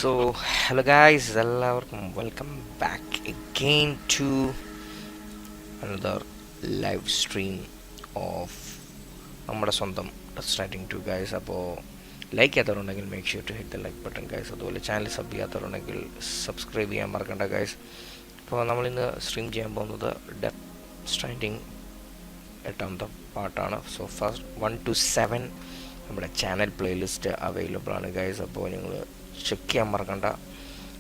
So, hello guys, welcome back again to another live stream of നമ്മുടെ സ്വന്തം Stranding 2 guys. അപ്പോൾ like ചെയ്യാത്തവരുണ്ടെങ്കിൽ make sure to hit the like button guys. അതുപോലെ channel sub ചെയ്യാത്തവരുണ്ടെങ്കിൽ subscribe ചെയ്യാൻ മറക്കണ്ട guys. അപ്പോൾ നമ്മളിന്ന് സ്ട്രീം ചെയ്യാൻ പോകുന്നത് ഡെത്ത് സ്ട്രാൻഡിങ് 8ാമത്തെ പാർട്ടാണ്. സോ ഫസ്റ്റ് 1 to 7 നമ്മുടെ ചാനൽ പ്ലേലിസ്റ്റ് അവൈലബിൾ ആണ് ഗൈസ്. അപ്പോൾ നിങ്ങൾ ചെക്ക് ചെയ്യാൻ മറക്കണ്ട.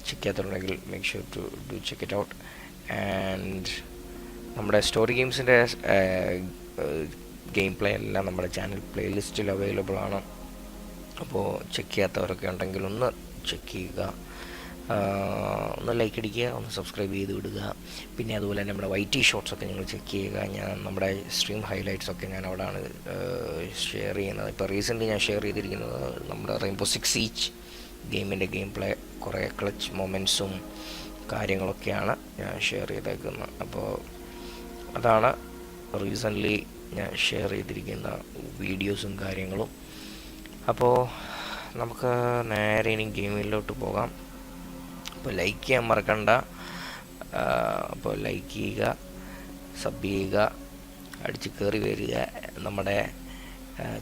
ചെക്ക് ചെയ്യാത്തതുണ്ടെങ്കിൽ make sure to do check it out. And നമ്മുടെ സ്റ്റോറി ഗെയിംസിൻ്റെ ഗെയിം പ്ലേ എല്ലാം നമ്മുടെ ചാനൽ പ്ലേലിസ്റ്റിൽ അവൈലബിൾ ആണ്. അപ്പോൾ ചെക്ക് ചെയ്യാത്തവരൊക്കെ ഉണ്ടെങ്കിൽ ഒന്ന് ചെക്ക് ചെയ്യുക, ഒന്ന് ലൈക്ക് അടിക്കുക, ഒന്ന് സബ്സ്ക്രൈബ് ചെയ്ത് വിടുക. പിന്നെ അതുപോലെ തന്നെ നമ്മുടെ വൈറ്റി ഷോർട്സൊക്കെ നിങ്ങൾ ചെക്ക് ചെയ്യുക. ഞാൻ നമ്മുടെ സ്ട്രീം ഹൈലൈറ്റ്സൊക്കെ ഞാൻ അവിടെയാണ് ഷെയർ ചെയ്യുന്നത്. ഇപ്പോൾ റീസെൻ്റ്ലി ഞാൻ ഷെയർ ചെയ്തിരിക്കുന്നത് നമ്മുടെ റെയിൻബോ 6 Siege ഗെയിമിൻ്റെ ഗെയിം പ്ലേ, കുറേ ക്ലച്ച് മൊമെൻറ്റ്സും കാര്യങ്ങളൊക്കെയാണ് ഞാൻ ഷെയർ ചെയ്തേക്കുന്നത്. അപ്പോൾ അതാണ് റീസെൻ്റ്ലി ഞാൻ ഷെയർ ചെയ്തിരിക്കുന്ന വീഡിയോസും കാര്യങ്ങളും. അപ്പോൾ നമുക്ക് നേരെ ഇനി ഗെയിമിലോട്ട് പോകാം. അപ്പോൾ ലൈക്ക് ചെയ്യാൻ മറക്കണ്ട. അപ്പോൾ ലൈക്ക് ചെയ്യുക, സബ് ചെയ്യുക, അടിച്ച് കയറി വരിക. നമ്മുടെ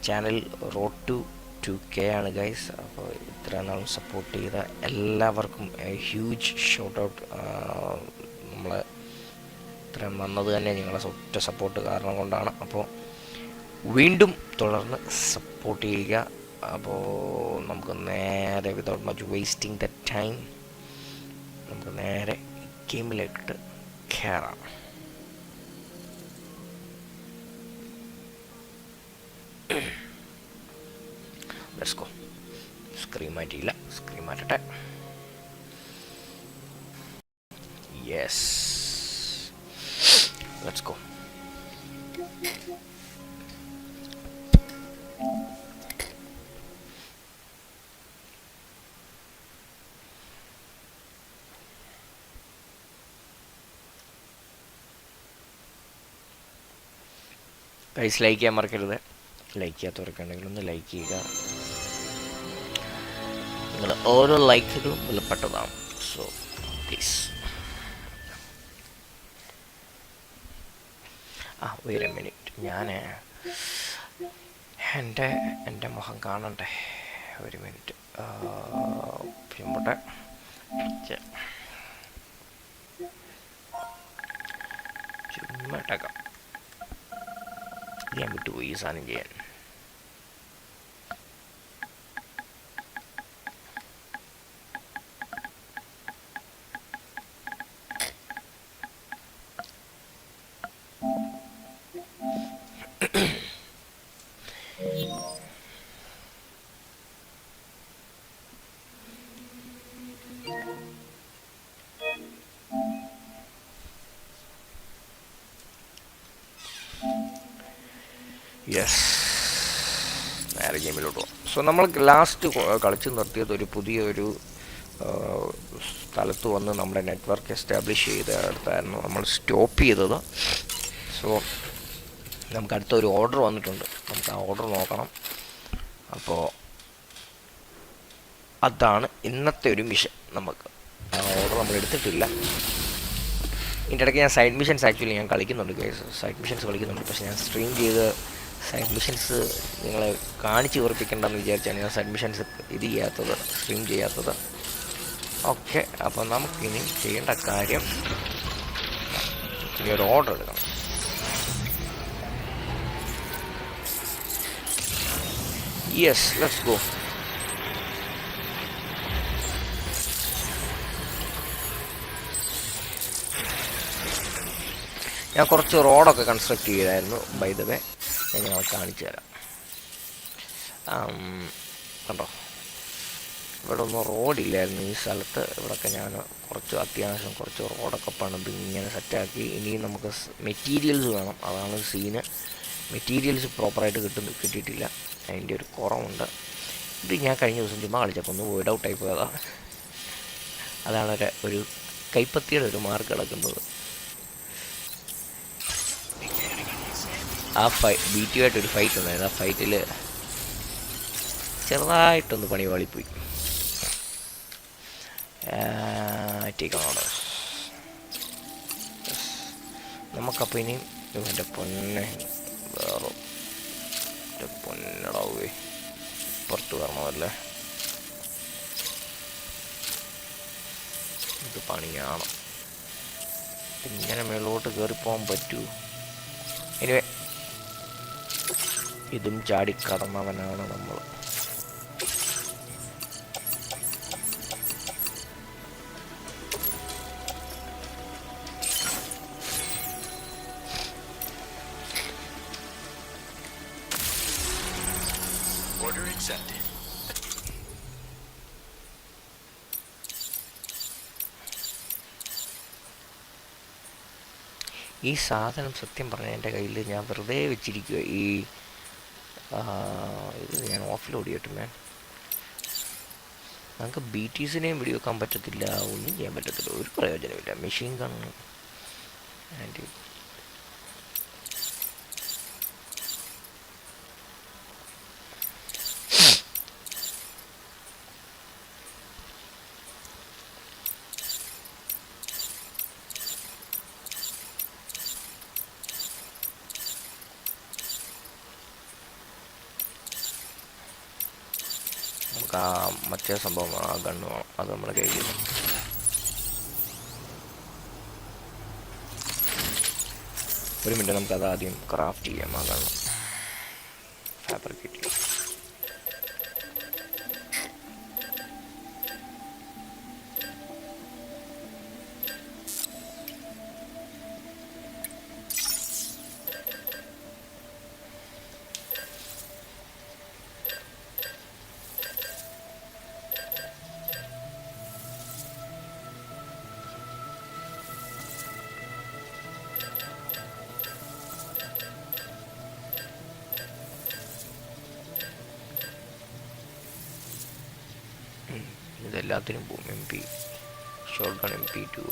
ചാനൽ റോഡ് ടു 2K ആണ് ഗൈസ്. അപ്പോൾ ഇത്ര നാളും സപ്പോർട്ട് ചെയ്ത എല്ലാവർക്കും ഹ്യൂജ് ഷൗട്ട് ഔട്ട്. നമ്മൾ ഇത്രയും വന്നത് തന്നെ നിങ്ങളുടെ ഒറ്റ സപ്പോർട്ട് കാരണം കൊണ്ടാണ്. അപ്പോൾ വീണ്ടും തുടർന്ന് സപ്പോർട്ട് ചെയ്യുക. അപ്പോൾ നമുക്ക് നേരെ without much wasting the time നമുക്ക് നേരെ ഗെയിമിലേക്ക് കയറാം. Let's go. സ്ക്രീൻ മാറ്റിയില്ല, സ്ക്രീൻ മാറ്റട്ടെ. Yes, let's go. Guys like ചെയ്യാൻ മറക്കരുത്. ലൈക്ക് ചെയ്യാത്തവരൊക്കെ ഉണ്ടെങ്കിൽ ഒന്ന് ലൈക്ക് ചെയ്യുക. നിങ്ങൾ ഓരോ ലൈക്കുകളും വിലപ്പെട്ടതാണ്. So please. Wait a minute, ഞാൻ എൻ്റെ മുഖം കാണണ്ടേ. ഒരു മിനിറ്റ്, പിമ്പോട്ടെ ചുമ്മാട്ടേക്കാം. ഞാൻ വിട്ടുപോയി ഈ സാധനം ചെയ്യാൻ. യെസ്, നേരെ ഗെയിമിലോട്ട് പോകും. സോ നമ്മൾ ലാസ്റ്റ് കളിച്ച് നിർത്തിയത് ഒരു പുതിയൊരു സ്ഥലത്ത് വന്ന് നമ്മുടെ നെറ്റ്വർക്ക് എസ്റ്റാബ്ലിഷ് ചെയ്തെടുത്തായിരുന്നു നമ്മൾ സ്റ്റോപ്പ് ചെയ്തത്. സോ നമുക്ക് അടുത്തൊരു ഓർഡർ വന്നിട്ടുണ്ട്. നമുക്ക് ആ ഓർഡർ നോക്കണം. അപ്പോൾ അതാണ് ഇന്നത്തെ ഒരു മിഷൻ. നമുക്ക് ആ ഓർഡർ നമ്മൾ എടുത്തിട്ടില്ല. ഇതിൻ്റെ ഇടയ്ക്ക് ഞാൻ സൈഡ് മിഷൻസ് ആക്ച്വലി ഞാൻ കളിക്കുന്നുണ്ട് ഗൈസ്. സൈഡ് മിഷൻസ് കളിക്കുന്നുണ്ട്. പക്ഷേ ഞാൻ സ്ട്രീം ചെയ്ത് സൈഡ് മിഷൻസ് നിങ്ങളെ കാണിച്ച് ഉറപ്പിക്കേണ്ടെന്ന് വിചാരിച്ചാണ് ഞാൻ സൈഡ് മിഷൻസ് സ്ട്രീം ചെയ്യാത്തത്. ഓക്കെ, അപ്പോൾ നമുക്കിനി ചെയ്യേണ്ട കാര്യം ഇനി ഒരു ഓർഡർ എടുക്കണം. Yes, let's go. ഞാൻ കുറച്ച് റോഡൊക്കെ കൺസ്ട്രക്ട് ചെയ്തായിരുന്നു. ബൈ ദ വേ ഞാൻ നിങ്ങളെ കാണിച്ചു തരാം. കണ്ടോ, ഇവിടെ ഒന്നും റോഡില്ലായിരുന്നു ഈ സ്ഥലത്ത്. ഇവിടെയൊക്കെ ഞാൻ അത്യാവശ്യം കുറച്ച് റോഡൊക്കെ പണിത് ഇങ്ങനെ സെറ്റാക്കി. ഇനിയും നമുക്ക് മെറ്റീരിയൽസ് വേണം. അതാണ് സീന്. മെറ്റീരിയൽസ് പ്രോപ്പറായിട്ട് കിട്ടിയിട്ടില്ല. അതിൻ്റെ ഒരു കുറവുണ്ട്. ഇത് ഞാൻ കഴിഞ്ഞ ദിവസം ചുമ്മാ കളിച്ചപ്പോൾ ഒന്ന് വോയിഡ് ഔട്ടായി പോയതാണ്. അതാണ് ഒരു കൈപ്പത്തിയുടെ ഒരു മാർക്ക് കിടക്കുന്നത്. ആ ബീറ്റുമായിട്ടൊരു ഫൈറ്റ് ഉണ്ടായിരുന്നു. ആ ഫൈറ്റിൽ ചെറുതായിട്ടൊന്ന് പണി വാളിപ്പോയി. Take orders. നമുക്കപ്പോൾ ഇനിയും എൻ്റെ പൊന്നെ വേറെ പൊന്നടാവേ പുറത്ത് വരണമല്ലേ, ഇത് പണിയാണ്. ഇങ്ങനെ മേലോട്ട് കയറിപ്പോകാൻ പറ്റൂ? എനിവേ ഇതും ചാടിക്കടന്നവനാണ് നമ്മൾ. ഈ സാധനം സത്യം പറഞ്ഞാൽ എൻ്റെ കയ്യിൽ ഞാൻ വെറുതെ വെച്ചിരിക്കുക. ഇത് ഞാൻ ഓഫ്ലോഡ് ചെയ്യട്ടെ മാൻ. നമുക്ക് BTസിനെയും വെടിവെക്കാൻ പറ്റത്തില്ല, ഒന്നും ചെയ്യാൻ പറ്റത്തില്ല, ഒരു പ്രയോജനമില്ല. മെഷീൻ ഗൺ ആൻഡ് നമുക്ക് മറ്റേ സംഭവം ആ ഗണ്ണ് വേണം, അത് നമ്മുടെ കയ്യിൽ. ഒരു മിനിറ്റ്, നമുക്കത് ആദ്യം ക്രാഫ്റ്റ് ചെയ്യാം. ആ ഗണ്ണ് ഫാബ്രിക്കേറ്റ് ചെയ്യാം. ഇതെല്ലാത്തിനും പോകും. MP shot gun MP2.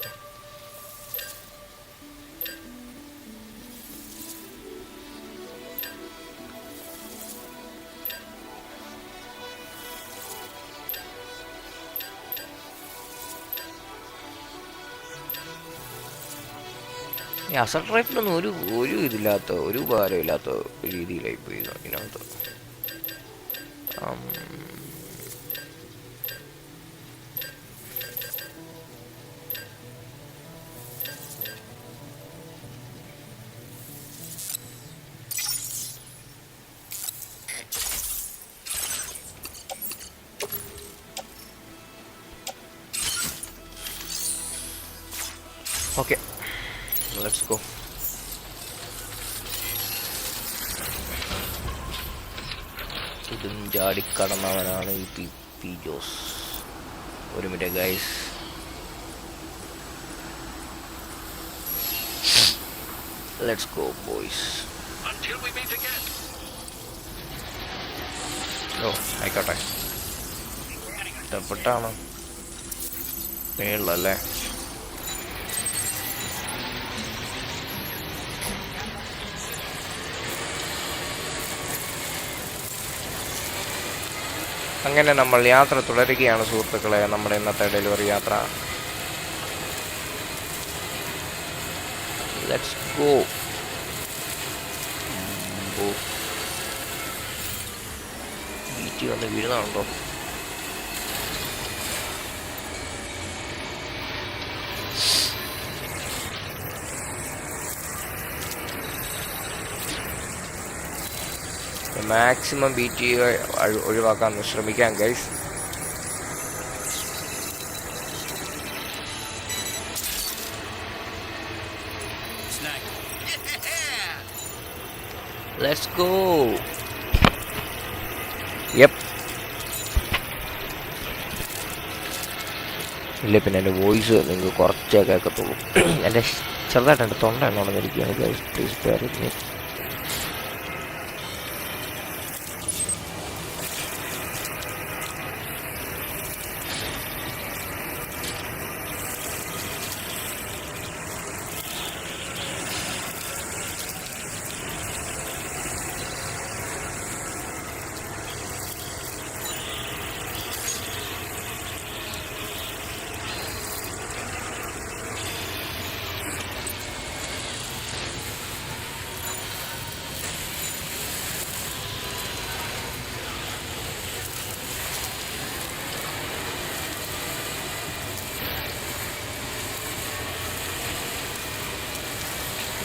ഈ അസൾട്ട് റൈഫിലൊന്നും ഒരു ഇതില്ലാത്ത, ഒരു ഉപകാരമില്ലാത്ത രീതിയിലായി പോയി ഇതിനകത്ത്. Okay, let's go. ഇതും ചാടിക്കടന്നവനാണ് ഈ പി ജോസ്. ഒരു minute guys, let's go boys. ഓ ആയിക്കോട്ടെ, ഇഷ്ടപ്പെട്ടാണ് മേളല്ലേ. അങ്ങനെ നമ്മൾ യാത്ര തുടരുകയാണ് സുഹൃത്തുക്കളെ, നമ്മുടെ ഇന്നത്തെ ഡെലിവറി യാത്ര. Let's go. ബീച്ച് വന്ന് വീഴുന്നുണ്ടോ? മാക്സിമം BT ഒഴിവാക്കാൻ ശ്രമിക്കാം ഗൈസ്. Let's go. യെപ്പ്. ഇല്ല, പിന്നെ എൻ്റെ വോയിസ് നിങ്ങൾക്ക് കുറച്ചേ കേൾക്കത്തുള്ളൂ. എൻ്റെ ചെറുതായിട്ട് എൻ്റെ തൊണ്ട എന്നുള്ളതിരിക്കുകയാണ് guys, please bear with me.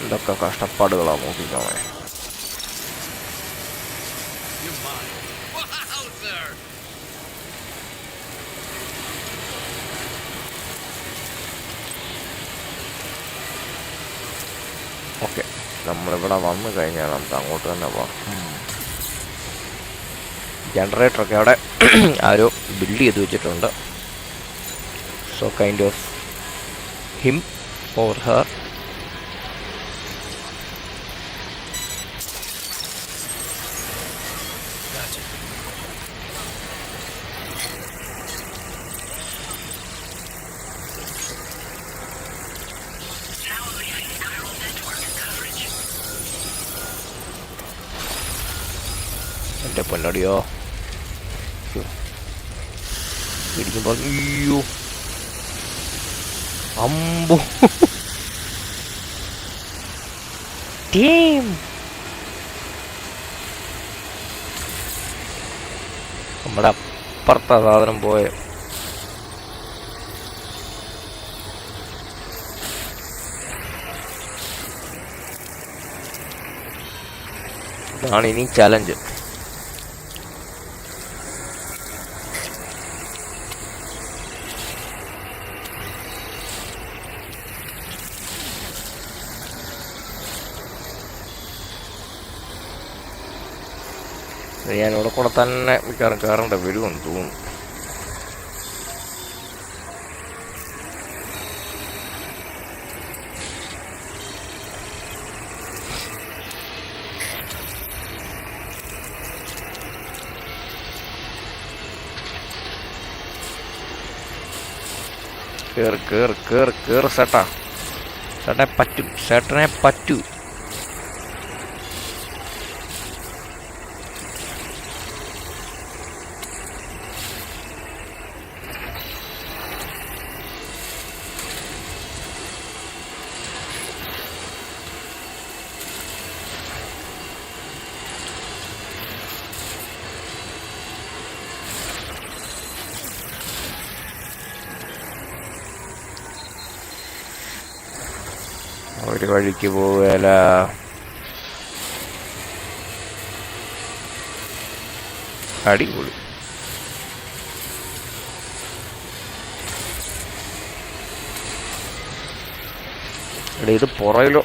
എന്തൊക്കെ കഷ്ടപ്പാടുകളാണ് നോക്കിക്കോണേ. ഓക്കെ, നമ്മളിവിടെ വന്നു കഴിഞ്ഞാൽ നമുക്ക് അങ്ങോട്ട് തന്നെ പോകാം. ജനറേറ്ററൊക്കെ അവിടെ ആരോ ബിൽഡ് ചെയ്ത് വെച്ചിട്ടുണ്ട്. So kind of him or her. എൻ്റെ പൊന്നടിയോ ഇടിക്കുമ്പോൾ അയ്യോ അമ്പോ ടീം. നമ്മുടെ അപ്പുറത്തെ സാധനം പോയ ഇതാണ് ഇനി ചലഞ്ച്. ഞാനിവിടെ കൂടെ തന്നെ മിക്കവാറും കയറേണ്ട വരുമെന്ന് തോന്നുന്നു. കേറ് കേറ് കേറ് കേറ് ചേട്ടാ, ചേട്ടനെ പറ്റും, ചേട്ടനെ പറ്റൂ. ഒരു വഴിക്ക് പോവുകയല്ല. അടിപൊളി. എടാ ഇത് പുറയിലോ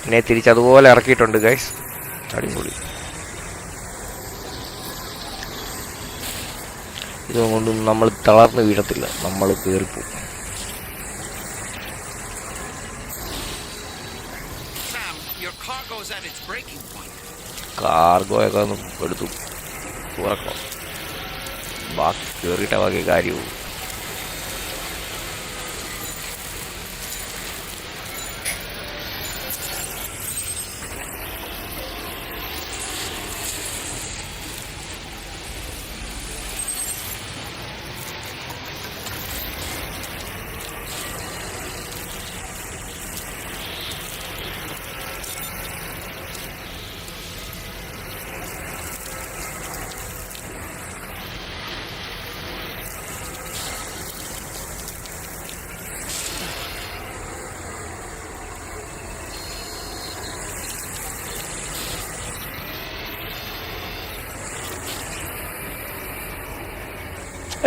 എന്നെ തിരിച്ചതുപോലെ ഇറക്കിയിട്ടുണ്ട് ഗൈസ്. അടിപൊളി. ഇതുകൊണ്ടും നമ്മൾ തളർന്ന് വീഴത്തില്ല, നമ്മൾ കയറിപ്പോവും. കാർഗോയൊക്കെ ഒന്ന് എടുത്തു തുറക്കണം, ബാക്കി കയറിയിട്ട ബാക്കി കാര്യവും.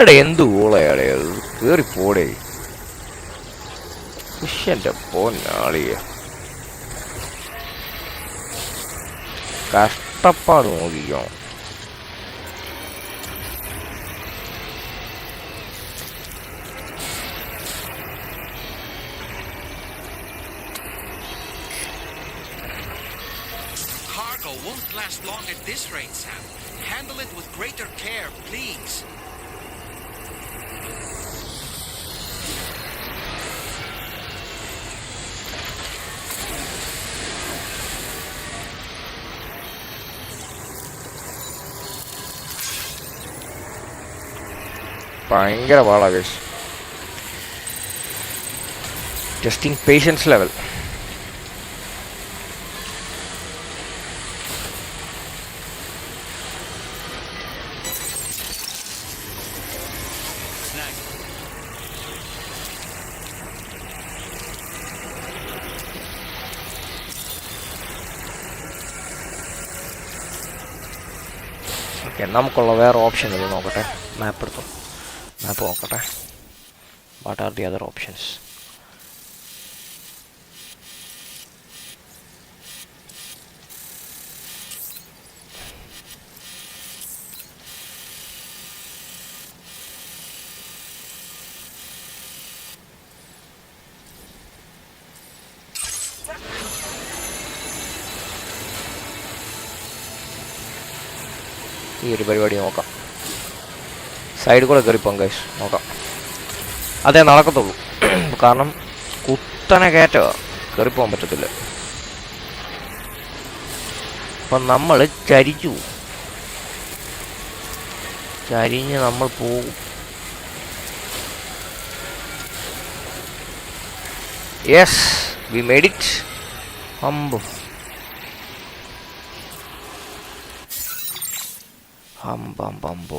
എടാ എന്ത് ഊളയാടേ അത്, കയറിപ്പോടേ. എൻ്റെ പൊന്നാളിയ കഷ്ടപ്പാട് നോക്കിക്കോ. Cargo won't last long at this rate, Sam. Handle it with greater care, please. ഭയങ്കര പാടാ guys. Testing patience level. Okay, നമുക്കുള്ള വേറെ ഓപ്ഷൻ ഇത് നോക്കട്ടെ. മാപ്പ് എടുത്തു, മാപ്പ് നോക്കട്ടെ. What are the other options? ഈ ഒരു പരിപാടി നോക്കാം. സൈഡിൽ കൂടെ കയറിപ്പോം ഗൈസ്, നോക്കാം. അതേ നടക്കത്തുള്ളൂ, കാരണം കുത്തനെ കയറ്റമാണ്, കയറിപ്പോകാൻ പറ്റത്തില്ല. അപ്പം നമ്മൾ ചരിഞ്ഞ് നമ്മൾ പോകും. Yes, we made it. അമ്പോ അമ്പമ്പോ,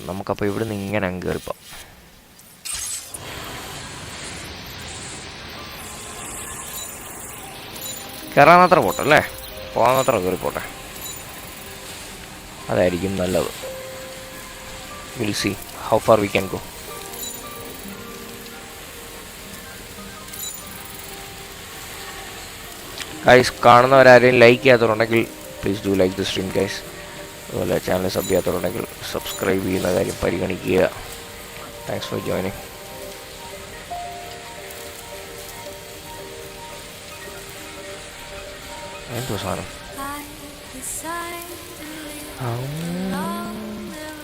നമുക്കപ്പോൾ ഇവിടുന്ന് ഇങ്ങനെ അങ്ങ് കയറിപ്പോൾ. കയറാനത്ര പോട്ടെ അല്ലേ, പോകാനത്ര കയറിപ്പോട്ടെ, അതായിരിക്കും നല്ലത്. Will see how far we can go. Guys, കാണുന്നവരാരെയും ലൈക്ക് ചെയ്യാത്തവരുണ്ടെങ്കിൽ please do like the stream guys. അതുപോലെ ചാനൽ സബ് ചെയ്യാത്തവരുണ്ടെങ്കിൽ സബ്സ്ക്രൈബ് ചെയ്യുന്ന കാര്യം പരിഗണിക്കുക. Thanks for joining. എന്തോ സാധനം?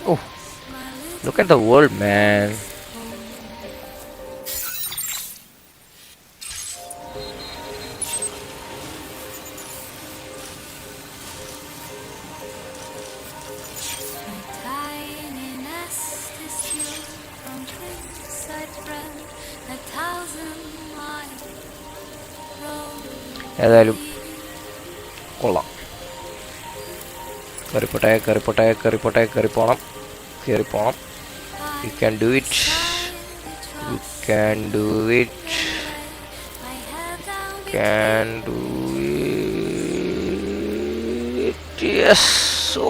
ഓ, look at the world, man. ഏതായാലും കൊള്ളാം. കയറിപ്പോണം. You can do it. Yes. ഓ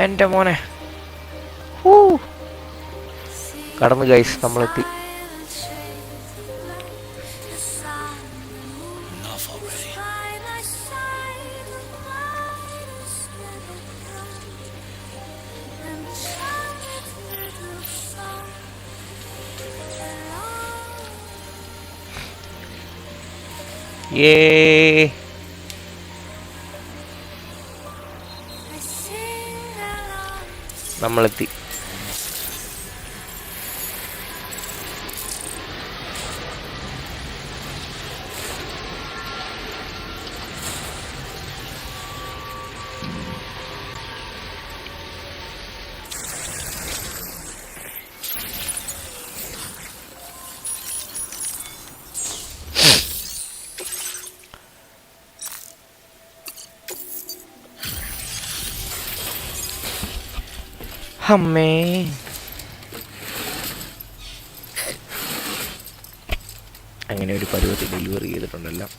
എൻ്റെ മോനെ, കടന്നു ഗൈസ്, നമ്മളെത്തി. നമ്മളെത്തി. അമ്മേ, അങ്ങനെ ഒരു പരുവത്തിൽ ഡെലിവറി ചെയ്തിട്ടുണ്ടല്ലോ.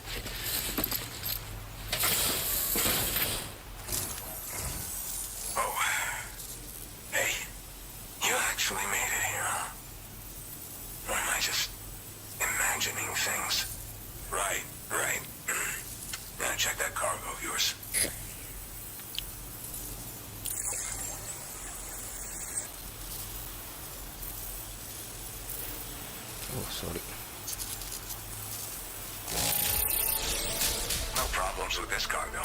Sorry. No problems with this cargo.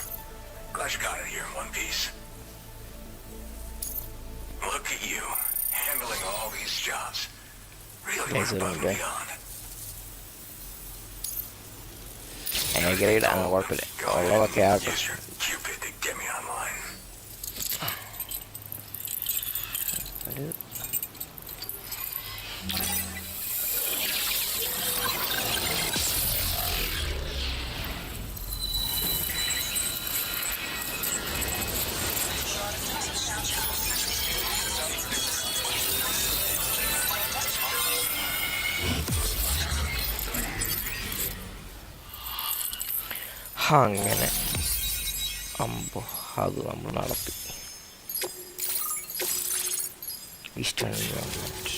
Glad you got it here in one piece. Look at you, handling all these jobs. Really went above and beyond. Grade and work with it. Use your Cupid to get me online. അങ്ങനെ അമ്പോ അത് നമ്മൾ നടത്തി. Eastern environment.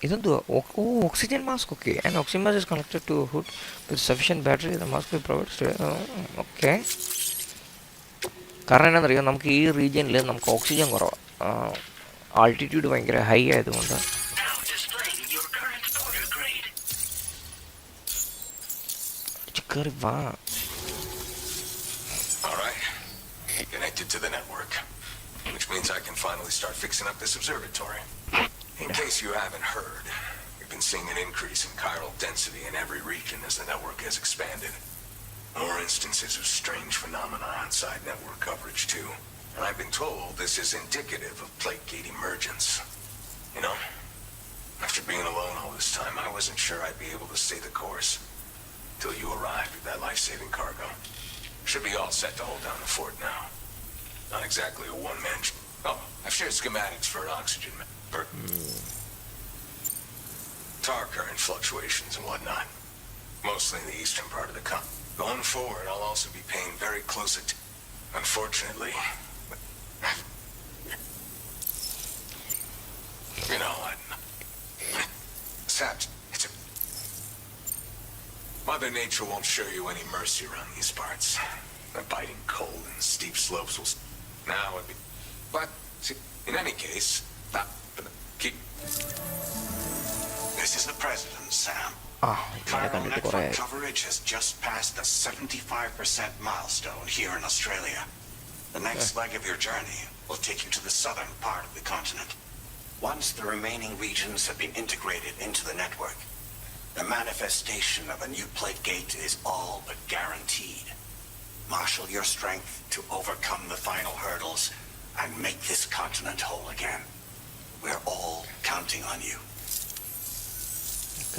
ഇതെന്തുവാ? Oxygen mask. Okay, and oxygen mask is connected to hood with sufficient battery. The mask provides. Okay, കാരണം എന്നാണെന്നറിയാം, നമുക്ക് ഈ റീജിയനിൽ നമുക്ക് ഓക്സിജൻ കുറവാണ്. ആൾട്ടിറ്റ്യൂഡ് ഭയങ്കര ഹൈ ആയതുകൊണ്ട്. കയറി വാ. Connected to the network, which means I can finally start fixing up this observatory. In case you haven't heard, we've been seeing an increase in chiral density in every region as the network has expanded. More instances of strange phenomena outside network coverage too. And I've been told this is indicative of plate gate emergence. You know, after being alone all this time, I wasn't sure I'd be able to stay the course till you arrived with that life-saving cargo. Should be all set to hold down the fort now. Not exactly a one-man Oh, I've shared schematics for an oxygen tar current fluctuations and whatnot. Mostly in the eastern part of the Going forward, I'll also be paying very close Unfortunately, you know what? Saps, Mother Nature won't show you any mercy around these parts. The biting cold and steep slopes will... Now it'd be... But, see, in any case, keep... This is the President, Sam. Chiral network coverage has just passed the 75% milestone here in Australia. The next leg of your journey will take you to the southern part of the continent. Once the remaining regions have been integrated into the network, the manifestation of a new plate gate is all but guaranteed. Marshal your strength to overcome the final hurdles and make this continent whole again. We're all counting on you.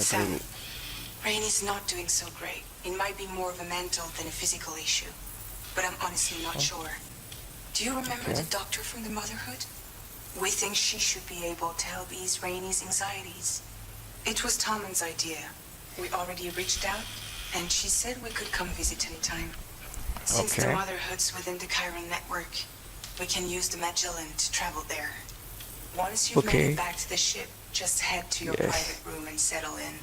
Sam, Rainy's not doing so great. It might be more of a mental than a physical issue, but I'm honestly not sure. Do you remember the doctor from the Motherhood? We think she should be able to help ease Rainy's anxieties. It was Tommen's idea. We already reached out, and she said we could come visit anytime. Since the Motherhood's within the Chiron network, we can use the Magellan to travel there. Once you've made it back to the ship, just head to your private room and settle in.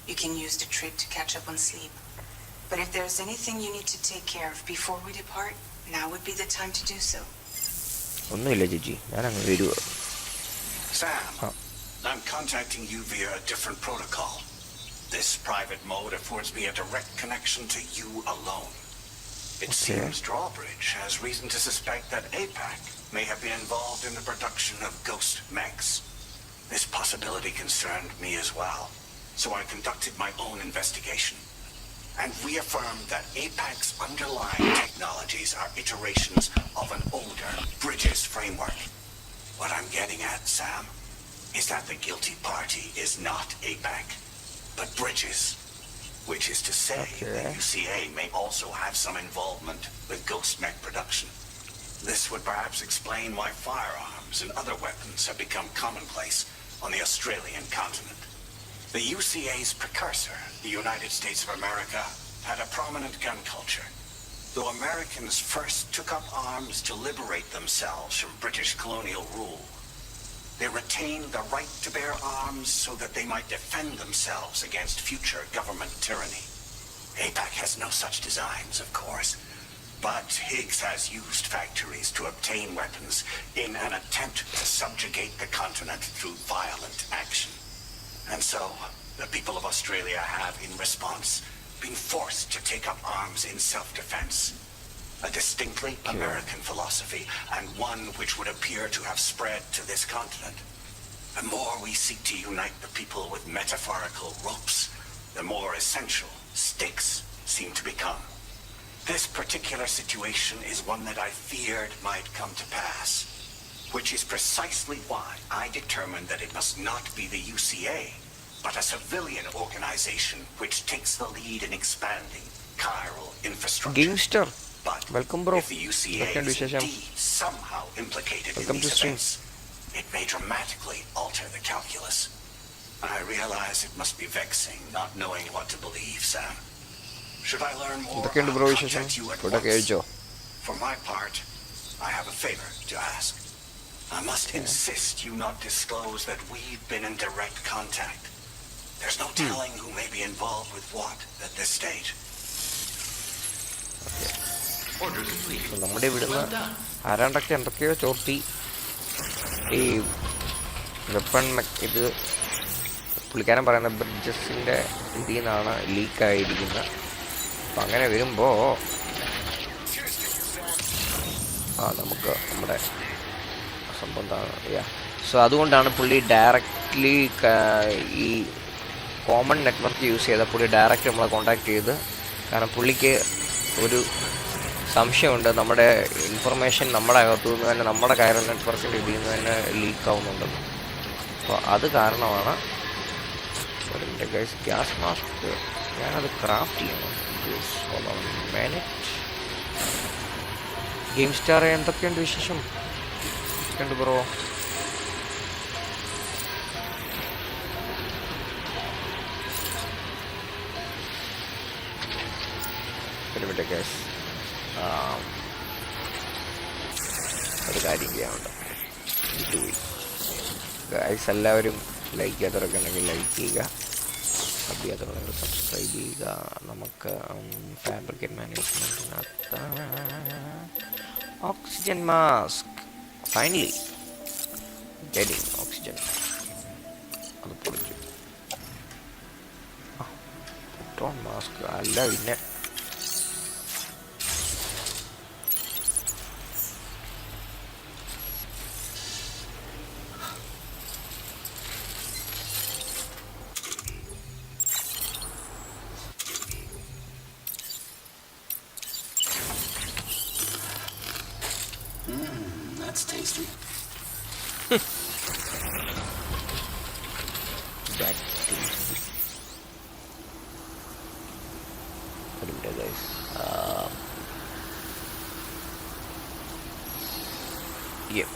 You can use the trip to catch up on sleep. But if there's anything you need to take care of before we depart, now would be the time to do so. Sam, I'm contacting you via a different protocol. This private mode affords me a direct connection to you alone. It seems Drawbridge has reason to suspect that APAC may have been involved in the production of ghost mechs. This possibility concerned me as well, so I conducted my own investigation and reaffirmed that APAC's underlying technologies are iterations of an older Bridges framework. What I'm getting at, Sam, is that the guilty party is not APAC, but Bridges. Which is to say, the UCA may also have some involvement with ghost mech production. This would perhaps explain why firearms and other weapons have become commonplace on the Australian continent. The UCA's precursor, the United States of America, had a prominent gun culture. Though Americans first took up arms to liberate themselves from British colonial rule, they retained the right to bear arms so that they might defend themselves against future government tyranny. APAC has no such designs, of course, but Higgs has used factories to obtain weapons in an attempt to subjugate the continent through violent action. And so, the people of Australia have, in response, been forced to take up arms in self-defense. A distinctly American philosophy, and one which would appear to have spread to this continent. The more we seek to unite the people with metaphorical ropes, the more essential stakes seem to become. This particular situation is one that I feared might come to pass, which is precisely why I determined that it must not be the UCA, but a civilian organization which takes the lead in expanding chiral infrastructure. Gangster. But welcome bro. If the UCA is indeed somehow implicated in these events, it may dramatically alter the calculus. I realize it must be vexing not knowing what to believe, Sam. Should I learn more, I'll contact you at once. For my part, I have a favor to ask. I must insist you not disclose that we've been in direct contact. There's no telling who may be involved with what at this stage. നമ്മുടെ ഇവിടുന്ന് ആരാണ്ടൊക്കെ എന്തൊക്കെയോ ചോർത്തി ഈ weapon ഇത് പുള്ളിക്കാരൻ പറയുന്ന ബ്രിഡ്ജസിൻ്റെ ഇതിൽ നിന്നാണ് ലീക്കായിരിക്കുന്നത്. അപ്പം അങ്ങനെ വരുമ്പോൾ നമുക്ക് നമ്മുടെ സംഭവം സോ അതുകൊണ്ടാണ് പുള്ളി ഡയറക്റ്റ്ലി ഈ കോമൺ നെറ്റ്വർക്ക് യൂസ് ചെയ്ത പുള്ളി ഡയറക്റ്റ് നമ്മളെ കോൺടാക്ട് ചെയ്ത്, കാരണം പുള്ളിക്ക് ഒരു സംശയമുണ്ട് നമ്മുടെ ഇൻഫർമേഷൻ നമ്മുടെ അകത്തു നിന്ന് തന്നെ നമ്മുടെ കയർ നെറ്റ്വർക്കിൻ്റെ ഇതിൽ നിന്ന് തന്നെ ലീക്കാവുന്നുണ്ടെന്ന്. അപ്പോൾ അത് കാരണമാണ് ഗ്യാസ് മാസ്ക് ഞാനത് ക്രാഫ്റ്റ് ചെയ്യണം. ഗെയിം സ്റ്റാർ എന്തൊക്കെയുണ്ട് വിശേഷം? ഉണ്ട് ബ്രോ. ഒരു കാര്യം ചെയ്യാനുണ്ട്. ഗൈസ് എല്ലാവരും ലൈക്ക് ചെയ്യാത്തവരൊക്കെ ഉണ്ടെങ്കിൽ ലൈക്ക് ചെയ്യുക, സബ് ചെയ്യാത്തവർ സബ്സ്ക്രൈബ് ചെയ്യുക. നമുക്ക് ഫാബ്രിക്കേറ്റ് മാനേജ്മെൻറ്റിനകത്ത് oxygen mask finally getting oxygen അത് പൊളിച്ചു. പുട്ടോൺ മാസ്ക് അല്ല പിന്നെ That's tasty. that guys. Yep.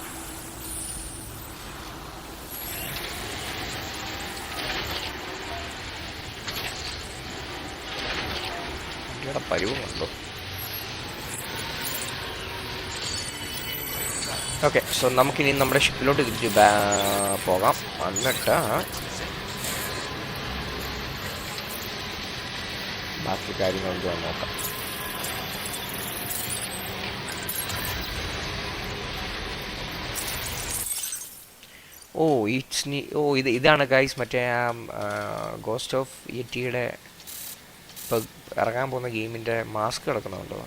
ഇവിടെ പരിവുണ്ടോ? ഓക്കെ, സോ നമുക്കിനി നമ്മുടെ ഷിപ്പിലോട്ട് തിരിച്ച് പോകാം. എന്നിട്ട് ബാക്കി കാര്യങ്ങൾ നോക്കാം. ഇതാണ് ഗൈസ് മറ്റേ ഗോസ്റ്റ് ഓഫ് യെറ്റിയുടെ ഇപ്പോൾ ഇറങ്ങാൻ പോകുന്ന ഗെയിമിൻ്റെ മാസ്ക് കിടക്കുന്നുണ്ടോ?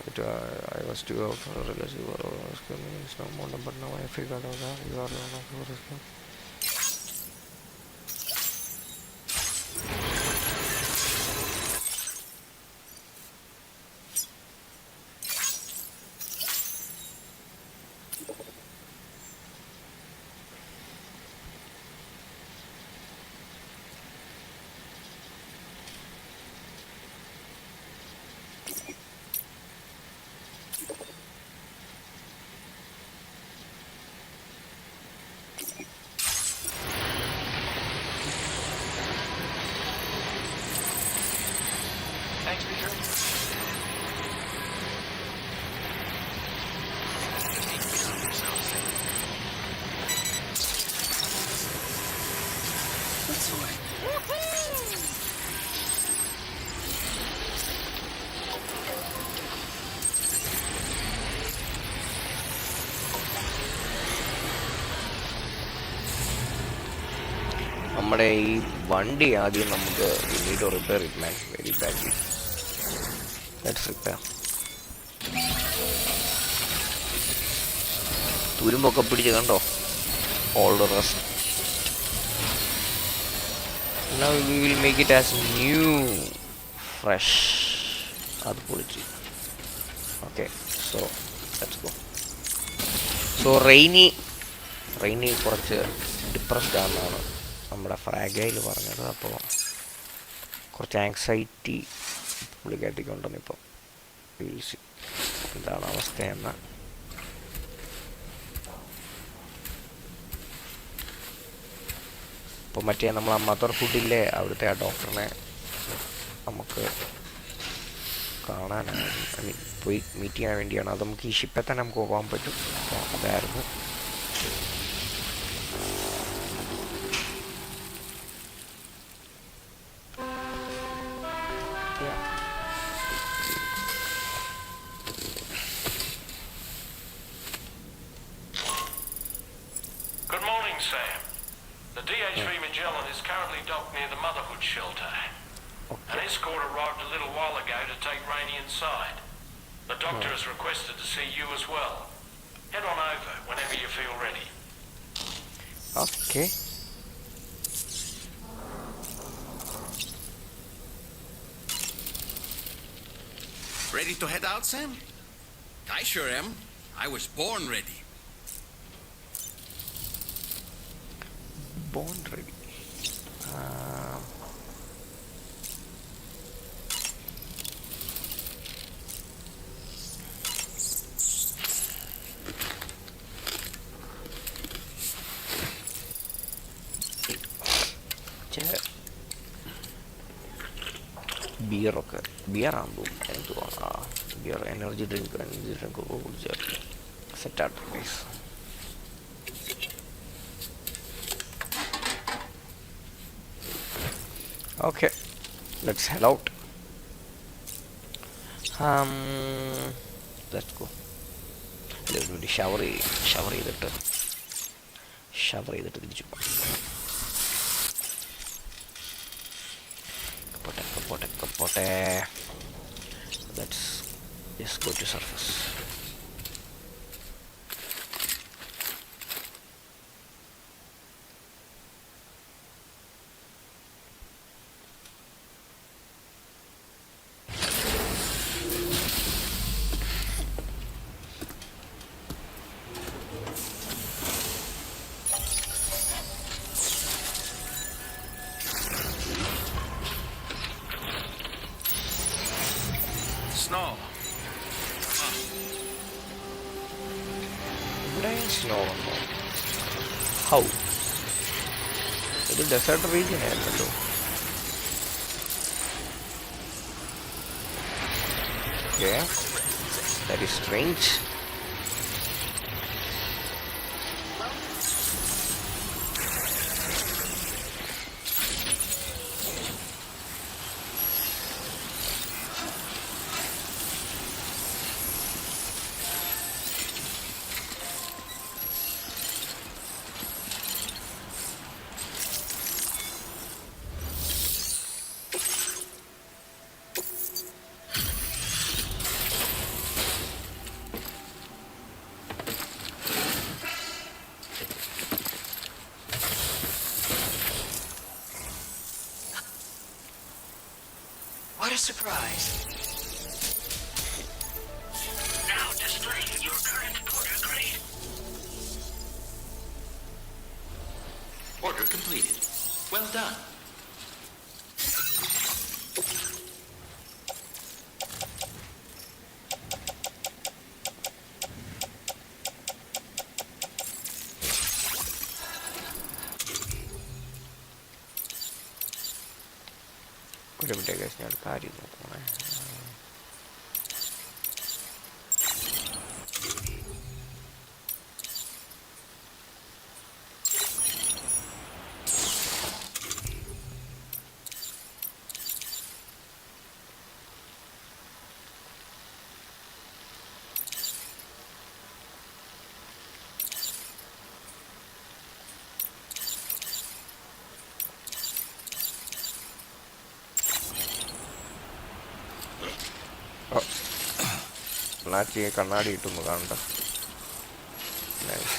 നമ്മുടെ ഈ വണ്ടി ആദ്യം നമുക്ക് need repair it man very badly. Let's repair. തുരുമ്പൊക്കെ പിടിച്ച് കണ്ടോ? All the rest. Now we will make it as new, fresh. അത് പൊളിച്ച്. Okay, so let's go. So rainy കുറച്ച് ഡിപ്രസ്ഡ് ആണെന്നാണ് നമ്മുടെ ഫ്രാഗയിൽ പറഞ്ഞത്. അപ്പോൾ കുറച്ച് ആങ്സൈറ്റി പുള്ളിക്കാട്ടിക്കൊണ്ടെന്ന് ഇപ്പം എന്താണ് അവസ്ഥയെന്ന്. അപ്പോൾ മറ്റേ നമ്മൾ ആ മദർഹുഡിലെ അവിടുത്തെ ആ ഡോക്ടറിനെ നമുക്ക് കാണാനാണ്, ഐ മീൻ പോയി മീറ്റ് ചെയ്യാൻ വേണ്ടിയാണ്. അത് നമുക്ക് ഈ ഷിപ്പിൽ തന്നെ നമുക്ക് പോകാൻ പറ്റും. അപ്പോൾ അതായിരുന്നു. Good morning, Sam. The DH3 Magellan is currently docked near the Motherhood shelter. An escort arrived a little while ago to take Rainey inside. The doctor has requested to see you as well. Head on over whenever you feel ready. Okay. Ready to head out, Sam? I sure am. I was born ready. Born ready. ബിയറൊക്കെ ബിയറാണെന്ന് തോന്നുന്നു. എന്തുവാ beer, energy ഡ്രിങ്കൊക്കെ കുടിച്ച് സെറ്റായിട്ട് guys. Okay, let's head out. Let's go. Shower ചെയ്തിട്ട് തിരിച്ചു പോട്ടെ. Let's just go to surface. Snow. ഇവിടെ snow ഉണ്ടോ? How? ഇത് ഡെസേർട്ട് റീജിയൻ ആയിരുന്നല്ലോ. Okay, that is strange. What a surprise. Now display your current order grade. Order completed. Well done. ഒരു minute guys, ഞാൻ കാര്യം നോക്കണേ. നാച്ചിയെ കണ്ണാടി ഇട്ടൊന്ന് കാണണ്ട. നൈസ്.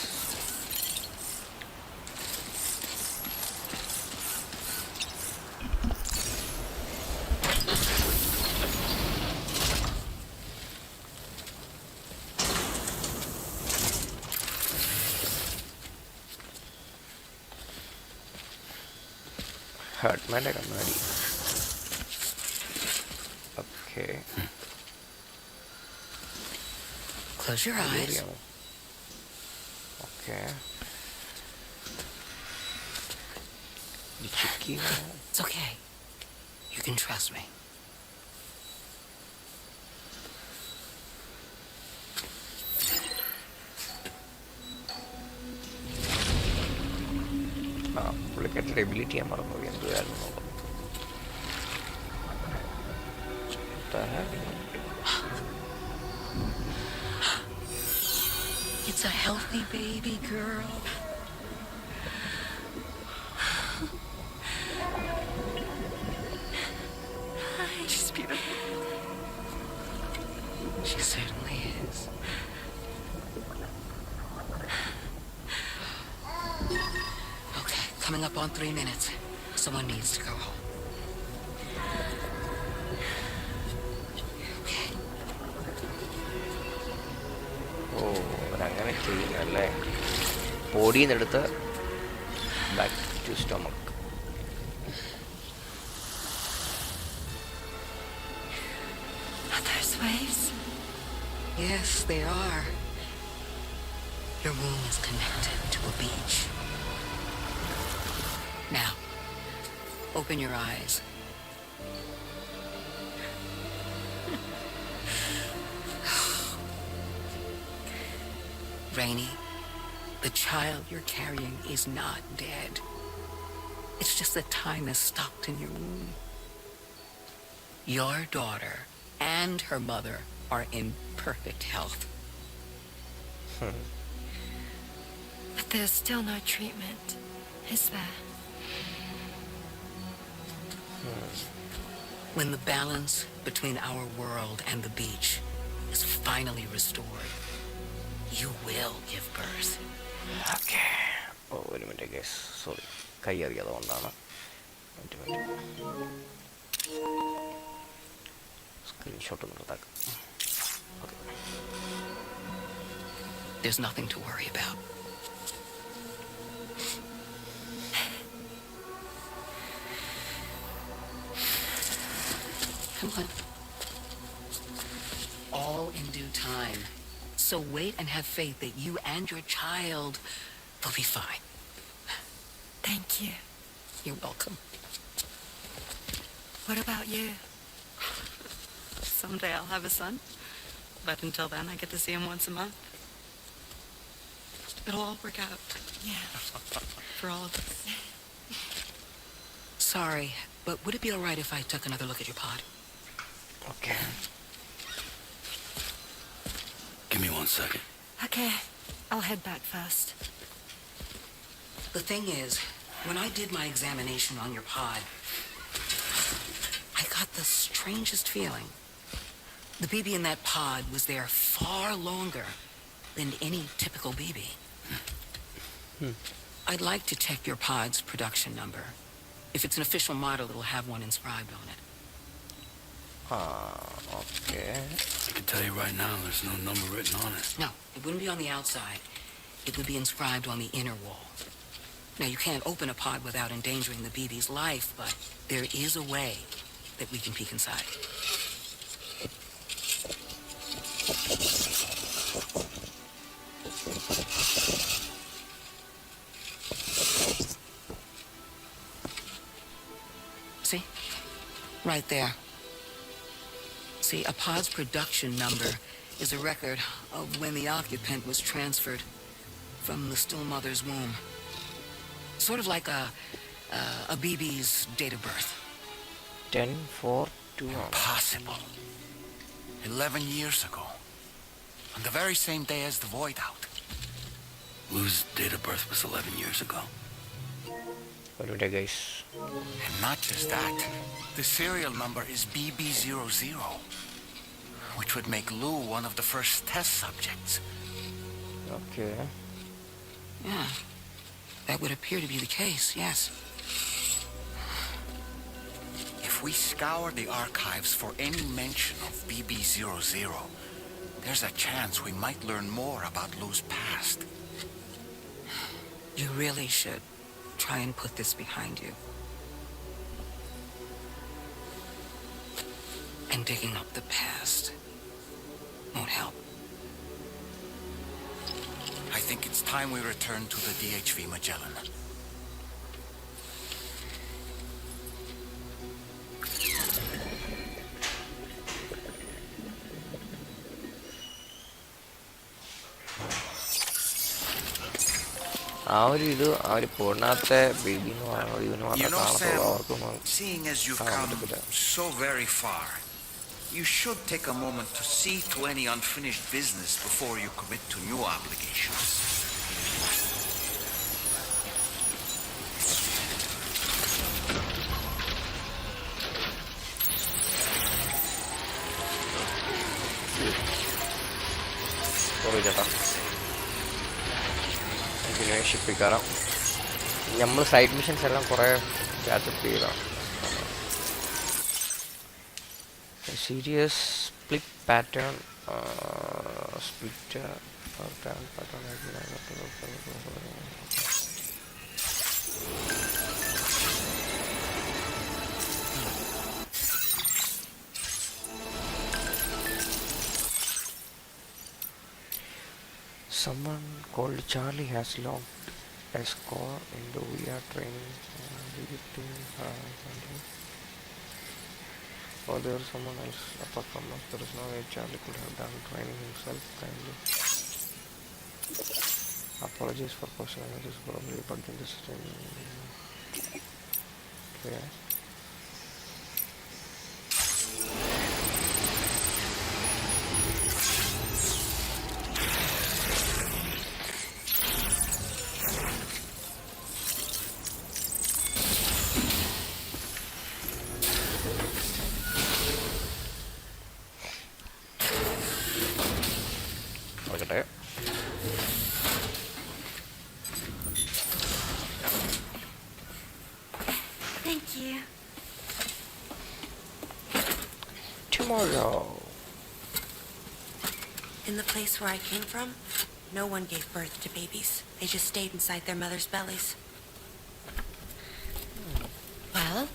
ഹെഡ്മാൻ്റെ കണ്ണാടി. Okay, Close your eyes. Okay. Check ചെയ്യുക. It's okay. You can trust me. ആ പുള്ളിക്കാരുടെ എബിലിറ്റി ഞാൻ മറന്നുപോയി എന്തുവായിരുന്നു നോക്കാം. It's a healthy baby girl. She's beautiful. She certainly is. Okay, coming up on 3 minutes. Someone needs to go home. ഓ അവരങ്ങനെ ചെയ്യുന്നല്ലേ. ബോഡിന്നെടുത്ത് back to stomach. There's waves? Yes, they are. Your womb is connected to a beach. Now, open your eyes. Rainy, the child you're carrying is not dead. It's just that time has stopped in your womb. Your daughter and her mother are in perfect health. But there's still no treatment, is there? When the balance between our world and the beach is finally restored, you will give birth. Okay. ഓ ഒരു minute guys, sorry കൈ അറിയാതെ കൊണ്ടാണ്. Screenshot നിർത്താക്കാം. Okay. There's nothing to worry about. Come on. All in due time. So wait and have faith that you and your child will be fine. Thank you. You're welcome. What about you? Someday I'll have a son, but until then I get to see him once a month. It'll all work out Yeah. for all of us. Sorry, but would it be all right if I took another look at your pod? Okay. Give me 1 second. Okay. I'll head back first. The thing is, when I did my examination on your pod, I got the strangest feeling. The baby in that pod was there far longer than any typical baby. I'd like to check your pod's production number. If it's an official model, it'll have one inscribed on it. Okay. I can tell you right now, there's no number written on it. No, it wouldn't be on the outside. It would be inscribed on the inner wall. Now, you can't open a pod without endangering the baby's life, but there is a way that we can peek inside. See? Right there. See, a pod's production number is a record of when the occupant was transferred from the still mother's womb. Sort of like a BB's date of birth. 10-4-2. Impossible. 11 years ago. On the very same day as the void out. Lou's date of birth was 11 years ago. ഒരു minute guys. And not just that, the serial number is BB00, which would make Lou one of the first test subjects. Okay. Yeah, that would appear to be the case, yes. If we scour the archives for any mention of BB00, there's a chance we might learn more about Lou's past. You really should try and put this behind you. And digging up the past won't help. I think it's time we return to the DHV Magellan. ആ ഒരു ഇത് ആ ഒരു പൊണ്ണാത്ത baby എന്ന് പറയുന്നത് ഇതിന് മാത്രമേ കാണത്തുള്ളൂ. അവർക്കൊന്നും seeing as you've കാണാൻ come പറ്റത്തില്ല. so very far, you should take a moment to see to any unfinished business before you commit to new obligations. Sorry ചേട്ടാ, പിന്നെ ഷിപ്പിൽ കയറാം. നമ്മൾ സൈഡ് മിഷൻസ് എല്ലാം കുറേ ക്യാച്ചപ്പ് ചെയ്തതാണ്. Serious split pattern split pattern Someone called Charlie has logged a score in the VR training. Or there is someone else apart from us. There is no way Charlie could have done training himself. Kindly apologies for questioning this, probably, but in this thing. Okay. Thank you. Tomorrow. In the place where I came from, no one gave birth to babies. They just stayed inside their mother's bellies. Well,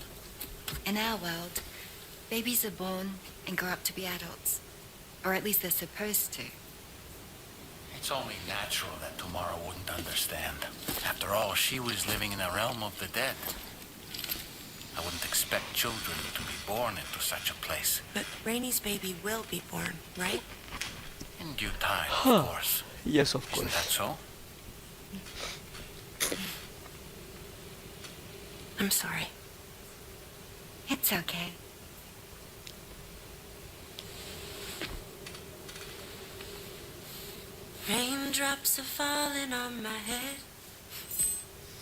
in our world, babies are born and grow up to be adults. Or at least they're supposed to. It's only natural that Tomorrow wouldn't understand. After all, she was living in a realm of the dead. I wouldn't expect children to be born into such a place. But Rainey's baby will be born, right? In due time, of course. Yes, of course. Isn't that so? I'm sorry. It's okay. Raindrops are falling on my head.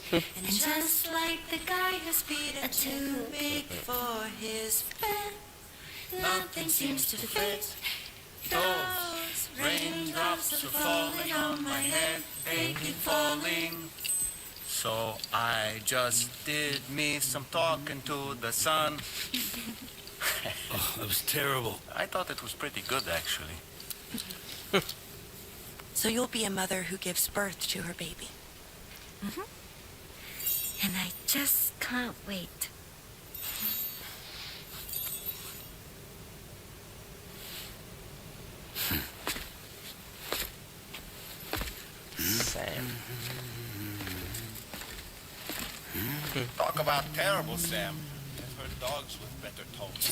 And just like the guy whose feet are too big for his bed, nothing seems to fit. Those raindrops are falling on my head, they keep falling. So I just did me some talking to the sun. Oh, that was terrible. I thought it was pretty good, actually. So you'll be a mother who gives birth to her baby. Mm-hmm. And I just can't wait. Sam. Talk about terrible, Sam. I've heard dogs with better tones.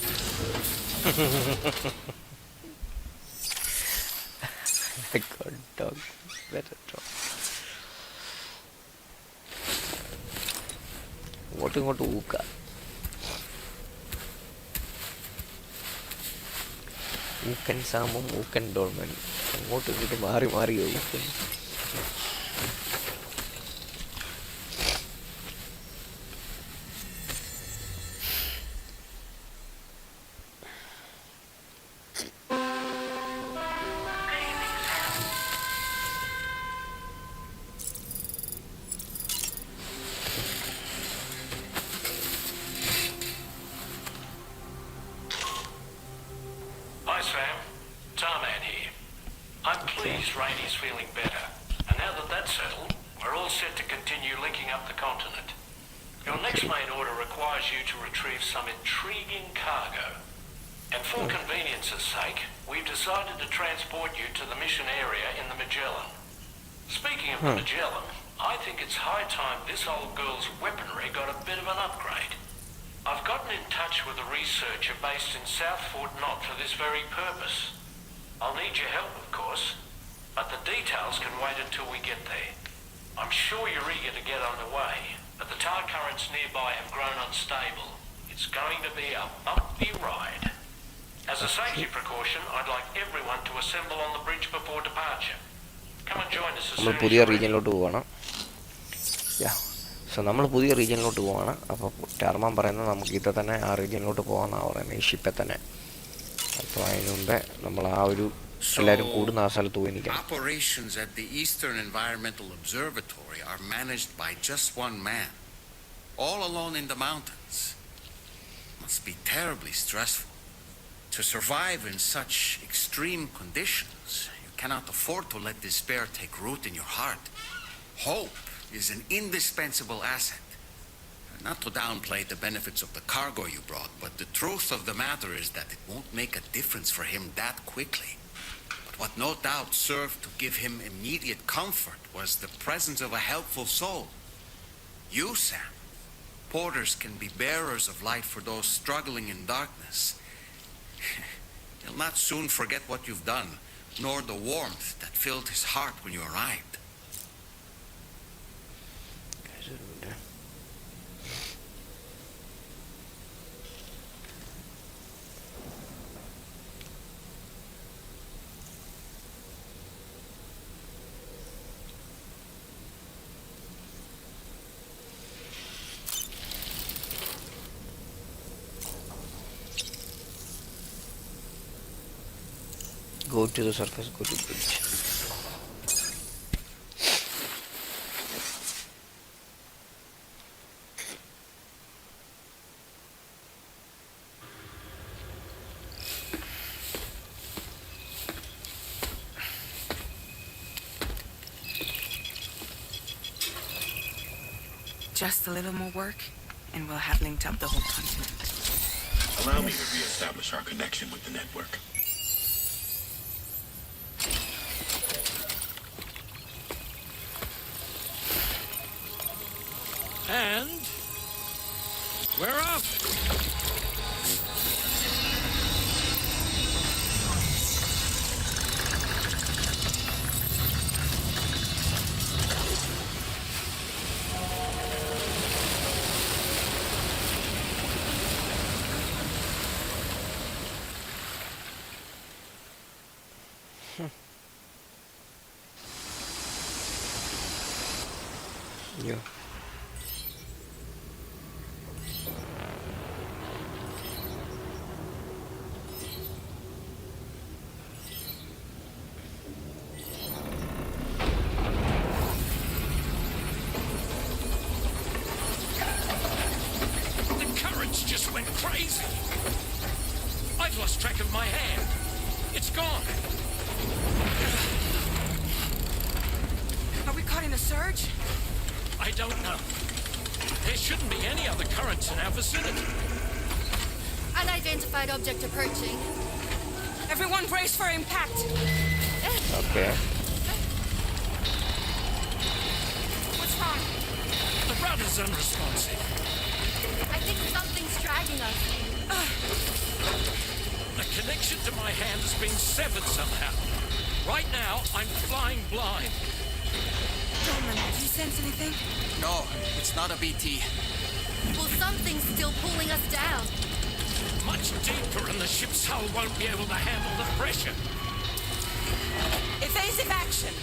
I got dog better dog. ഇങ്ങോട്ട് ഊക്ക. ഊക്കൻ സാമും ഊക്കൻ ഡോൾമൻ അങ്ങോട്ടും ഇങ്ങോട്ട് മാറി മാറി ഊക്കൻ. Hi, Sam. Tarman here. I'm pleased Rainey's feeling better. And now that that's settled, we're all set to continue linking up the continent. Your next main order requires you to retrieve some intriguing cargo. And for convenience's sake, we've decided to transport you to the mission area in the Magellan. Speaking of the Magellan, I think it's high time this old girl's weaponry got a bit of an upgrade. I've gotten in touch with a researcher based in South Fort Knott for this very purpose. I'll need your help, of course, but the details can wait until we get there. I'm sure you're eager to get underway, but the tar currents nearby have grown unstable. It's going to be a bumpy ride. As a safety precaution, I'd like everyone to assemble on the bridge before departure. Come and join us as soon as പുതിയ you're ready. റീജിയനിലോട്ട് പോവാണ്. So നമ്മൾ പുതിയ റീജിയനിലോട്ട് പോവാണ്. അപ്പോൾ ടാർമാൻ പറയുന്നത് നമുക്ക് ഇത് തന്നെ ആ റീജിയനിലോട്ട് പോകാമെന്നാണ് പറയുന്നത്, ഈ ഷിപ്പിൽ തന്നെ. അപ്പോൾ അതിന് മുമ്പേ നമ്മൾ ആ ഒരു എല്ലാവരും കൂടുന്ന ആ സ്ഥലത്ത് പോയി നിൽക്കണം. Operations at the Eastern Environmental Observatory are managed by just one man, all alone in the mountains. Must be terribly stressful. To survive in such extreme conditions, you cannot afford to let despair take root in your heart. Hope is an indispensable asset. Not to downplay the benefits of the cargo you brought, but the truth of the matter is that it won't make a difference for him that quickly. But what no doubt served to give him immediate comfort was the presence of a helpful soul. You, Sam. Porters can be bearers of light for those struggling in darkness. He'll not soon forget what you've done, nor the warmth that filled his heart when you arrived. Go to the surface, go to the bridge. Just a little more work, and we'll have linked up the whole continent. Allow me to reestablish our connection with the network. And we're off. Yeah. Just went crazy. I've lost track of my hand. It's gone. Are we caught in a surge? I don't know. There shouldn't be any other currents in our vicinity. Unidentified object approaching. Everyone brace for impact. Okay. What's wrong? The rudder's unresponsive. I think something's dragging us. The connection to my hand has been severed somehow. Right now, I'm flying blind. Dolman, do you sense anything? No, it's not a BT. Well, something's still pulling us down. Much deeper, and the ship's hull won't be able to handle the pressure. Evasive action.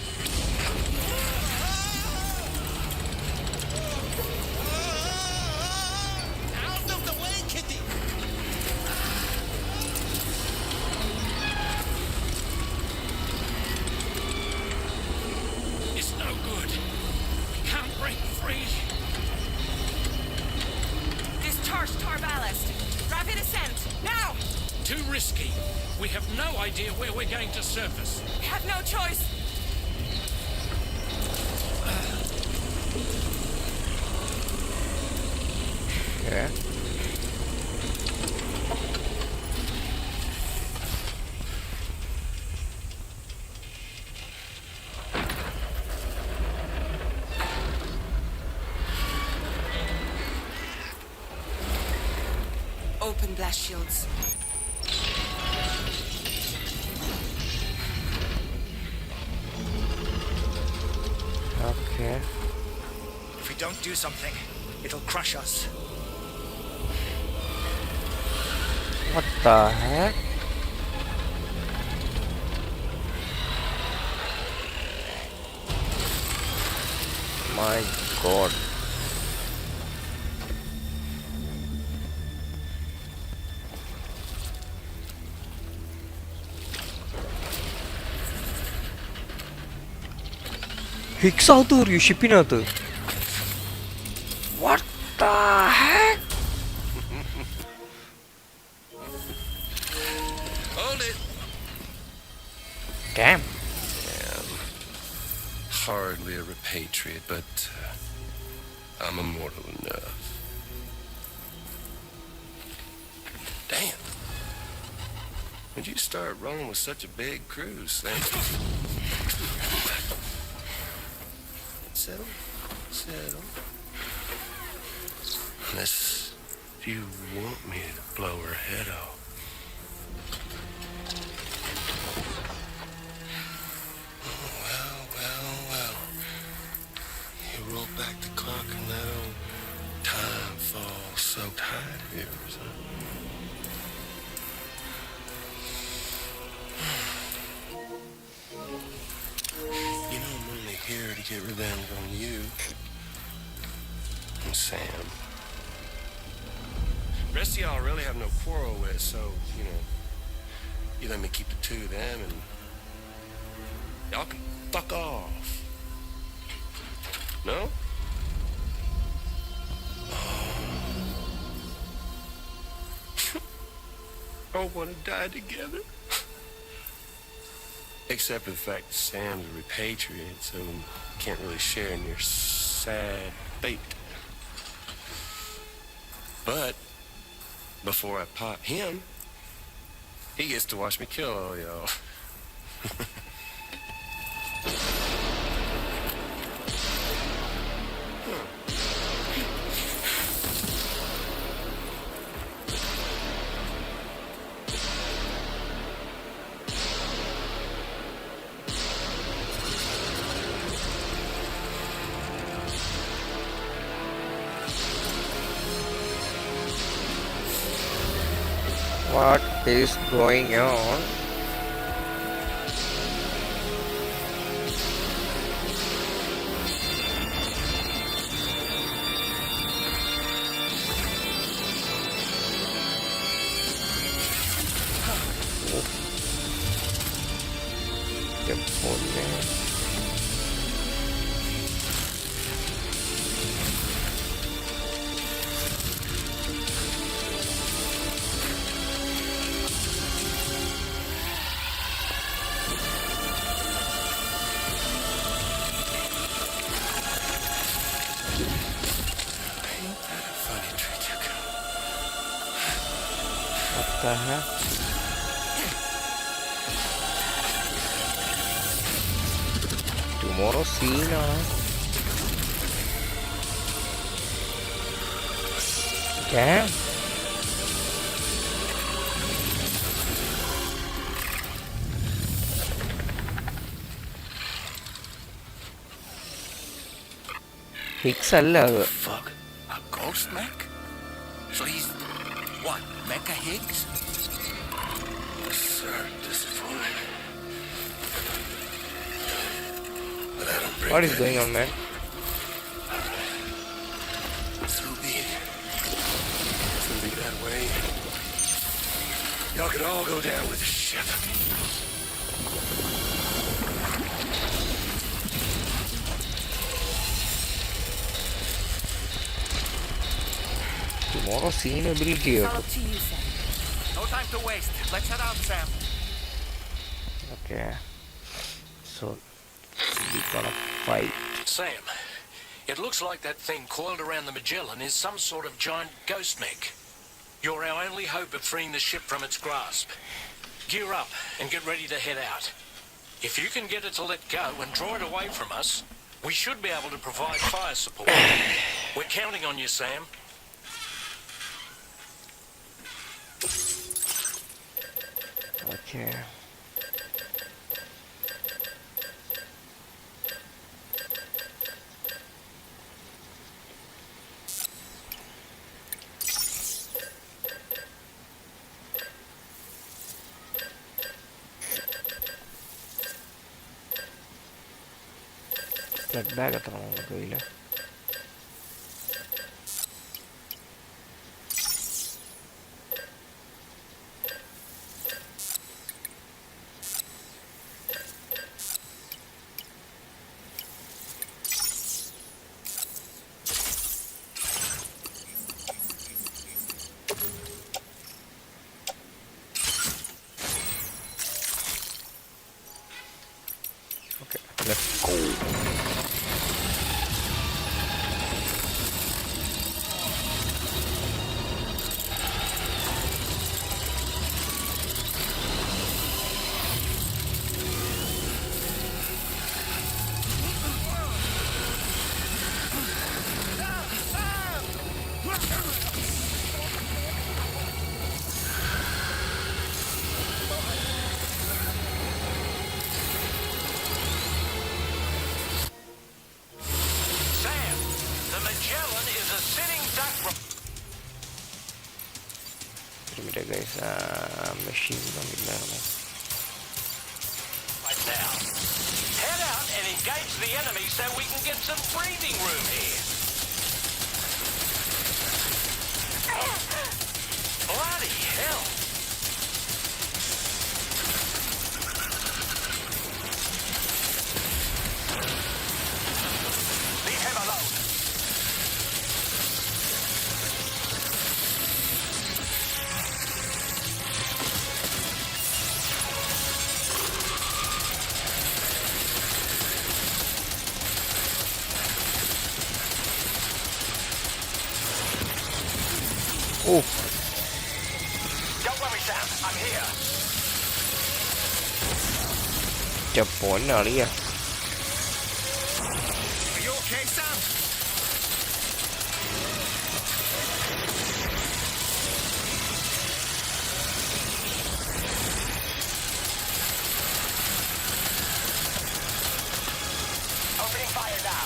Out of the way, Kitty! It's no good. We can't break free. Discharge tar ballast. Rapid ascent. Now! Too risky. We have no idea where we're going to surface. We have no choice. Okay. Open blast shields. Okay. don't do something, it'll crush us. What the heck? My god. Hicks out or you shipping out? What the heck? Hold it. Damn. Hardly a repatriate, but I'm immortal enough. Damn. When'd you start rolling with such a big crew, Sam? Settle. Unless you want me to blow her head off. Well. You roll back the clock and that old time fall so tight of yours, huh? You know I'm only here to get revenge on you and Sam. The rest of y'all I really have no quarrel with, so, you let me keep the two of them and y'all can fuck off. No? I want to die together. Except for the fact that Sam's a repatriate, so can't really share in your sad fate. But before I pop him, he gets to watch me kill all y'all. What is going on? What the heck? Tomorrow scene, Damn. Hicks alla അത്. Fuck? A ghost mech? So he's what? Mecha Higgs? Sir, disappointed. But I don't break What is going on, man? So be it. It's gonna be that way. Y'all could all go down with the ship. Tomorrow scene ability. No time to waste. Let's head out, Sam. Okay. So we gotta fight. Sam, it looks like that thing coiled around the Magellan is some sort of giant ghost mech. You're our only hope of freeing the ship from its grasp. Gear up and get ready to head out. If you can get it to let go and draw it away from us, we should be able to provide fire support. We're counting on you, Sam. Okay. Blood bag എത്ര നമുക്ക് കയ്യിൽ? Okay, let's go. Sam, the Magellan is a sitting duck. Mira guys, machine gun Right now. Head out and engage the enemy so we can get some breathing room here. Bloody hell. Leave him alone. Oh, Don't worry, Sam. I'm here. പൊന്നളിയ. Are you okay, Sam? Opening fire now.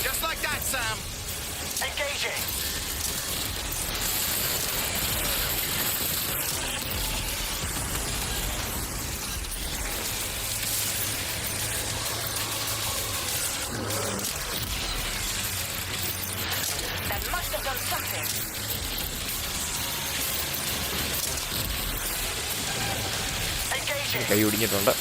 Just like that, Sam. Engaging. That must have done something. Engaging. കൈ ഒടിഞ്ഞിട്ടുണ്ട്.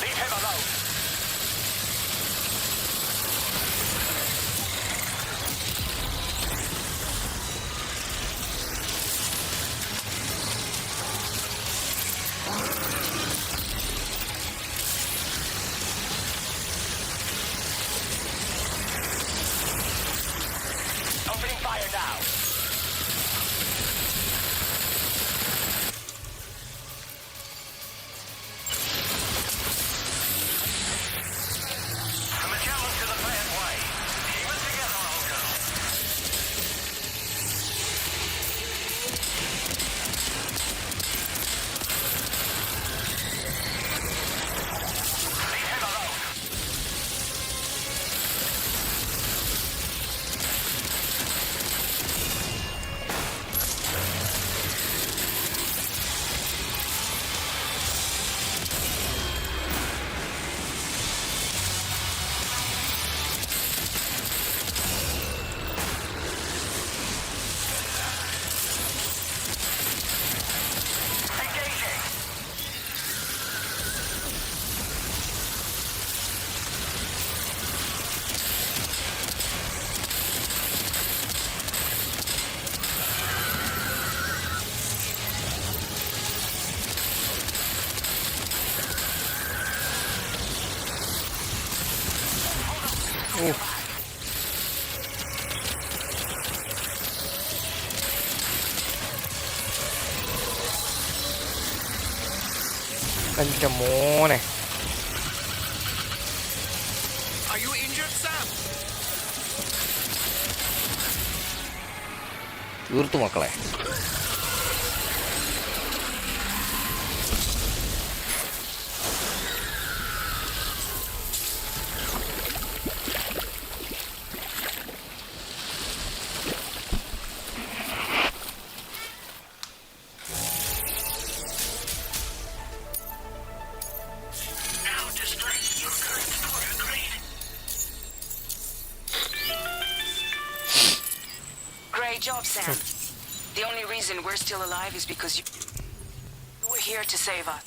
Leave him alone. എൻ്റെ മോനെ. Are you injured, Sam? തീർത്തു മക്കളെ. Great job, Sam. The only reason we're still alive is because you were here to save us.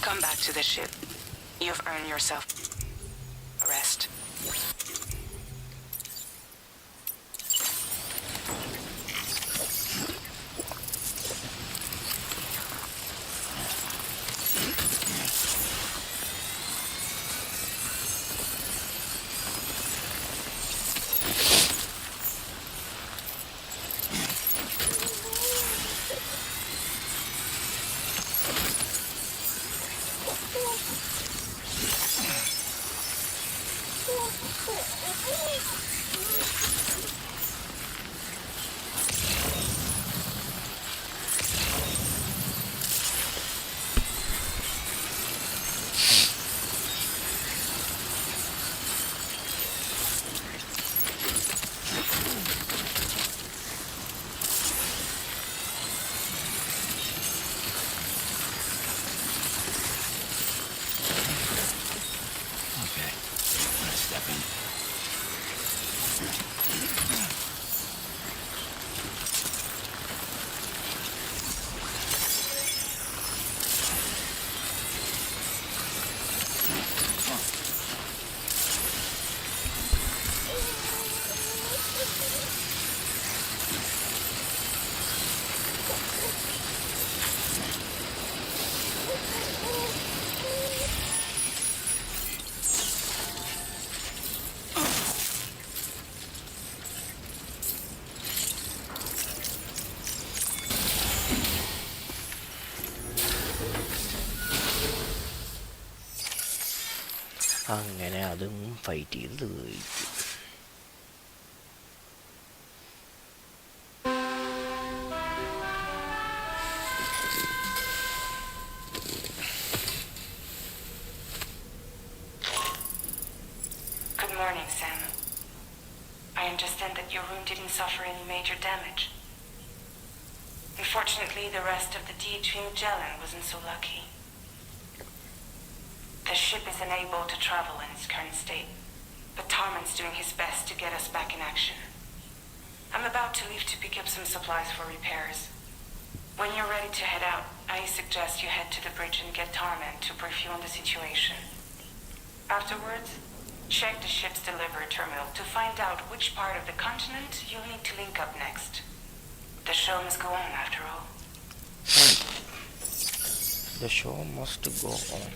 Come back to the ship. You've earned yourself a rest. അങ്ങനെ അതും fight ചെയ്ത് കഴിക്കും. Good morning, Sam. I understand that your room didn't suffer any major damage. Unfortunately, the rest of the DHV Magellan wasn't so lucky. The ship is unable to travel in its current state, but Tarman's doing his best to get us back in action. I'm about to leave to pick up some supplies for repairs. When you're ready to head out, I suggest you head to the bridge and get Tarman to brief you on the situation. Afterwards, check the ship's delivery terminal to find out which part of the continent you'll need to link up next. The show must go on, after all. The show must go on.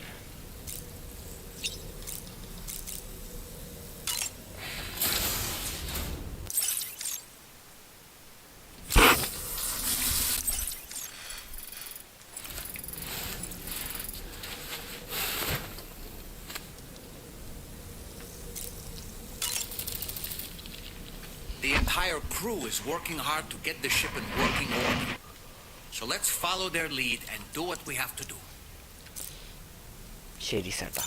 The entire crew is working hard to get the ship in working order. So let's follow their lead and do what we have to do. ശരി ചേട്ടാ.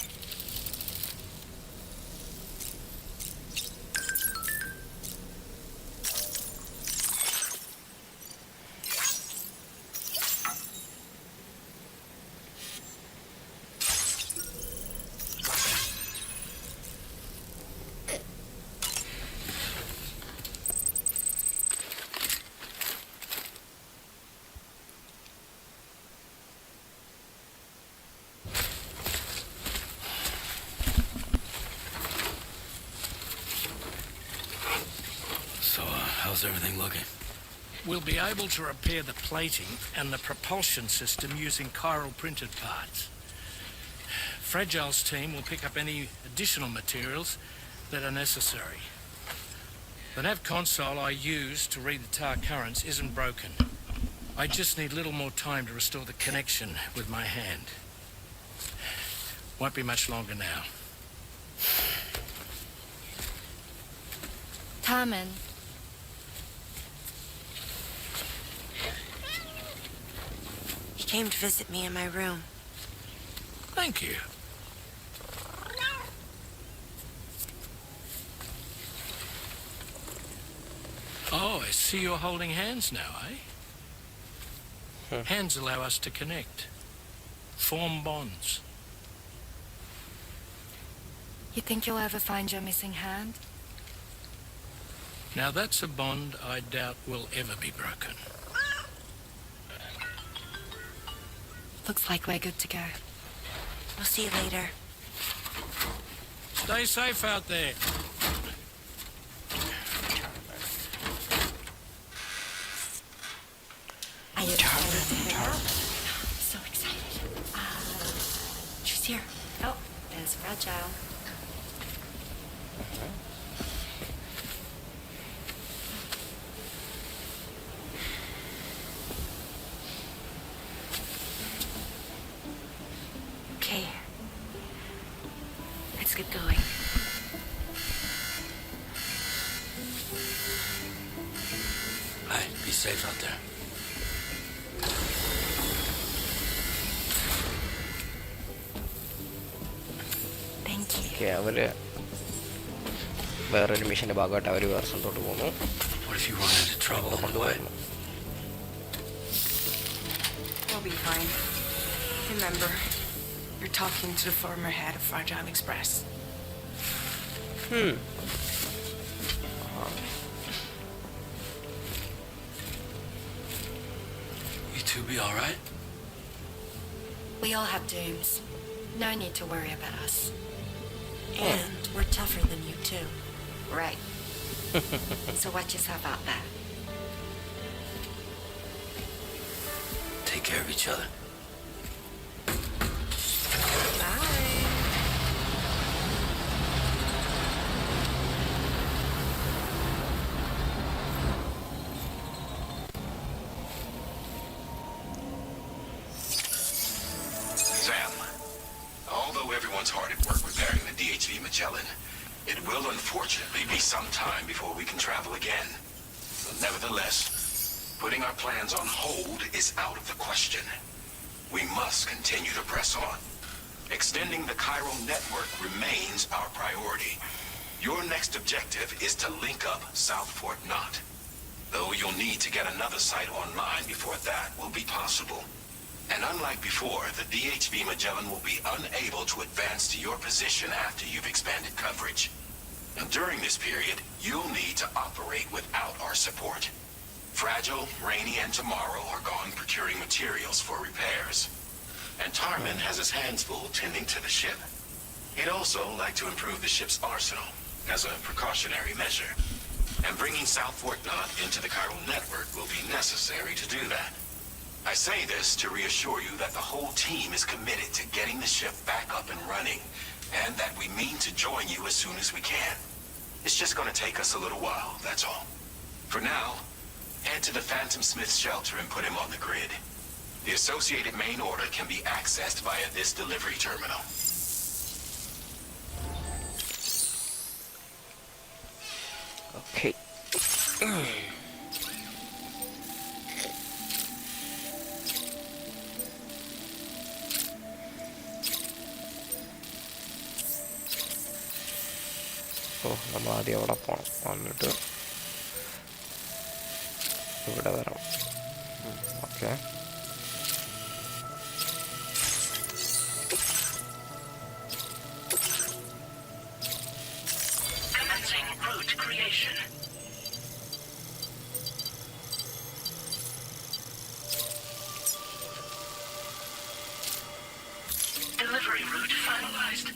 How's everything looking? We'll be able to repair the plating and the propulsion system using chiral printed parts. Fragile's team will pick up any additional materials that are necessary. The nav console I use to read the tar currents isn't broken. I just need a little more time to restore the connection with my hand. Won't be much longer now. Tarman. He came to visit me in my room. Thank you. Oh, I see you're holding hands now, eh? Hands allow us to connect, form bonds. You think you'll ever find your missing hand? Now that's a bond I doubt will ever be broken. Looks like we're good to go. We'll see you later. Stay safe out there. Are you excited to hang out? So excited. She's here. Oh, there's Fragile. Okay. Let's get going. Hey, be safe out there. Thank you. Okay അവർ വേറൊരു മിഷൻ്റെ ഭാഗമായിട്ട് അവർ വേറെ സ്ഥലത്തോട്ട് പോകുന്നു. What if you run into trouble on the way? We'll be fine. Remember, you're talking to the former head of Fragile Express. You two be all right? We all have dooms. No need to worry about us. And we're tougher than you, too. Right. So watch yourself out there. Take care of each other. Sam, although everyone's hard at work repairing the DHV Magellan, it will unfortunately be some time before we can travel again. Nevertheless, putting our plans on hold is out of the question. We must continue to press on. Extending the chiral network remains our priority. Your next objective is to link up South Fort Knot. Though you'll need to get another site online before that will be possible. And unlike before, the DHV Magellan will be unable to advance to your position after you've expanded coverage. And during this period, you'll need to operate without our support. Fragile, Rainy, and Tomorrow are gone procuring materials for repairs. And Tarman has his hands full tending to the ship. He'd also like to improve the ship's arsenal as a precautionary measure. And bringing South Fort Knot into the chiral network will be necessary to do that. I say this to reassure you that the whole team is committed to getting the ship back up and running, and that we mean to join you as soon as we can. It's just going to take us a little while, that's all. For now, head to the Phantom Smith shelter and put him on the grid. The associated main order can be accessed via this delivery terminal. Okay. ഓ നമ്മൾ ആദ്യം അവിടെ പോകണം, വന്നിട്ട് ഇവിടെ വരണം. Okay. Commencing route creation. Delivery route finalized.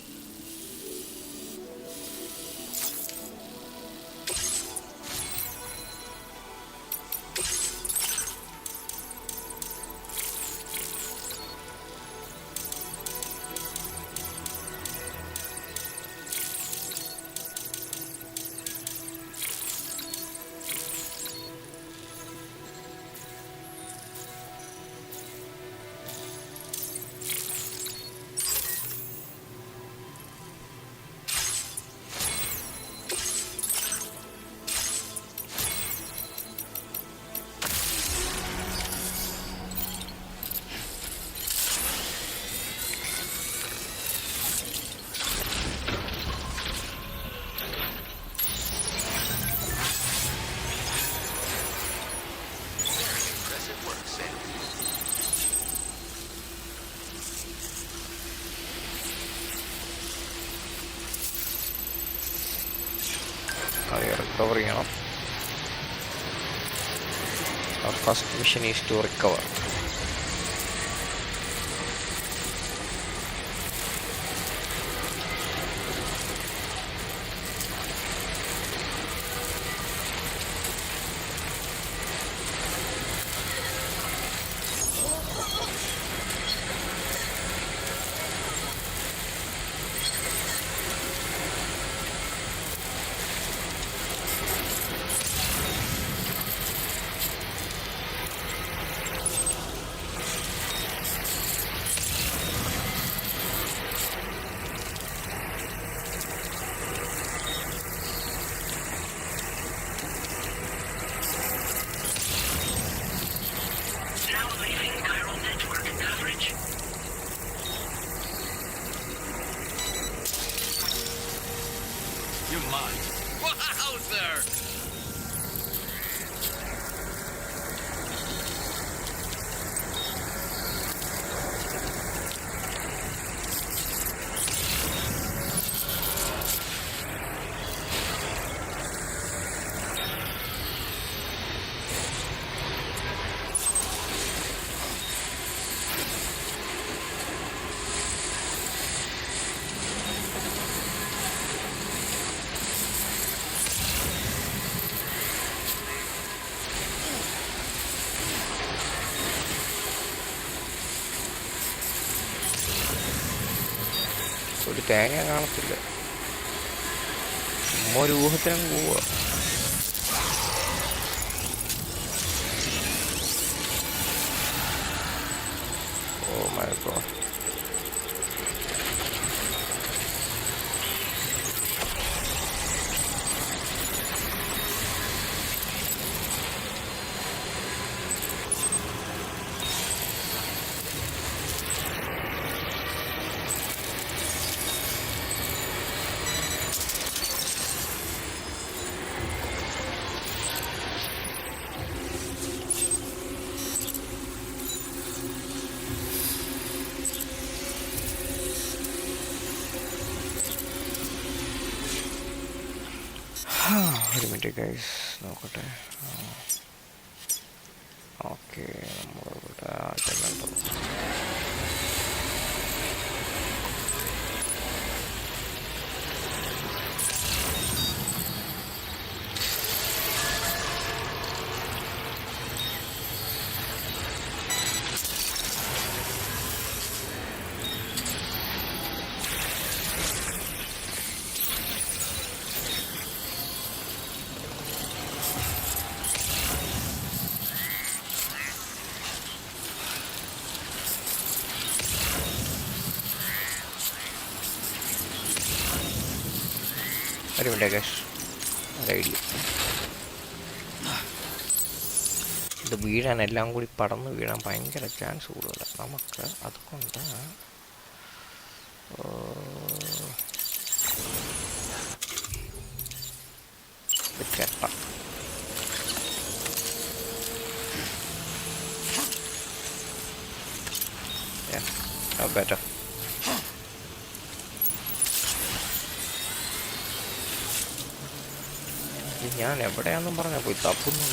Recover ചെയ്യണം. First mission is to recover. Now leaving chiral network coverage. You're mine. Wowzer! ഒരു തേങ്ങ കാണത്തില്ല. ഒരു ഊഹത്തിനും പോവുക. Oh my god. ഒരു മിനിറ്റ് ഗൈസ് നോക്കട്ടെ. ഓക്കെ, നമ്മളിവിടെ ചെല്ലുന്നുണ്ടോ? ഒരു മിനിറ്റ് ഗൈസ്, ഒരു ഐഡിയ. ഇത് വീഴാൻ എല്ലാം കൂടി പടന്ന് വീഴാൻ ഭയങ്കര ചാൻസ് കൂടുതലാണ്. നമുക്ക് അതുകൊണ്ട് കെട്ടാം. ബെറ്റർ. ഞാൻ എവിടെയാണെന്നും പറഞ്ഞാൽ പോയി തപ്പുന്നു.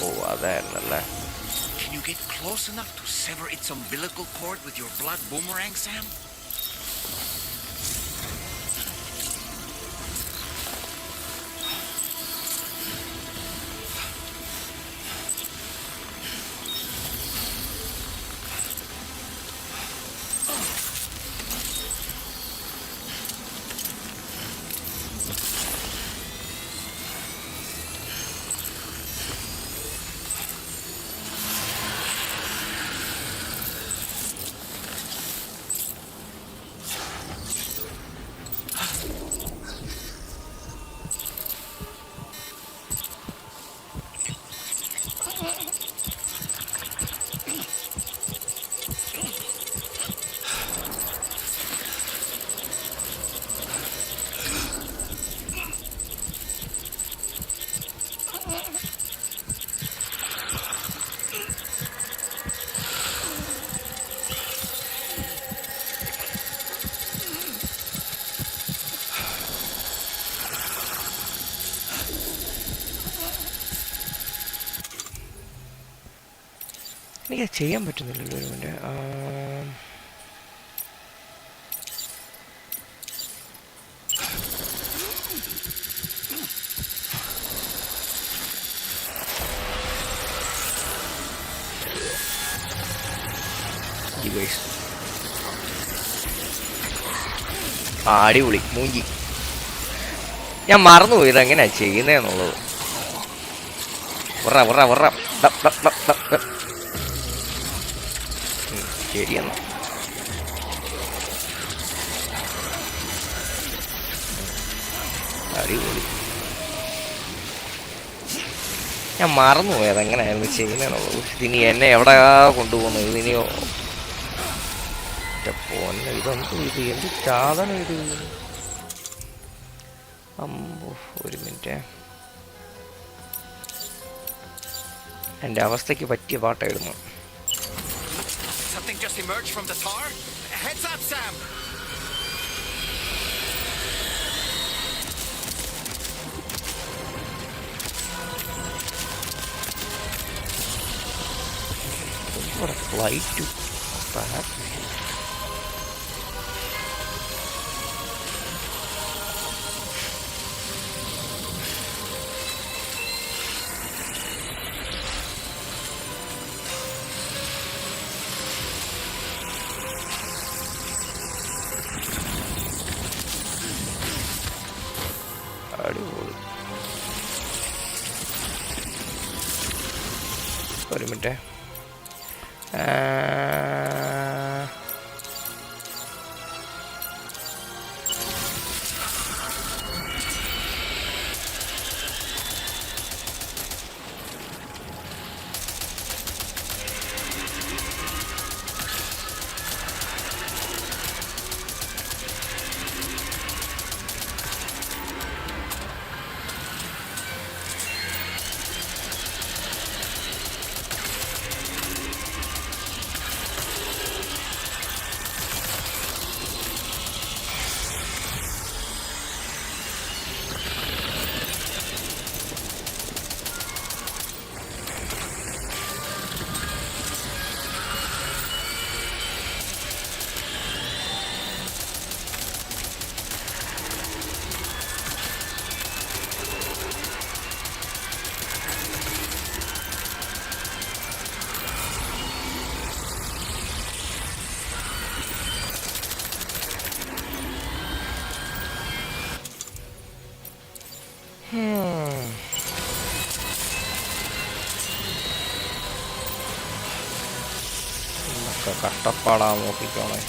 ഓ അതായിരുന്നല്ലേ. Can you get close enough to sever its umbilical cord with your blood boomerang, Sam? എനിക്കത് ചെയ്യാൻ പറ്റുന്നില്ലല്ലോ ഒരു മിനിറ്റ്. അടിപൊളി മൂഞ്ചി. ഞാൻ മറന്നുപോയി ഇതെങ്ങനെയാ ചെയ്യുന്നതെന്നുള്ളത്. ശരിയെന്നാ. അടിപൊളി. ഞാൻ മറന്നുപോയി അതെങ്ങനെയായിരുന്നു ചെയ്യുന്നതെന്നുള്ളത്. ഇതിനി എന്നെ എവിടെയാ കൊണ്ടുപോകുന്നത്? ഇതിനിയോ പോന്നെ ഇതെന്തോ ഇത് എന്ത് സാധനം ഇത്? അമ്പോ ഒരു മിനിറ്റ്. എൻ്റെ അവസ്ഥയ്ക്ക് പറ്റിയ പാട്ടായിരുന്നു. Something just emerged from the tar? Heads up, Sam! What a flight to that. അടിപൊളി. ഒരു മിനിറ്റ്. കഷ്ടപ്പാടാ നോക്കിക്കോണേ.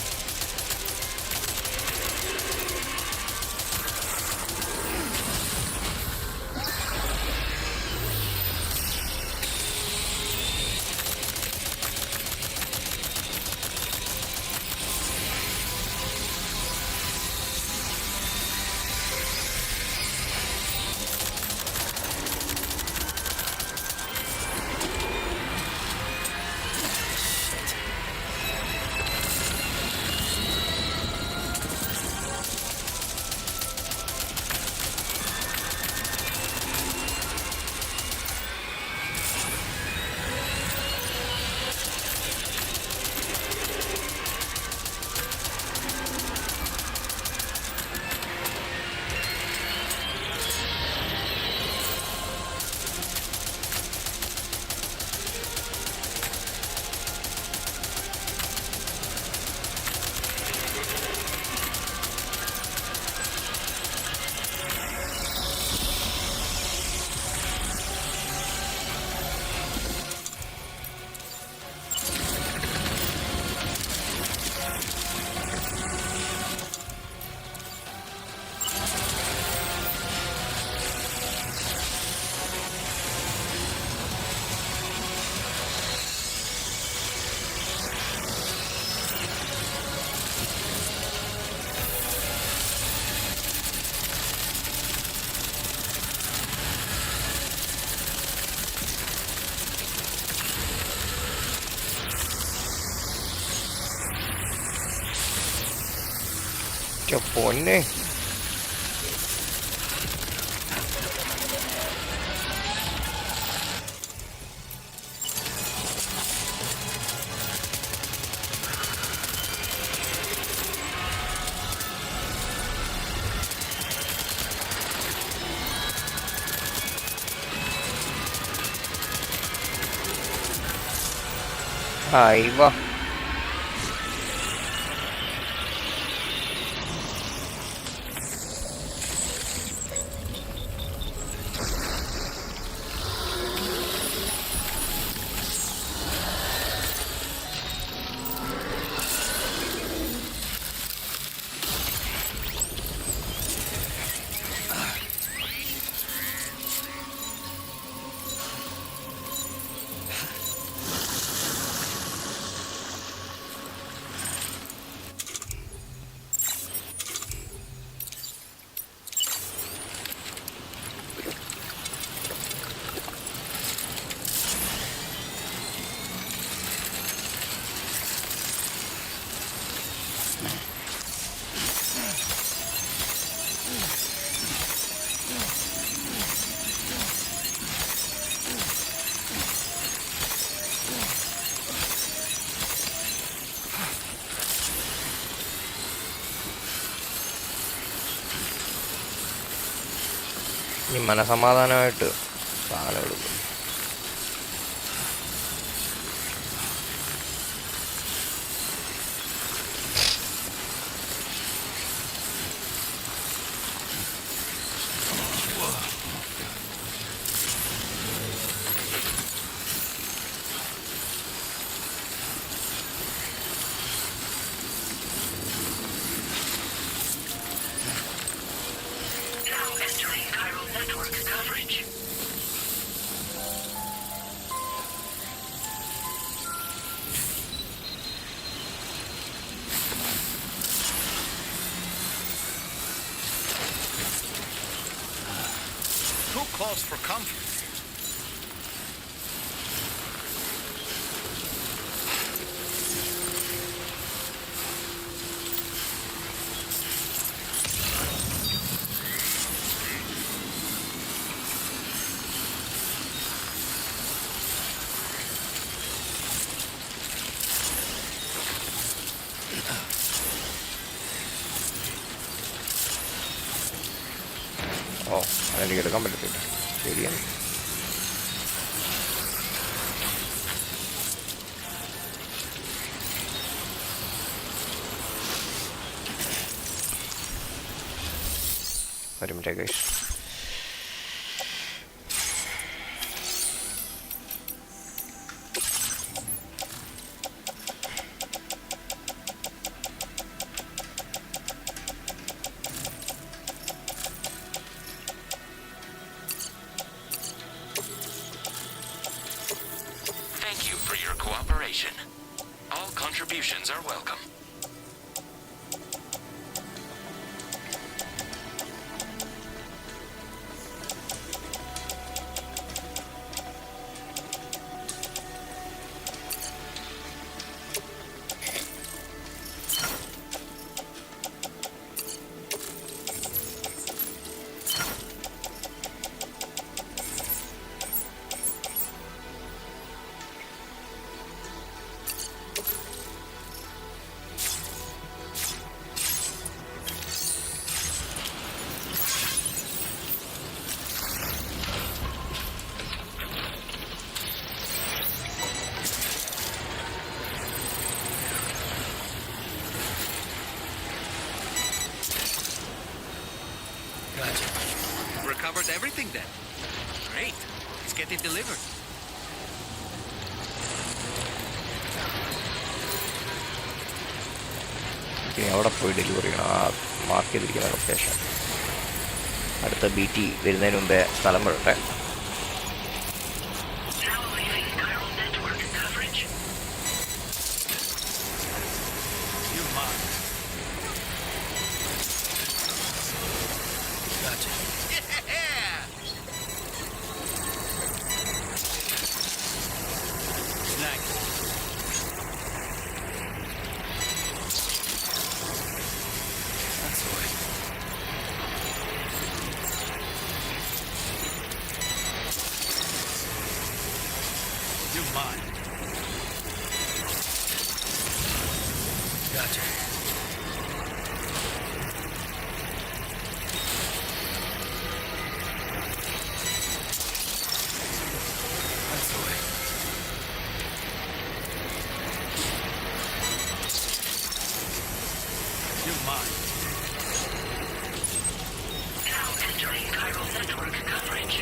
പൊന്നെ Ahí va. ഇനി മനസമാധാനമായിട്ട് സാധനം എടുക്കും. Too close for comfort. ഓ അതെനിക്ക് എടുക്കാൻ പറ്റത്തില്ല. ശരിയാണ്. ഒരു minute guys. Thank you for your cooperation. All contributions are welcome. Gotcha. Recovered everything then. Great. Let's get it delivered. ഇനി അവിടെ പോയി ഡെലിവറി ചെയ്യണം. ആ മാർക്ക് ചെയ്തിരിക്കുന്ന ലൊക്കേഷൻ. അടുത്ത BT വരുന്നതിന് മുമ്പേ സ്ഥലം വിടട്ടെ. Gotcha. Yeah! Nice. That's the way. You're mine. Gotcha. You're mine. Now entering chiral network coverage.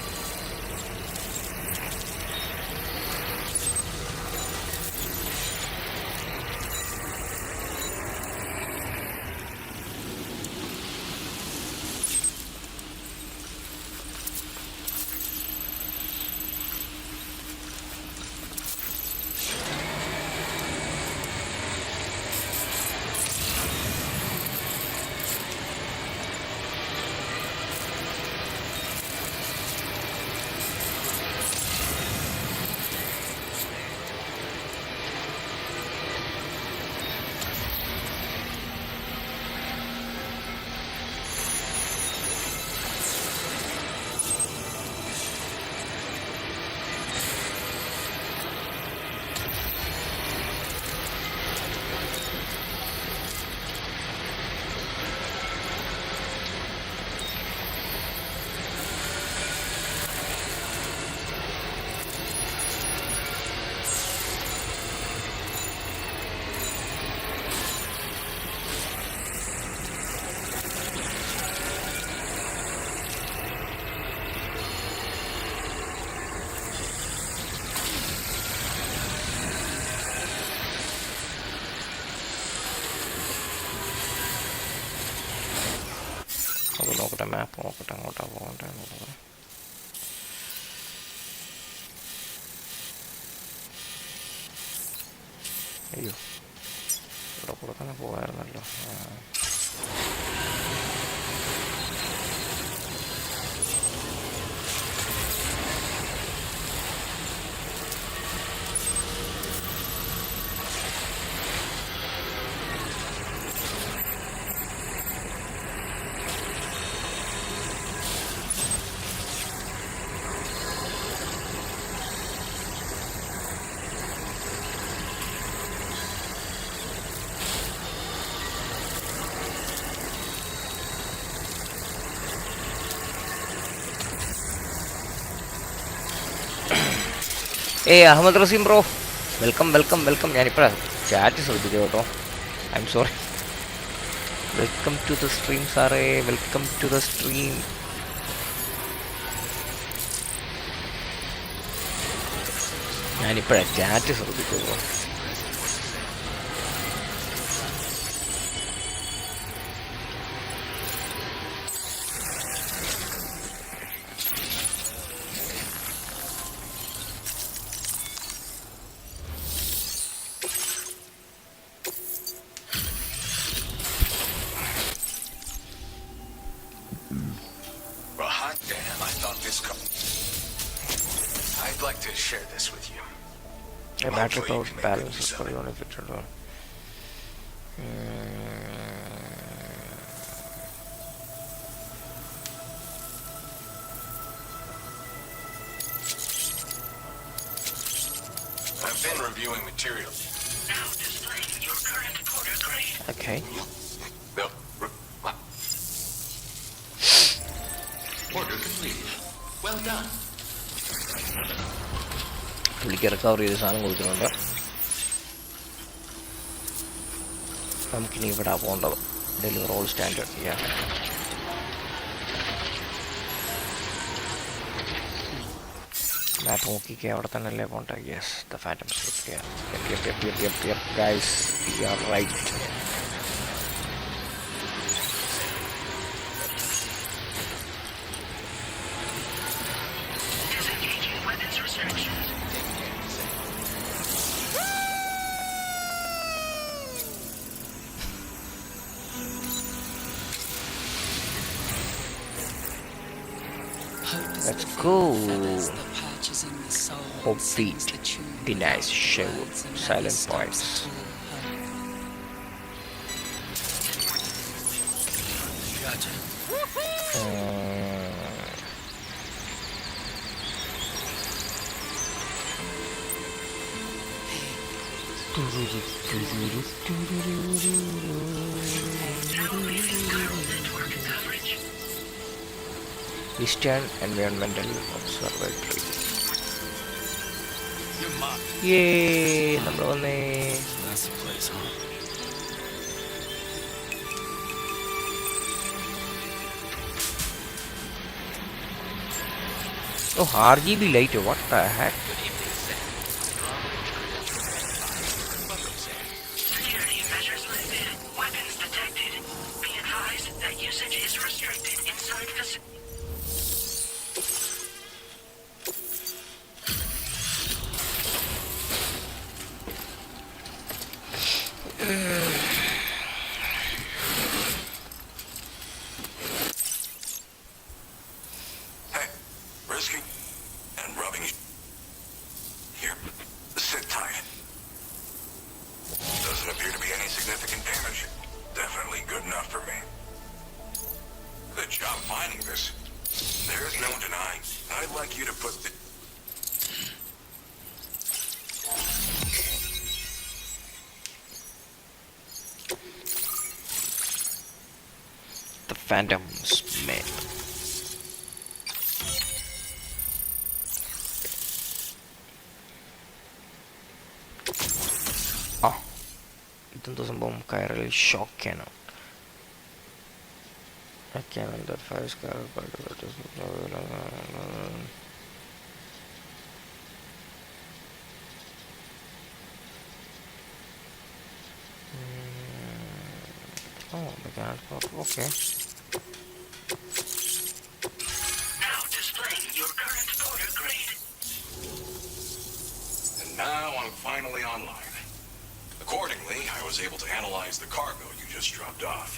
അപ്പോൾ നോക്കട്ടെ, മാപ്പ് നോക്കട്ടെ, അങ്ങോട്ടാണ് പോകണ്ടേ നോക്കട്ടെ. അയ്യോ, ഇവിടെ കൂടെ തന്നെ പോകാമായിരുന്നല്ലോ. Ahmed Raseem bro, welcome welcome welcome. ഞാനിപ്പോഴാണ് ചാറ്റ് ശ്രദ്ധിച്ചു കേട്ടോ, I'm sorry. Welcome to the stream സാറേ, വെൽക്കം ടു ദ സ്ട്രീം. ഞാനിപ്പോഴാണ് ചാറ്റ് ശ്രദ്ധിച്ചു bro. Battery power balance is for only fit at all. I've been reviewing materials. Now displaying your current quarter grade. Okay. No. Order complete. Well done. പുള്ളിക്ക് recover ചെയ്ത് സാധനം കൊടുക്കുന്നുണ്ട്. നമുക്കിനി ഇവിടെ പോകേണ്ടത് deliver all standard ചെയ്യാം. മാപ്പ് നോക്കിക്കുക, അവിടെ തന്നെ അല്ലേ പോകണ്ട. Yes, the fathom slip. Guys, you are right. Disengaging weapons restrictions. Let's go. Hope feet, the nice show, silent points. Gotcha. Eastern Environmental Observatory. നമ്മൾ വന്നേ. That's the place, huh? Oh, RGB light, what the heck? Security measures lifted. Weapons detected. Be advised that usage is restricted inside facility. Hey, risky and rubbing you. Here, sit tight. Doesn't appear to be any significant damage. Definitely good enough for me. Good job finding this. There's no denying. I'd like you to put the... The Phantom Smith. ഇതെന്തോ സംഭവം കയറൽ ഷോക്കാണ്. A cannon that fires scatter particles. Oh, the cannon pop. Okay. Now displaying your current order grade. And now I'm finally online. Accordingly, I was able to analyze the cargo you just dropped off.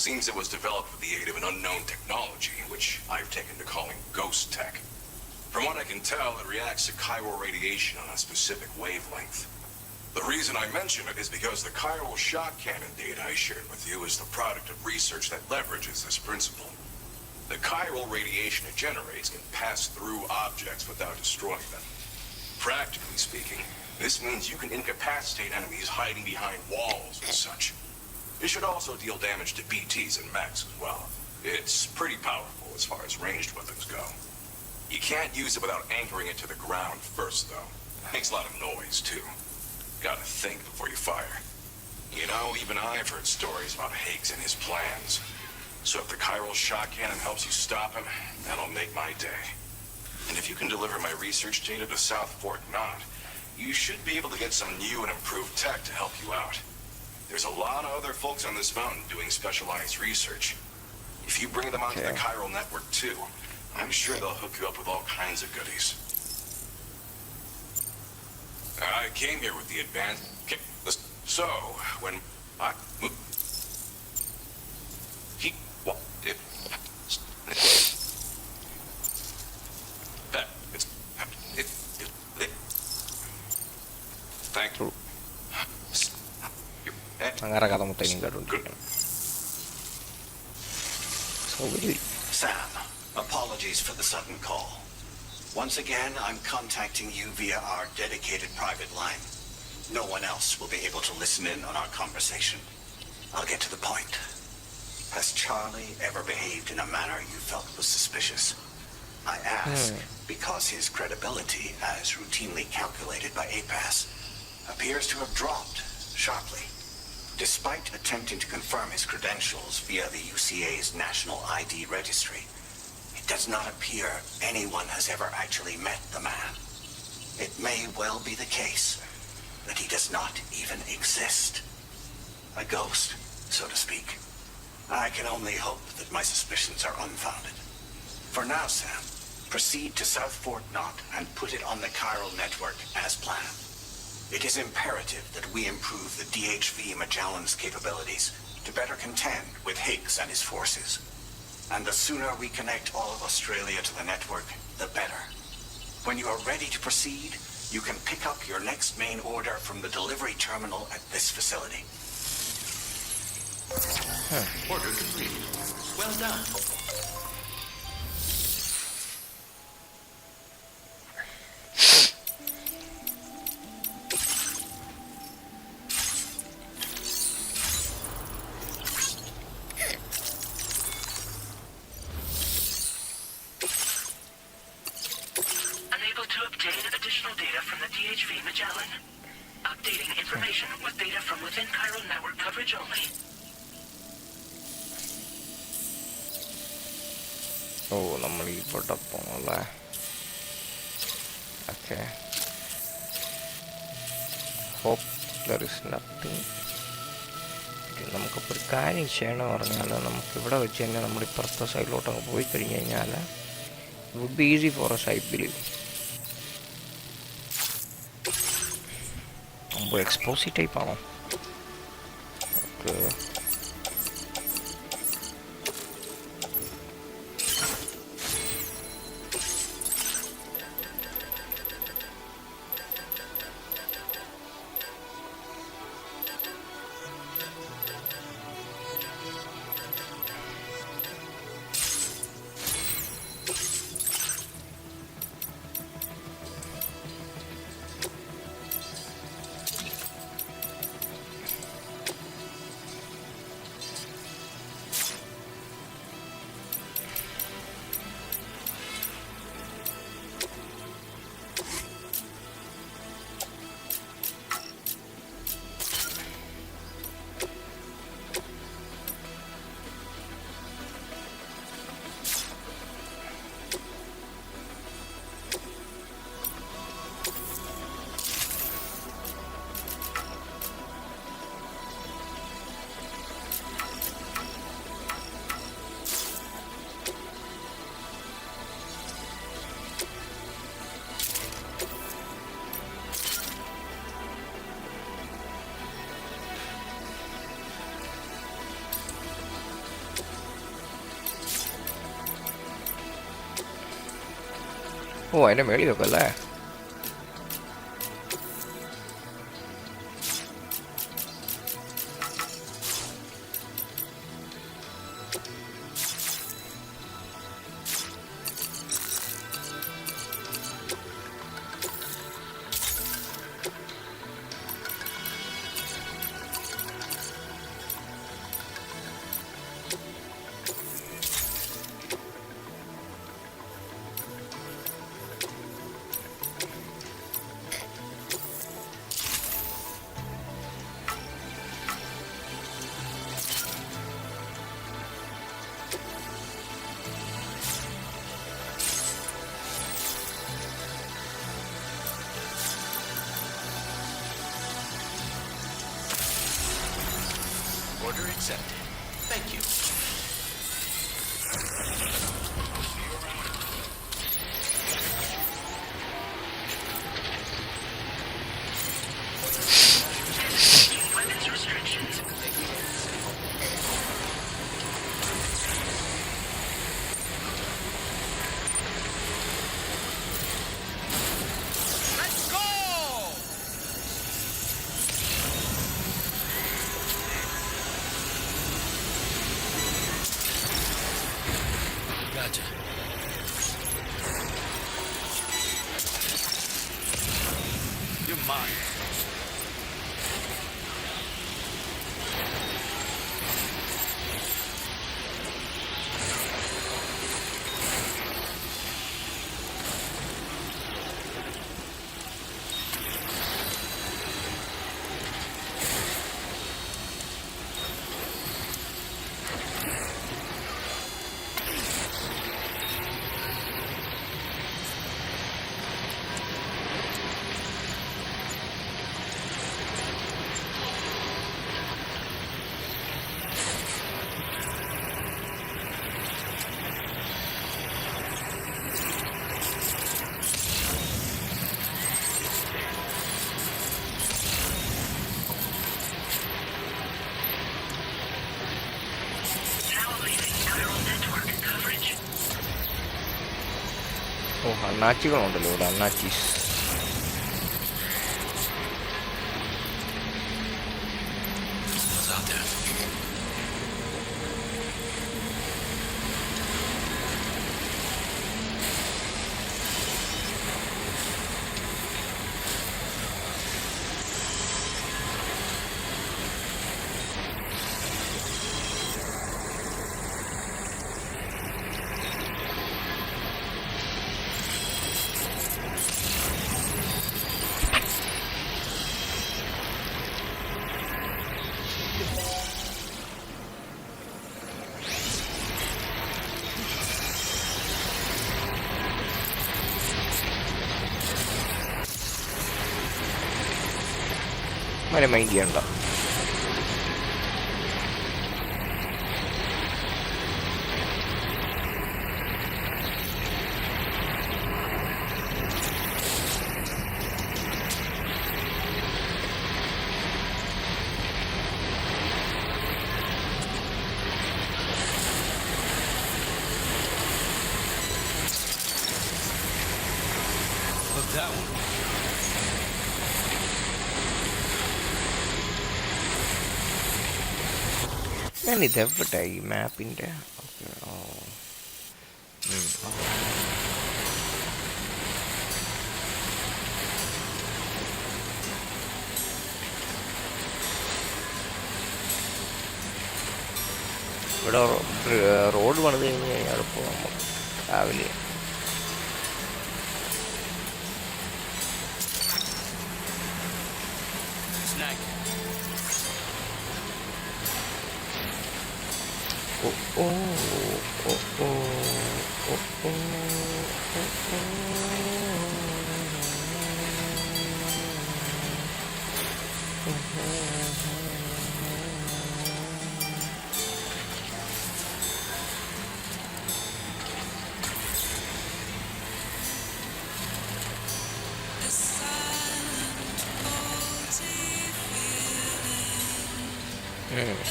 Seems it was developed with the aid of an unknown technology, which I've taken to calling ghost tech. From what I can tell, it reacts to chiral radiation on a specific wavelength. The reason I mention it is because the chiral shock cannon data I shared with you is the product of research that leverages this principle. The chiral radiation it generates can pass through objects without destroying them. Practically speaking, this means you can incapacitate enemies hiding behind walls and such. It should also deal damage to BTs and mechs as well. It's pretty powerful as far as ranged weapons go. You can't use it without anchoring it to the ground first, though. Makes a lot of noise, too. Gotta think before you fire. You know, even I've heard stories about Higgs and his plans. So if the chiral shock cannon helps you stop him, that'll make my day. And if you can deliver my research data to South Fort Knott, you should be able to get some new and improved tech to help you out. There's a lot of other folks on this mountain doing specialized research. If you bring them onto the chiral network too, I'm sure they'll hook you up with all kinds of goodies. I came here with the advanced... So, when I... He... Well, it... Thank you. അങ്ങനെ കഥ മൊത്തം ഇനിയും കേട്ടോണ്ടിരിക്കണം. സൗകര്യം. Sam, apologies for the sudden call. Once again, I'm contacting you via our dedicated private line. No one else will be able to listen in on our conversation. I'll get to the point. Has Charlie ever behaved in a manner you felt was suspicious? I ask because his credibility, as routinely calculated by APAS, appears to have dropped sharply. Despite attempting to confirm his credentials via the UCA's National ID Registry, it does not appear anyone has ever actually met the man. It may well be the case that he does not even exist. A ghost, so to speak. I can only hope that my suspicions are unfounded. For now, Sam, proceed to South Fort Knott and put it on the chiral network as planned. It is imperative that we improve the DHV Magellan's capabilities to better contend with Higgs and his forces. And the sooner we connect all of Australia to the network, the better. When you are ready to proceed, you can pick up your next main order from the delivery terminal at this facility. Order complete. Well done. Unable to obtain additional data from the DHV Magellan. Updating information with data from within chiral network coverage only. ഓ നമ്മൾ ഇവിടെ പോണല്ലേ. Okay, hope there is nothing. നമുക്കിപ്പോൾ ഒരു കാര്യം ചെയ്യണമെന്ന് പറഞ്ഞാൽ നമുക്കിവിടെ വെച്ച് തന്നെ നമ്മുടെ ഇപ്പുറത്തെ സൈഡിലോട്ടൊക്കെ പോയി കഴിഞ്ഞ് കഴിഞ്ഞാൽ would be easy for us, I believe. നമുക്ക് എക്സ്പോസി ടൈപ്പ് ആണോ? ഓക്കെ, ഓ അതിൻ്റെ മേളിൽ വെക്കും അല്ലേ? Order accepted. Thank you. Weapons restrictions. Let's go! Gotcha. You're mine. ഓ അണ്ണാച്ചികളുണ്ടല്ലോ ഇവിടെ, അണ്ണാച്ചീസ്. What's out there? അവനെ മൈൻഡ് ചെയ്യണ്ട. That one. ഞാൻ ഇതെവിടെ ഈ മാപ്പിൻ്റെ ഇവിടെ റോഡ് പണിത് കഴിഞ്ഞ് കഴിഞ്ഞാൽ ഇപ്പോൾ നമുക്ക് രാവിലെ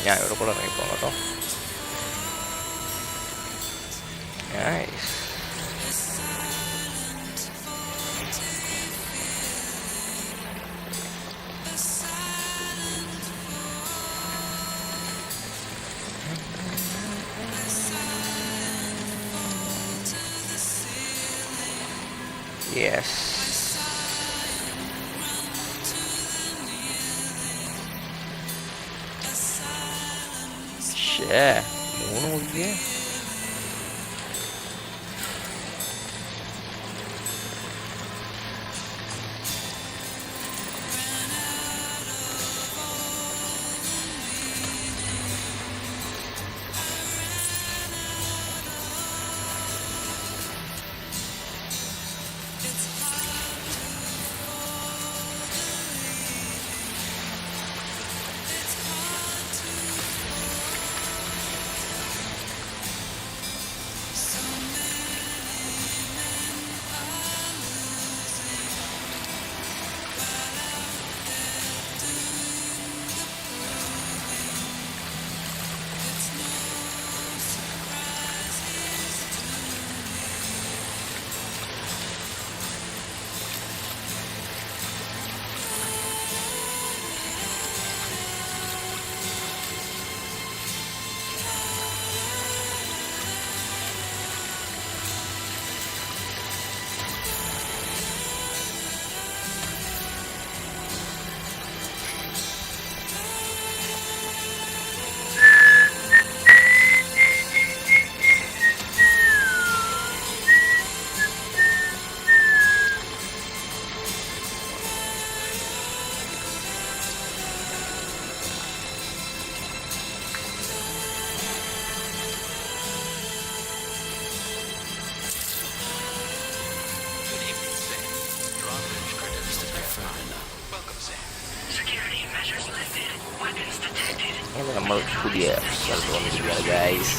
ഞാൻ ഇവിടെ കൂടെ ഇറങ്ങിപ്പോകാം കേട്ടോ. നൈസ്. യെസ്. ഷേ 3 മുറിയേ. നമ്മൾ പുതിയ സ്ഥലത്ത് വന്നിരിക്കുകയാണ് guys.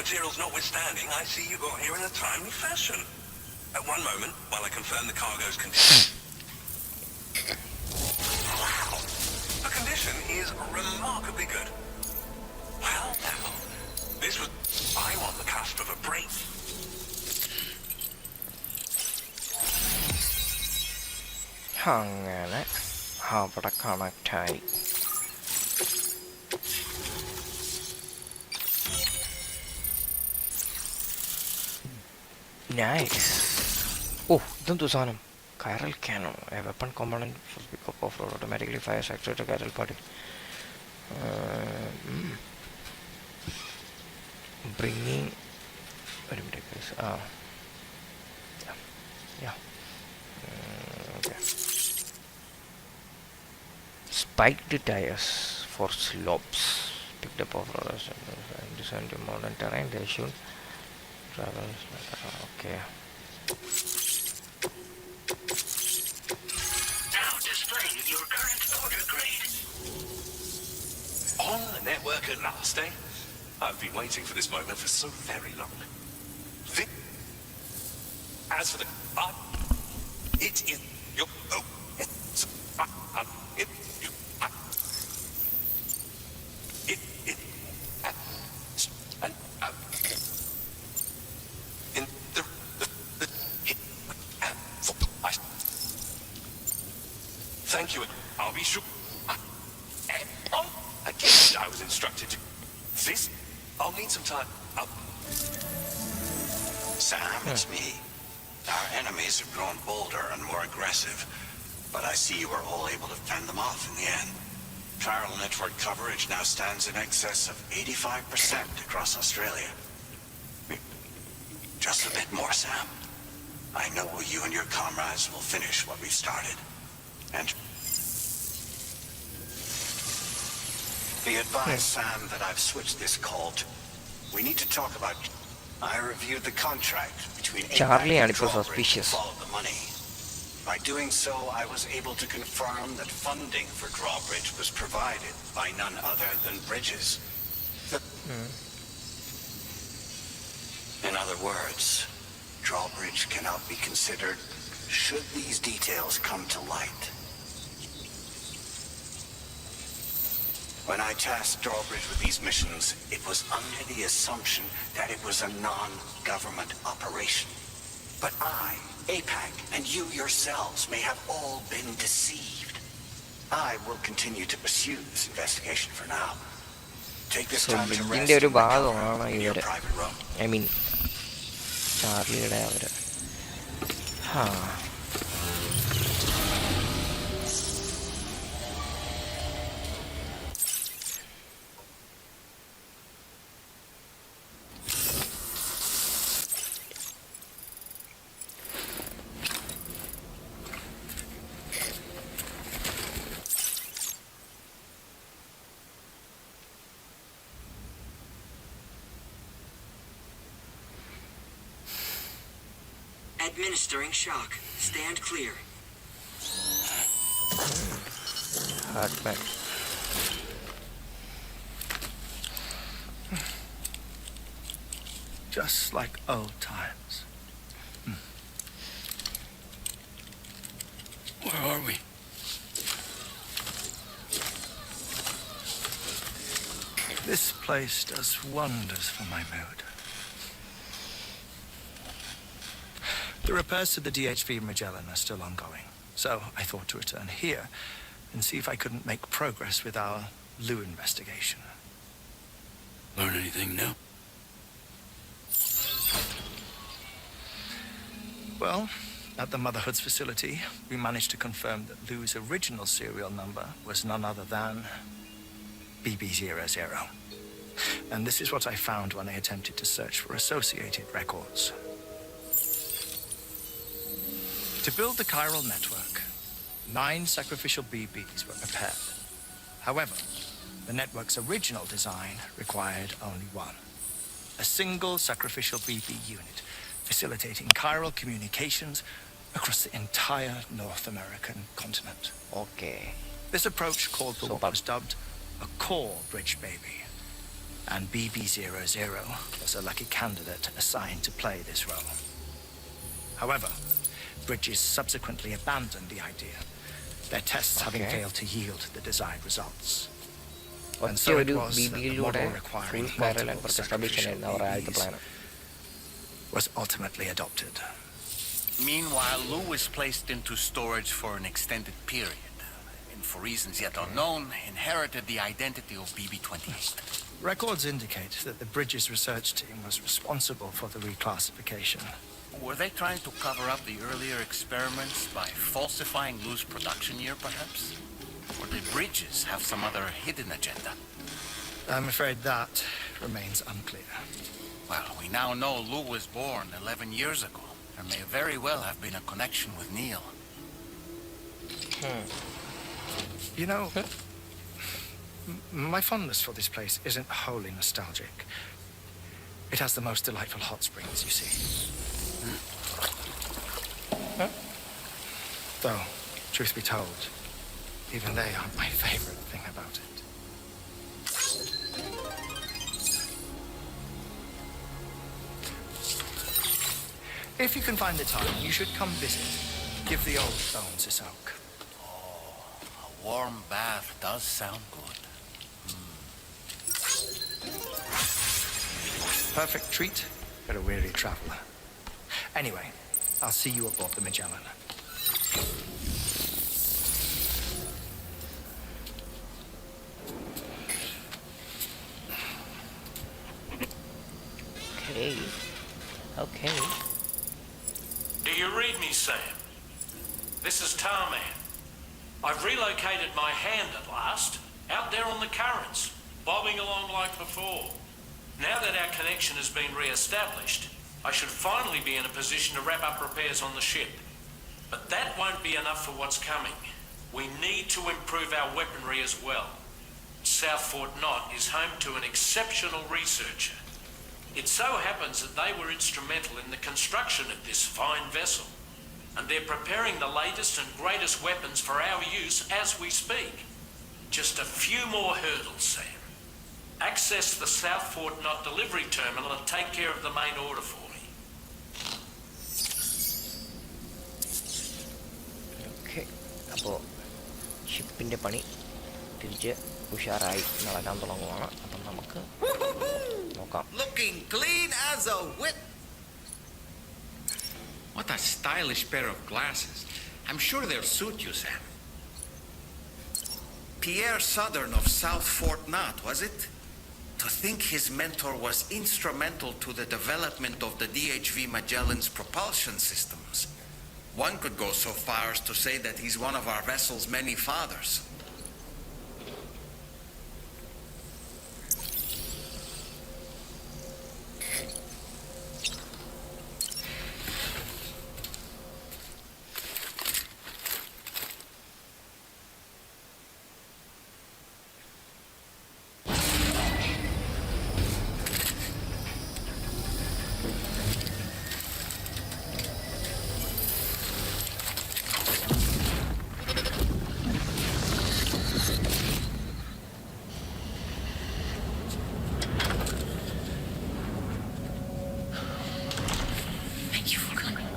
Materials notwithstanding, I see you got here in a timely fashion. At one moment, while I confirm the cargo's condition. Wow! The condition is remarkably good. Well, now, this was... I'm on the cusp of a break. അങ്ങനെ അവിടെ കണക്റ്റായി. Nice. ഓ ഇതെന്തോ സാധനം. Chiral cannon, a weapon component for pick up off-road, automatically fires activated chiral party. Bringing. Wait a minute, guys. Yeah. Okay. Spiked tires for slopes. Picked up off-road and designed to modern terrain. They should travel. Okay. Now displaying your current order grade. On the network at last, eh? I've been waiting for this moment for so very long. As for the... it is your... Oh, it's... it... you... it... and... in the... thank you, I'll be sure... again, I was instructed to... this... I'll need some time. Sam, it's me. Our enemies have grown bolder and more aggressive, but I see you were all able to fend them off in the end. Chiral network coverage now stands in excess of 85% across Australia. Just a bit more, Sam. I know you and your comrades will finish what we've started. And be advised, Sam, that I've switched this call to... We need to talk about... I reviewed the contract between Charlie and Drawbridge suspicious. to follow the money. By doing so, I was able to confirm that funding for Drawbridge was provided by none other than Bridges. In other words, Drawbridge cannot be considered should these details come to light. When I tasked Drawbridge with these missions, it was under the assumption that it was a non-government operation. But I, APAC, and you yourselves may have all been deceived. I will continue to pursue this investigation for now. Take this time to rest and recover in your private room. I mean, ചാർലിയുടെ അവര് Administering shock. Stand clear. Heartback. Just like old times. Where are we? This place does wonders for my mood. The repairs to the DHV Magellan are still ongoing, so I thought to return here and see if I couldn't make progress with our Lou investigation. Learn anything new? Well, at the Motherhood's facility, we managed to confirm that Lou's original serial number was none other than BB00. And this is what I found when I attempted to search for associated records. To build the chiral network, 9 sacrificial BBs were prepared. However, the network's original design required only one. A single sacrificial BB unit, facilitating chiral communications across the entire North American continent. Okay. This approach called for what was dubbed a core bridge baby. And BB00 was a lucky candidate assigned to play this role. However, Bridges subsequently abandoned the idea, their tests having failed to yield the desired results. And so it was that the model requiring multiple sacrificial BBs was ultimately adopted. Meanwhile, Lou was placed into storage for an extended period, and for reasons yet unknown, inherited the identity of BB-28. Records indicate that the Bridges research team was responsible for the reclassification, Were they trying to cover up the earlier experiments by falsifying Lou's production year, perhaps? Or did Bridges have some other hidden agenda? I'm afraid that remains unclear. Well, we now know Lou was born 11 years ago. There may very well have been a connection with Neil. You know, my fondness for this place isn't wholly nostalgic. It has the most delightful hot springs, you see. Though, truth be told, even they aren't my favorite thing about it. If you can find the time, you should come visit. Give the old bones a soak. A warm bath does sound good. Perfect treat for a weary traveler. Anyway, I'll see you aboard the Magellan. Okay. Do you read me, Sam? This is Tarman. I've relocated my hand at last, out there on the currents, bobbing along like before. Now that our connection has been re-established, I should finally be in a position to wrap up repairs on the ship. But that won't be enough for what's coming. We need to improve our weaponry as well. South Fort Knot is home to an exceptional researcher. It so happens that they were instrumental in the construction of this fine vessel, and they're preparing the latest and greatest weapons for our use as we speak. Just a few more hurdles, Sam. Access the South Fort Knot delivery terminal and take care of the main order for me. Okay. അപ്പോൾ ഷിപ്പിൻ്റെ പണി തിരിച്ച് ഉഷാറായി നടക്കാൻ തുടങ്ങുവാണ്. അപ്പം നമുക്ക് നോക്കാം. Looking clean as a whip. What a stylish pair of glasses. I'm sure they'll suit you, Sam. Pierre Southern of South Fort Knot, was it? To think his mentor was instrumental to the development of the DHV Magellan's propulsion systems. One could go so far as to say that he's one of our vessel's many fathers. Thank you for coming.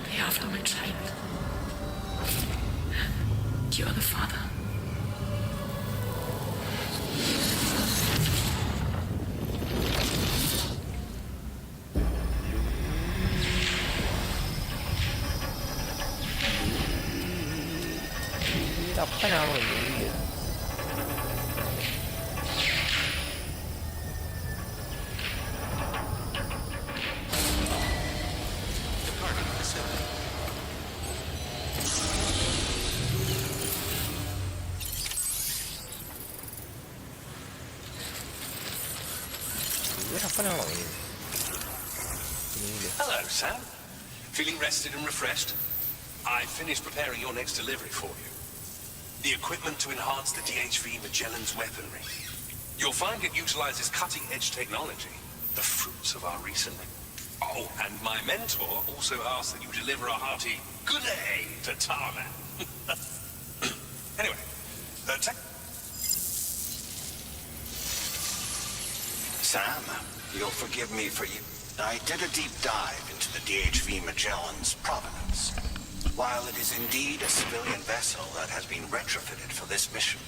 They have no child. You are the father. അപ്പനാണോ ഇല്ല? ഇവരപ്പനാണോ ഇനി? Hello, Sam. Feeling rested and refreshed? I finished preparing your next delivery for you. The equipment to enhance the DHV Magellan's weaponry. You'll find it utilizes cutting-edge technology, the fruits of our recent... Oh, and my mentor also asked that you deliver a hearty good day to Tarman. Anyway, Sam, you'll forgive me for you. I did a deep dive into the DHV Magellan's provenance. While it is indeed a civilian vessel that has been retrofitted for this mission.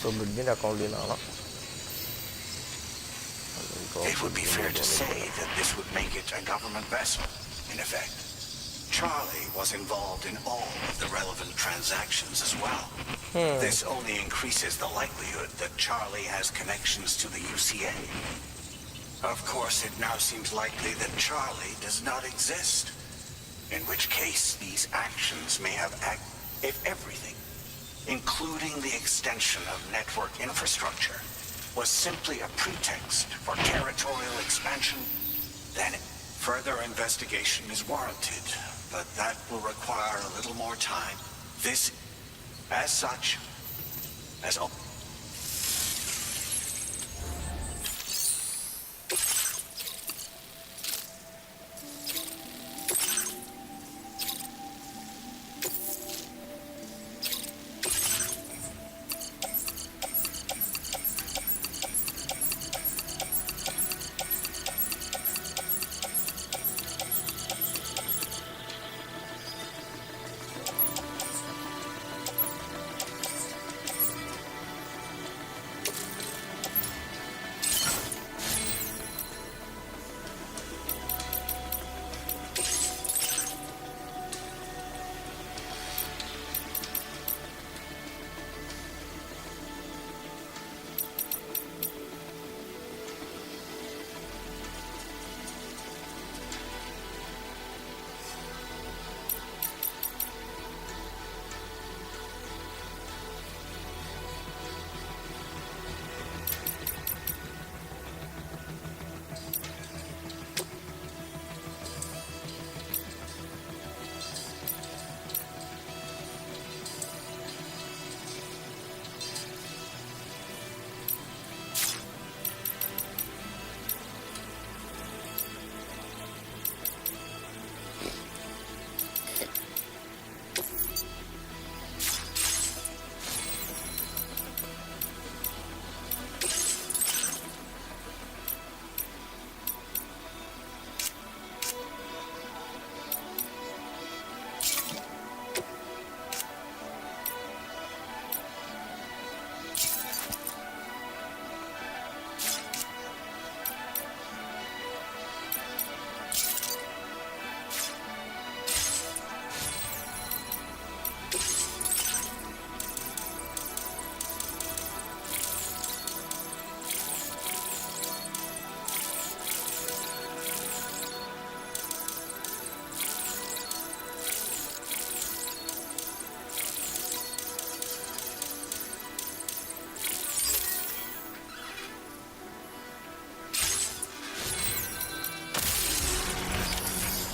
So ബ്രിഡ്ജിൻ്റെ അക്കൗണ്ടിൽ നിന്നാണ്. It would be fair to say that this would make it a government vessel, in effect. Charlie was involved in all of the relevant transactions as well. This only increases the likelihood that Charlie has connections to the UCA. Of course, it now seems likely that Charlie does not exist. In which case, these actions may have if everything, including the extension of network infrastructure, was simply a pretext for territorial expansion, then further investigation is warranted. But that will require a little more time. This, as such, as all.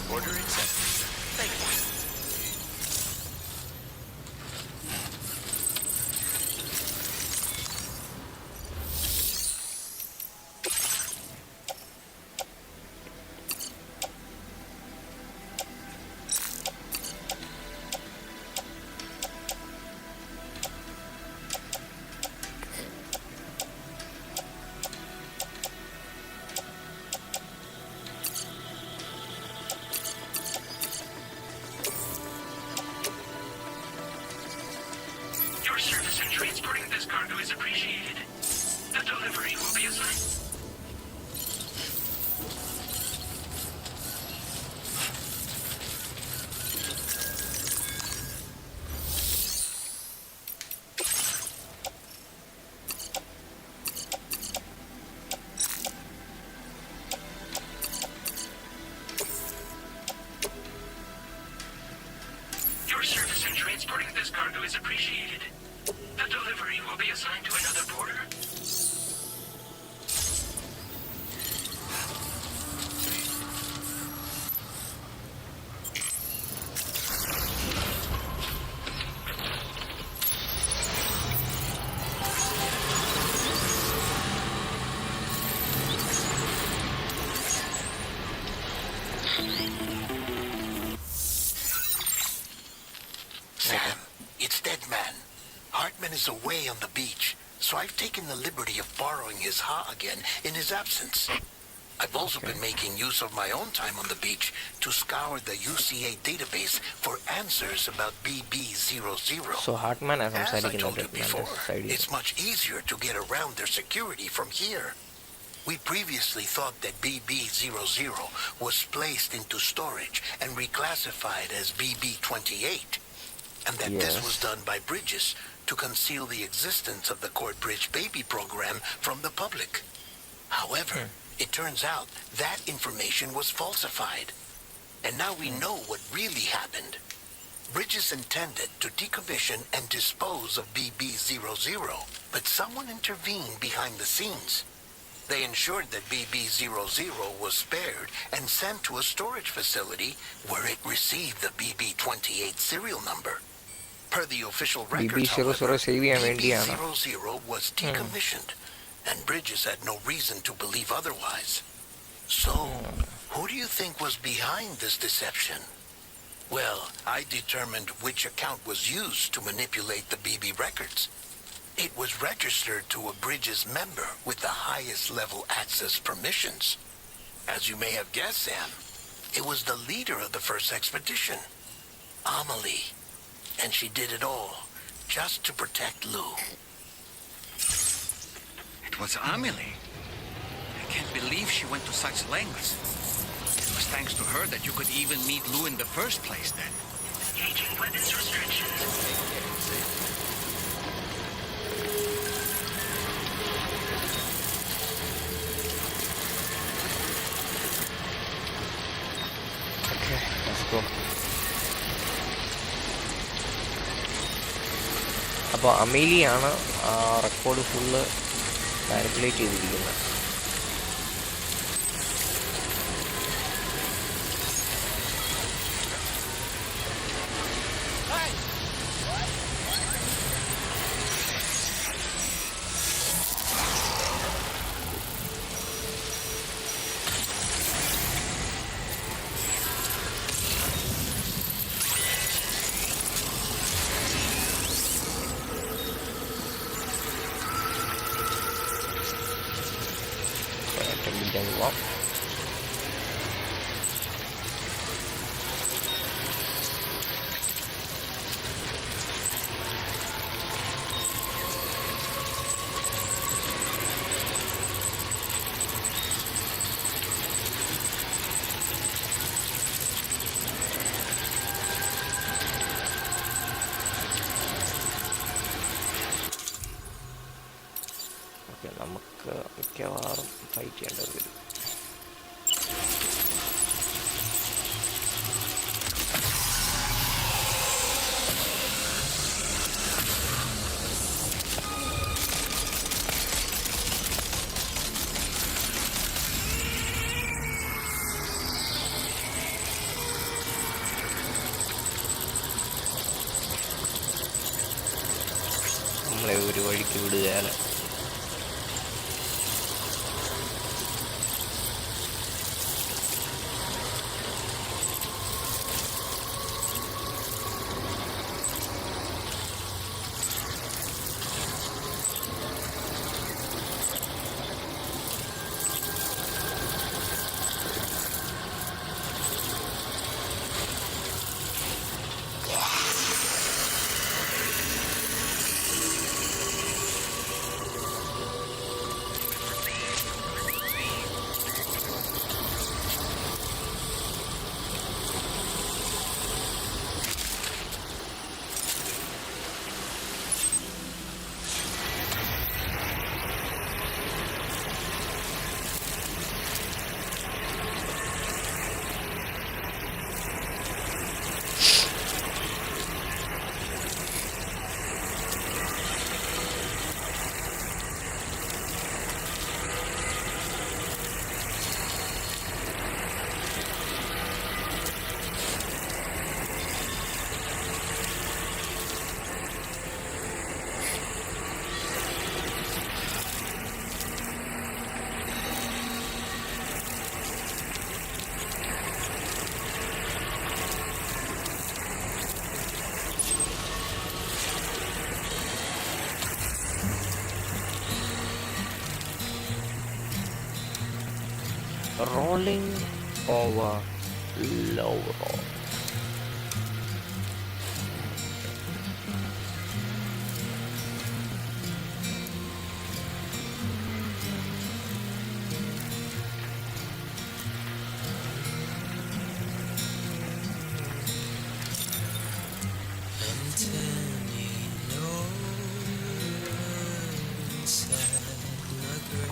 Order accepted. Thank you. Your service in transporting this cargo is appreciated. The delivery will be assigned. Your service in transporting this cargo is appreciated. The delivery will be assigned to another porter. Sam, it's Dead Man. Hartman is away on the beach, so I've taken the liberty of borrowing his Ha again in his absence. I've also been making use of my own time on the beach to scour the UCA database for answers about BB00. So Hartman as I told you before, it's much easier to get around their security from here. We previously thought that BB-00 was placed into storage and reclassified as BB-28, and that this was done by Bridges to conceal the existence of the Court Bridge Baby program from the public. However, it turns out that information was falsified. And now we know what really happened. Bridges intended to decommission and dispose of BB-00, but someone intervened behind the scenes. They ensured that BB-00 was spared and sent to a storage facility where it received the BB-28 serial number. Per the official records, however, BB-00 was decommissioned, and Bridges had no reason to believe otherwise. So, who do you think was behind this deception? Well, I determined which account was used to manipulate the BB records. It was registered to a Bridges member with the highest level access permissions. As you may have guessed, Sam, it was the leader of the first expedition, Amelie. And she did it all just to protect Lou. It was Amelie. I can't believe she went to such lengths. It was thanks to her that you could even meet Lou in the first place then. Engaging weapons restrictions. Okay, let's go. അപ്പോൾ അമേലിയാണ് ആ record full manipulate ചെയ്തിരിക്കുന്നത്. പോവാം. Okay, നമുക്ക് മിക്കവാറും fight ചെയ്യേണ്ടത് വരും. നമ്മളെ ഒരു വഴിക്ക് വിടുകയാണ്. Rolling over low roll.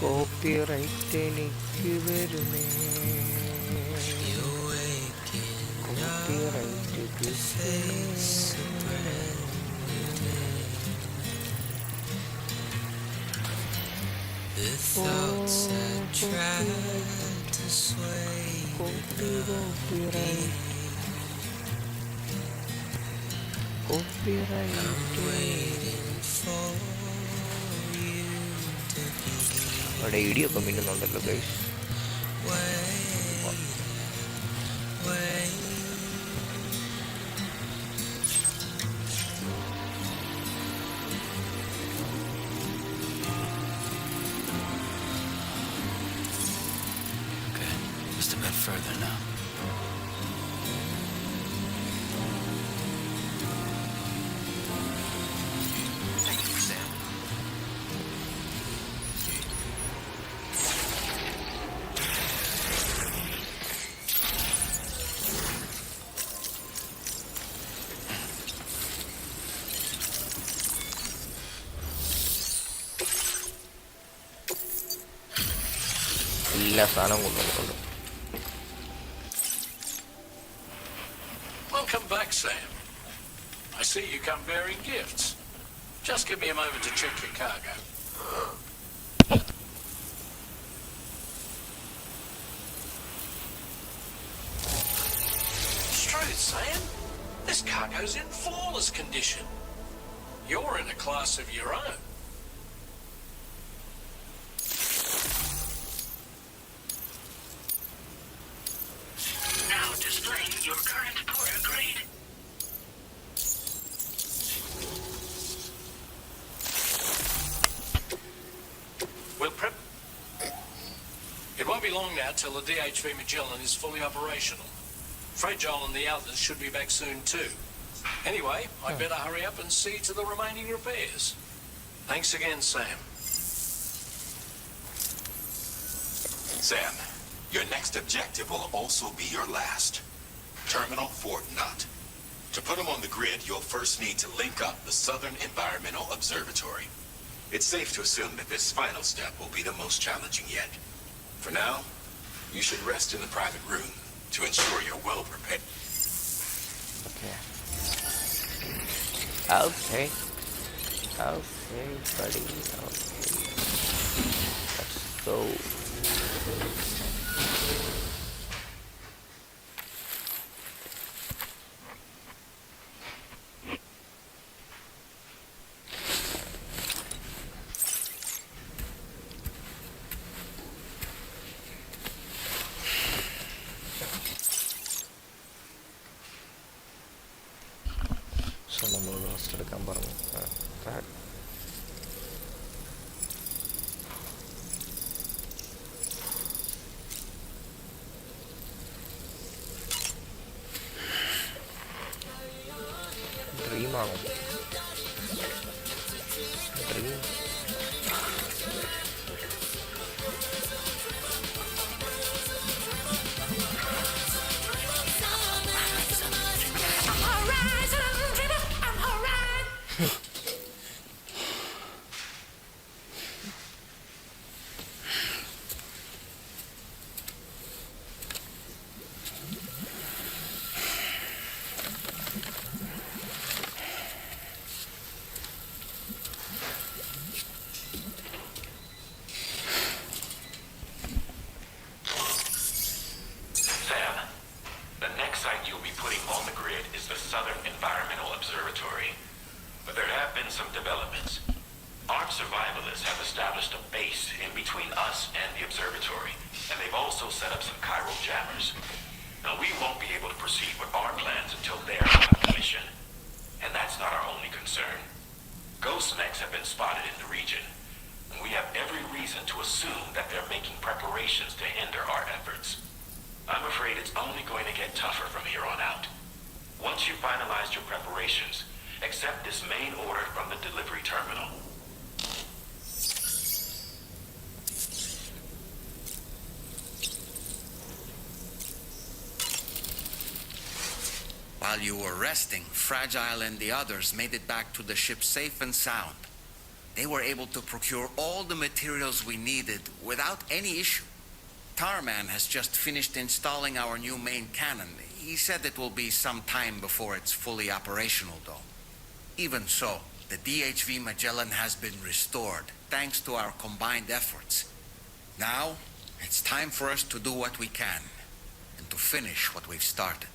Copyright എനിക്ക് വരുമേ, copyright The thoughts that try to sway copyright. I'm waiting for you to be അവിടെ ഇടിയൊക്കെ മിന്നുന്നുണ്ടല്ലോ guys. Just a bit further now. Thank you, Sam. എല്ലാ സാധനവും കൊണ്ടുവന്നിട്ടുണ്ട്. Welcome back, Sam. I see you come bearing gifts. Just give me a moment to check your cargo. It's true, Sam. This cargo's in flawless condition. You're in a class of your own. Now displaying your current porter grade. We'll prep. It won't be long now till the DHV Magellan is fully operational. Fragile and the others should be back soon too. Anyway, I'd better hurry up and see to the remaining repairs. Thanks again, Sam. Sam, your next objective will also be your last. Terminal Fort Knott. To put them on the grid, you'll first need to link up the Southern Environmental Observatory. It's safe to assume that this final step will be the most challenging yet. For now, you should rest in the private room to ensure you're well prepared. Okay, buddy. Okay. Let's go. So നമ്മൾ rest എടുക്കാൻ പറഞ്ഞു. ഡ്രീമാണോ? Dream While you were resting, Fragile and the others made it back to the ship safe and sound. They were able to procure all the materials we needed without any issue. Tarman has just finished installing our new main cannon. He said it will be some time before it's fully operational, though. Even so, the DHV Magellan has been restored, thanks to our combined efforts. Now, it's time for us to do what we can, and to finish what we've started.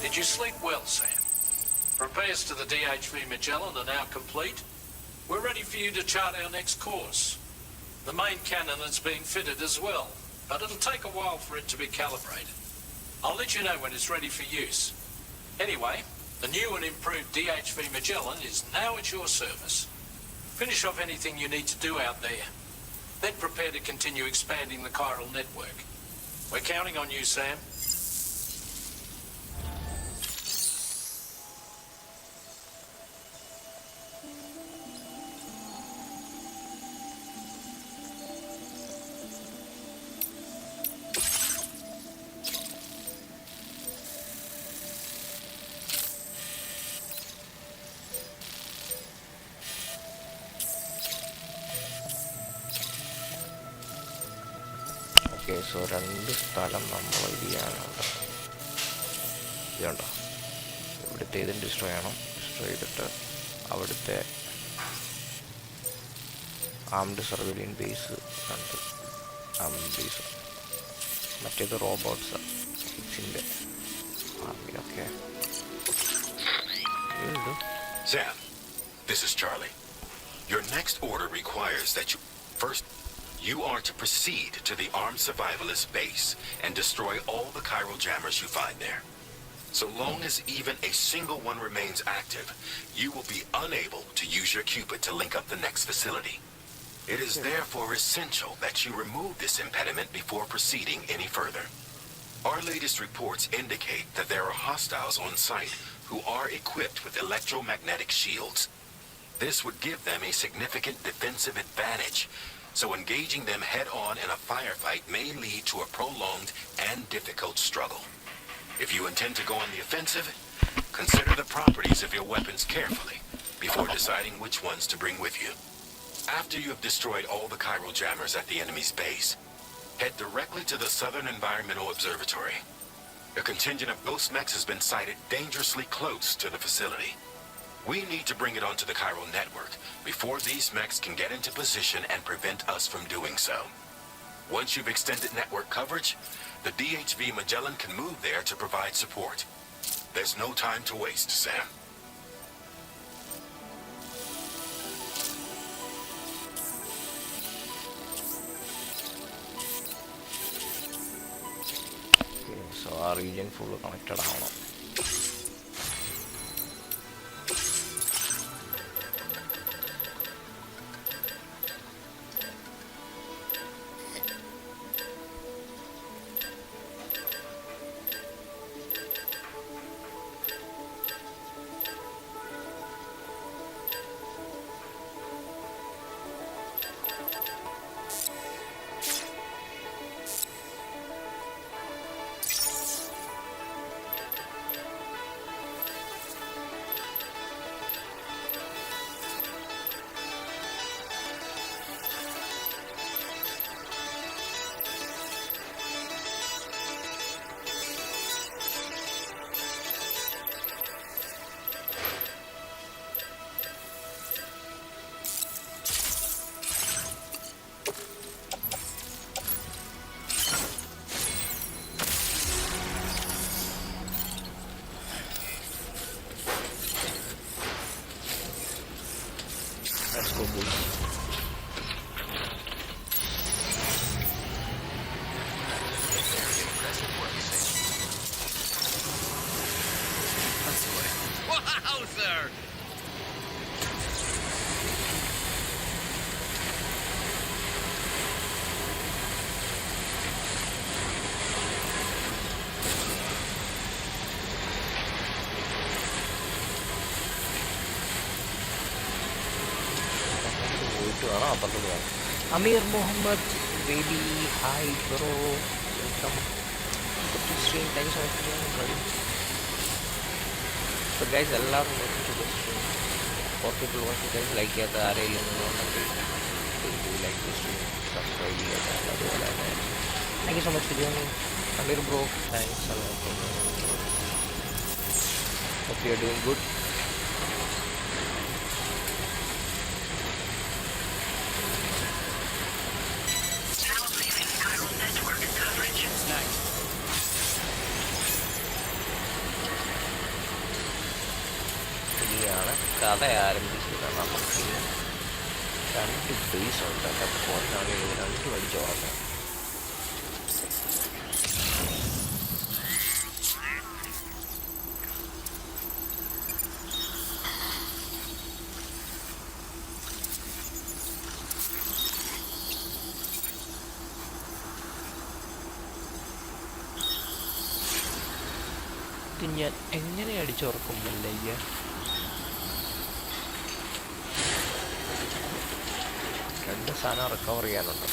Did you sleep well, Sam? Repairs to the DHV Magellan are now complete. We're ready for you to chart our next course. The main cannon is being fitted as well, but it'll take a while for it to be calibrated. I'll let you know when it's ready for use. Anyway, the new and improved DHV Magellan is now at your service. Finish off anything you need to do out there. Then prepare to continue expanding the chiral network. We're counting on you, Sam. Okay, so 2 സ്ഥലം നമ്മൾ ഇത് ചെയ്യാനുണ്ട്. ഇതുണ്ടോ, ഇവിടുത്തെ ഇതും destroy ചെയ്യണം. Destroy ചെയ്തിട്ട് അവിടുത്തെ ആംഡ് സർവീലിയൻ ബേസ് ഉണ്ട്. ആംഡ് ബേസ് മറ്റേത് റോബോട്ട്സ് ഹിക്സിൻ്റെ army. Okay, Sam, this is Charlie. Your next order requires that you are to proceed to the armed survivalist base and destroy all the chiral jammers you find there. So long as even a single one remains active, you will be unable to use your Cupid to link up the next facility. It is therefore essential that you remove this impediment before proceeding any further. Our latest reports indicate that there are hostiles on site who are equipped with electromagnetic shields. This would give them a significant defensive advantage, so engaging them head-on in a firefight may lead to a prolonged and difficult struggle. If you intend to go on the offensive, consider the properties of your weapons carefully before deciding which ones to bring with you. After you have destroyed all the chiral jammers at the enemy's base, head directly to the Southern Environmental Observatory. A contingent of ghost mechs has been sighted dangerously close to the facility. We need to bring it onto the chiral network before these mechs can get into position and prevent us from doing so. Once you've extended network coverage, the DHV Magellan can move there to provide support. There's no time to waste, Sam. So ആ region full connected ആവണം. closer! Amir Muhammad, baby, hi bro, welcome to stream. Thank you so much for joining, buddy. So guys, welcome to the stream. For people watching, guys, like the array do like this stream, subscribe Thank you so much for joining, Amir bro. Thanks a lot. Hope you are doing good. കഥ ആരംഭിച്ചത് നമുക്ക് 2 base ഉണ്ട്. എൻ്റെ ഫോണിനാണ് 2 അടിച്ച് ഓർമ്മ. ഞാൻ എങ്ങനെ അടിച്ചുറക്കുന്നില്ല. രണ്ട് സാധനം റിക്കവർ ചെയ്യാനുണ്ട്.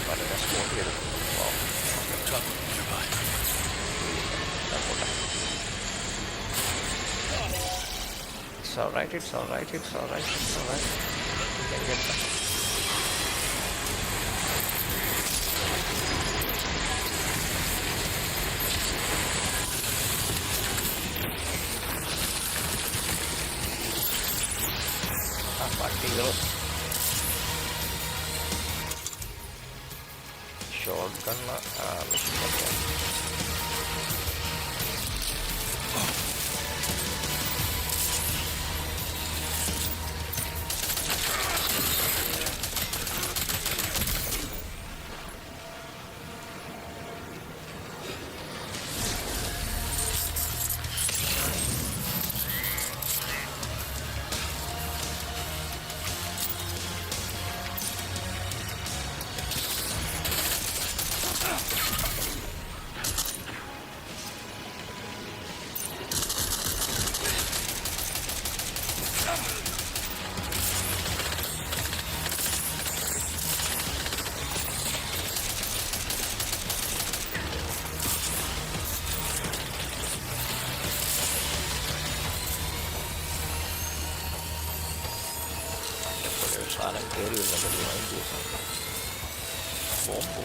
പലരെ സ്പോട്ട് ചെയ്തെടുക്കും. It's alright, it's alright, it's alright, it's alright. You can get that. Partido. Shotgun സാധനം കയറി വരുന്നുണ്ട്. വാങ്ങി ദിവസം ബോംബ്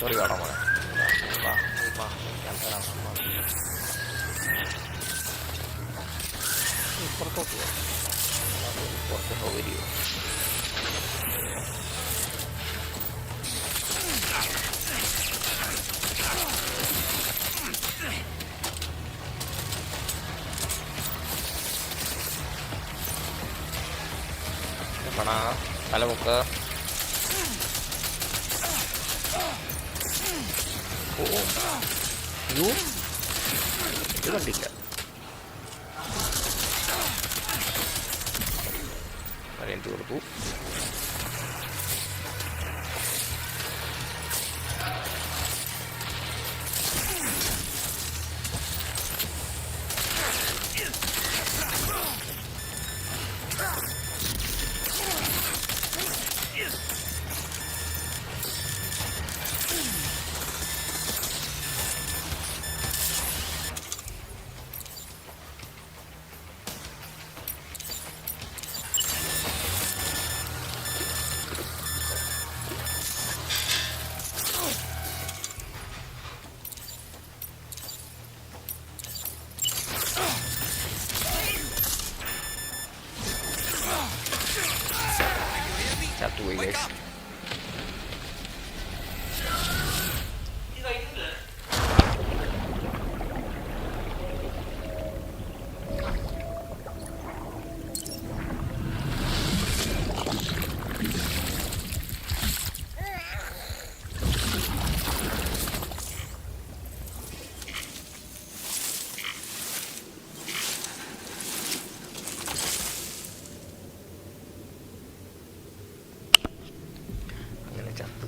Sorry കാണാൻ പോണേ. ഞാൻ തരാം. പുറത്തോട്ട് പോകാം. പുറത്ത് സൗകര്യം. പണ തലമുക്ക്. ഇത് കണ്ടില്ല. അറിയാൻ കൊടുത്തു. ചത്തുപോയി ഗൈസ്. അങ്ങനെ ചത്തു.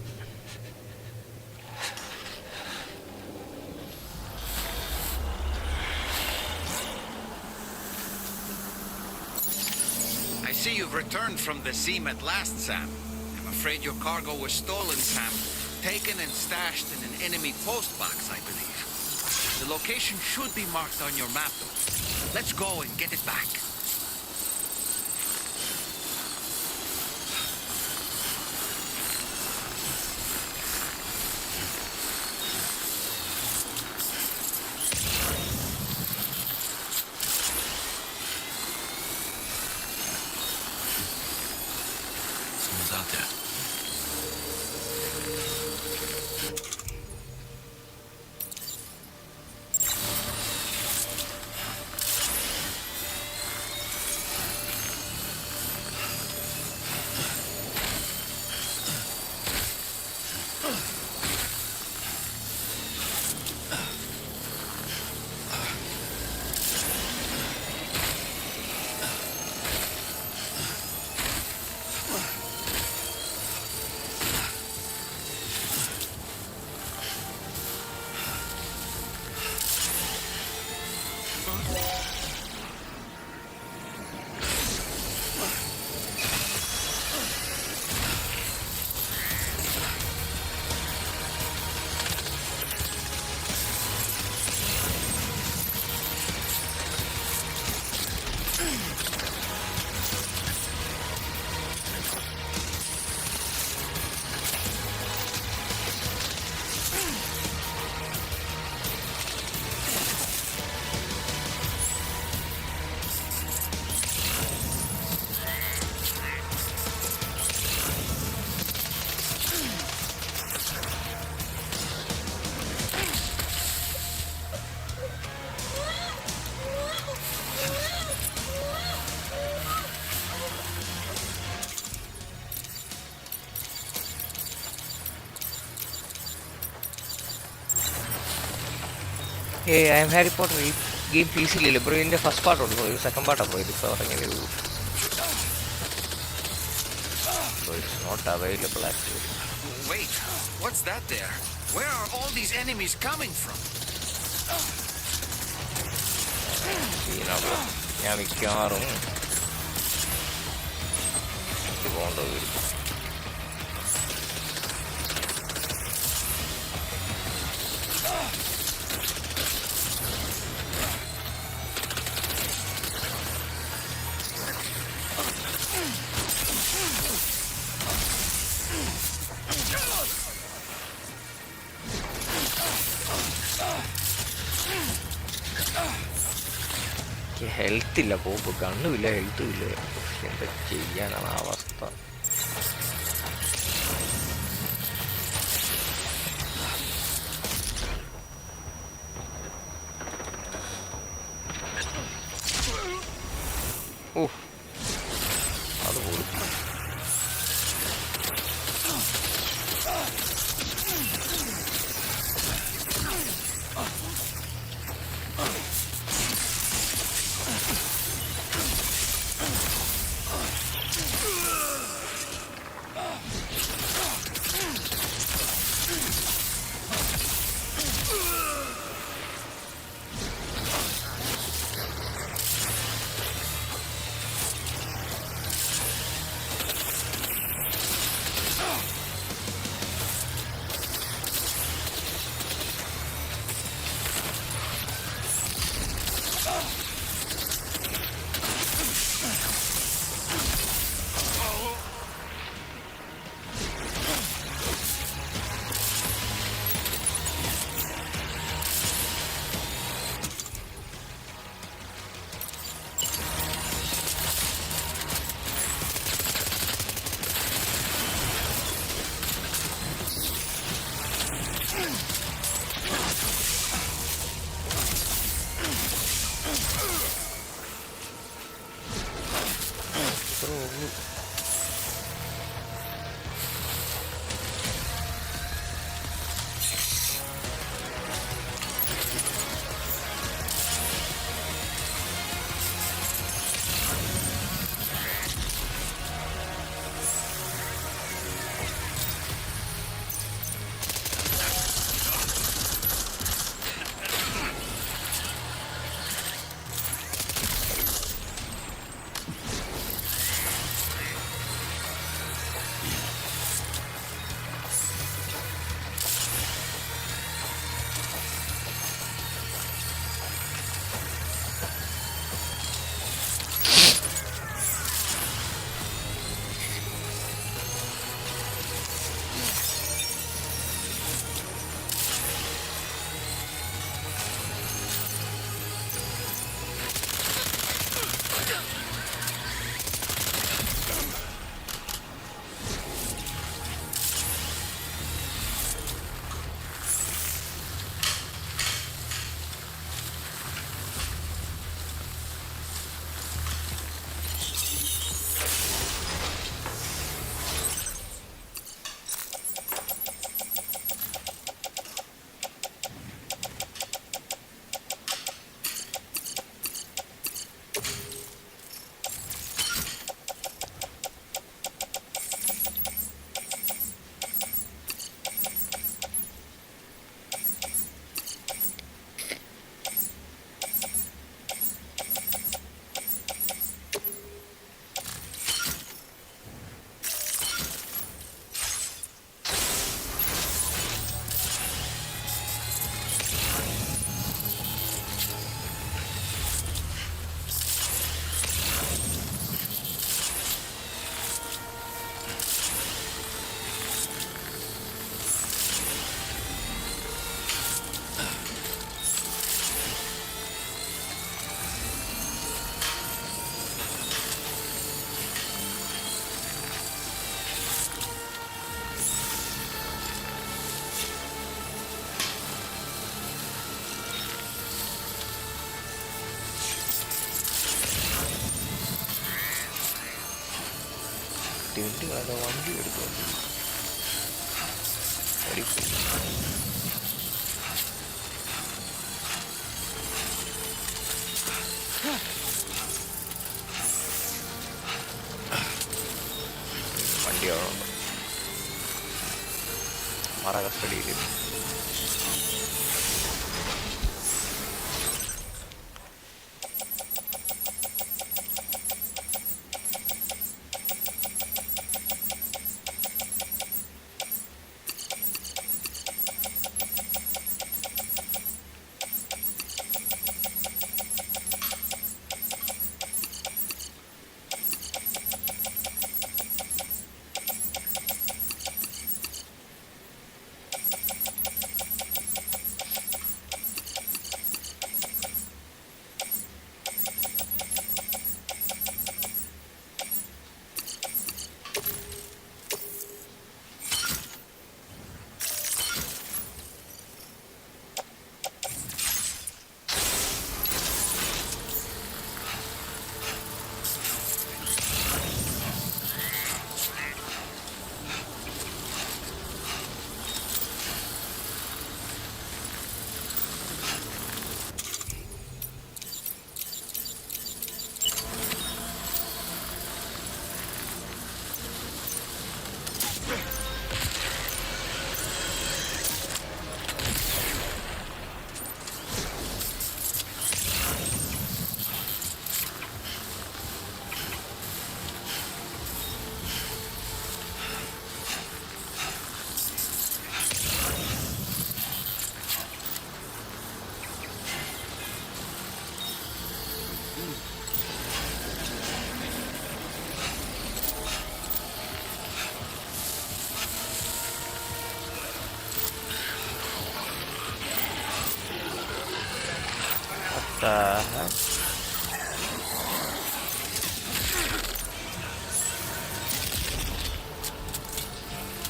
I see you've returned from the seam at last, Sam. I'm afraid your cargo was stolen, Sam. Taken and stashed in an enemy postbox, I believe. The location should be marked on your map, though. Let's go and get it back. Someone's out there. Hey, I am Harry Potter. ഈ game പി സിയിലില്ല bro. ഇതിൻ്റെ first part ഉണ്ട്, ഒരു second പാർട്ടാണ് പോയത്. ഇപ്പോൾ ഇറങ്ങിയത് it's not available actually. Wait, what's that there? Where are all these enemies coming from? ഞാൻ മിക്കവാറും പോകേണ്ട വരും. ഹെൽത്ത് ഇല്ല, പോപ്പ് കണ്ണുമില്ല, ഹെൽത്തും ഇല്ല. എന്താ ചെയ്യാനാണ് ആ അവസ്ഥ? ഓ അത് പോലും ഇത്രേ ഉള്ളൂ. വണ്ടി കാണാൻ വണ്ടി എടുക്കും. വണ്ടിയാണോ മറ കസ്റ്റഡിയിൽ.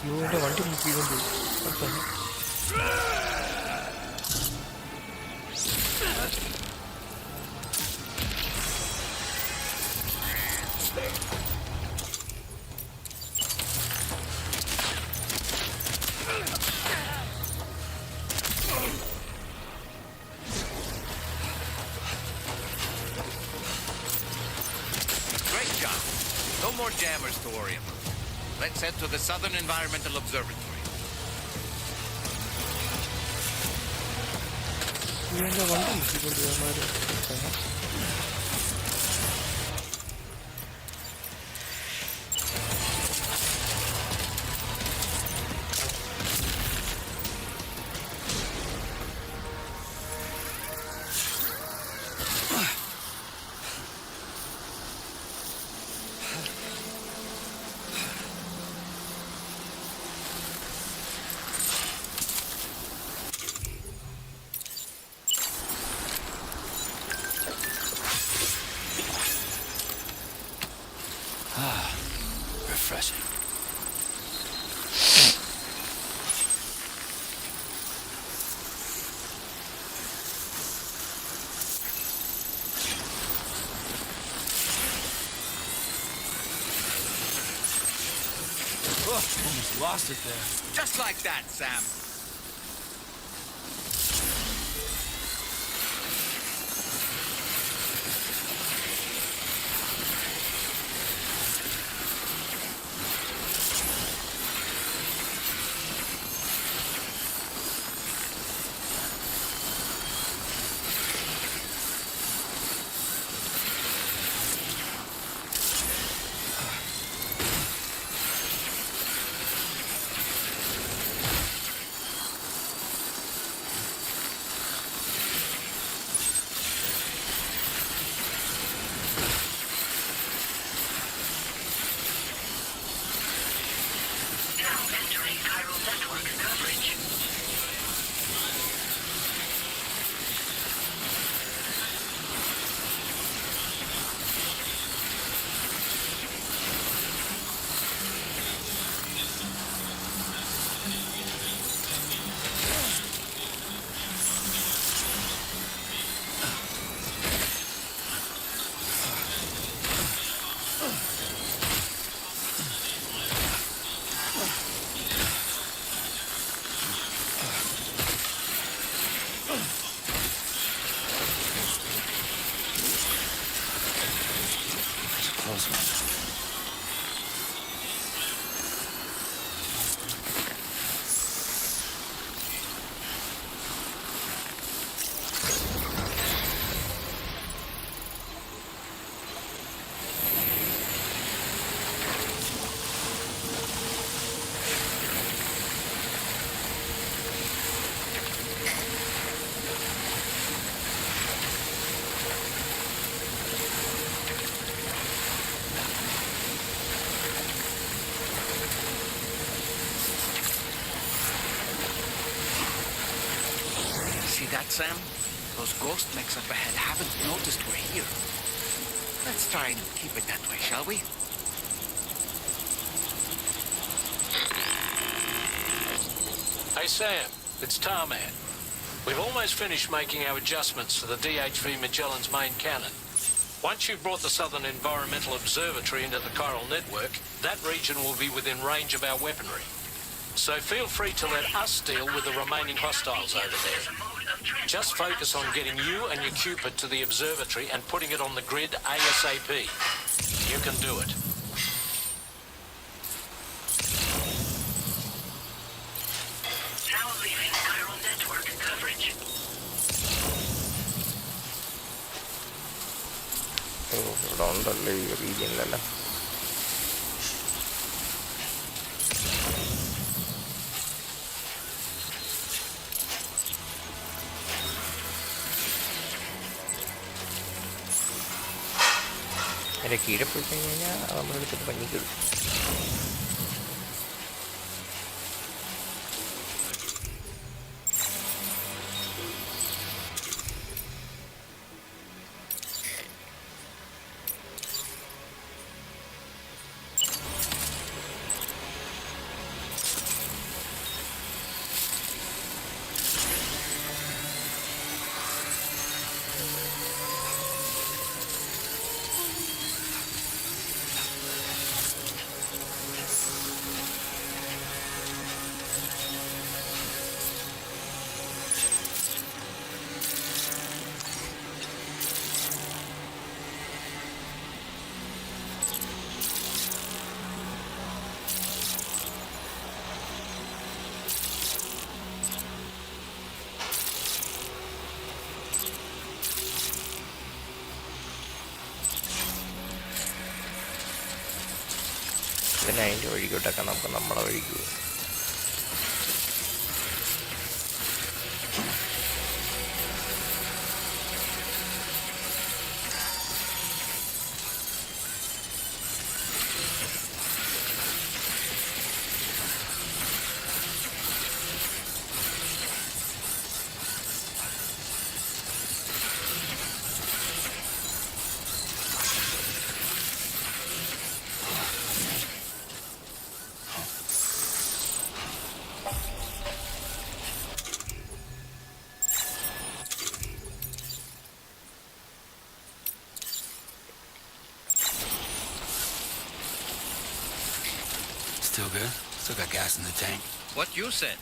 ഇവന്റെ വണ്ടി മുക്കിക്കൊണ്ട് job. No more jammers to worry about. Let's head to the Southern Environmental Observatory. Refreshing. Almost lost it there. Just like that, Sam. See that, Sam? Those ghost mechs up ahead haven't noticed we're here. Let's try and keep it that way, shall we? Hey Sam, it's Tarman. We've almost finished making our adjustments to the DHV Magellan's main cannon. Once you've brought the Southern Environmental Observatory into the chiral network, that region will be within range of our weaponry. So feel free to let us deal with the remaining hostiles over there. Just focus on getting you and your Cupid to the observatory and putting it on the grid ASAP. You can do it. Now leaving chiral network coverage. ഇവിടെ ഉണ്ടല്ലോ ഈ റീജിയനിലെല്ലാം. അതിൻ്റെ കീഴെ പോയി കഴിഞ്ഞ് കഴിഞ്ഞാൽ നമ്മളെടുത്തിട്ട് പഞ്ഞിക്കിടും. പിന്നെ അതിൻ്റെ വഴിക്കോട്ടൊക്കെ നമുക്ക് നമ്മളെ വഴിക്ക് പോകും. Still good? Still got gas in the tank. What you said.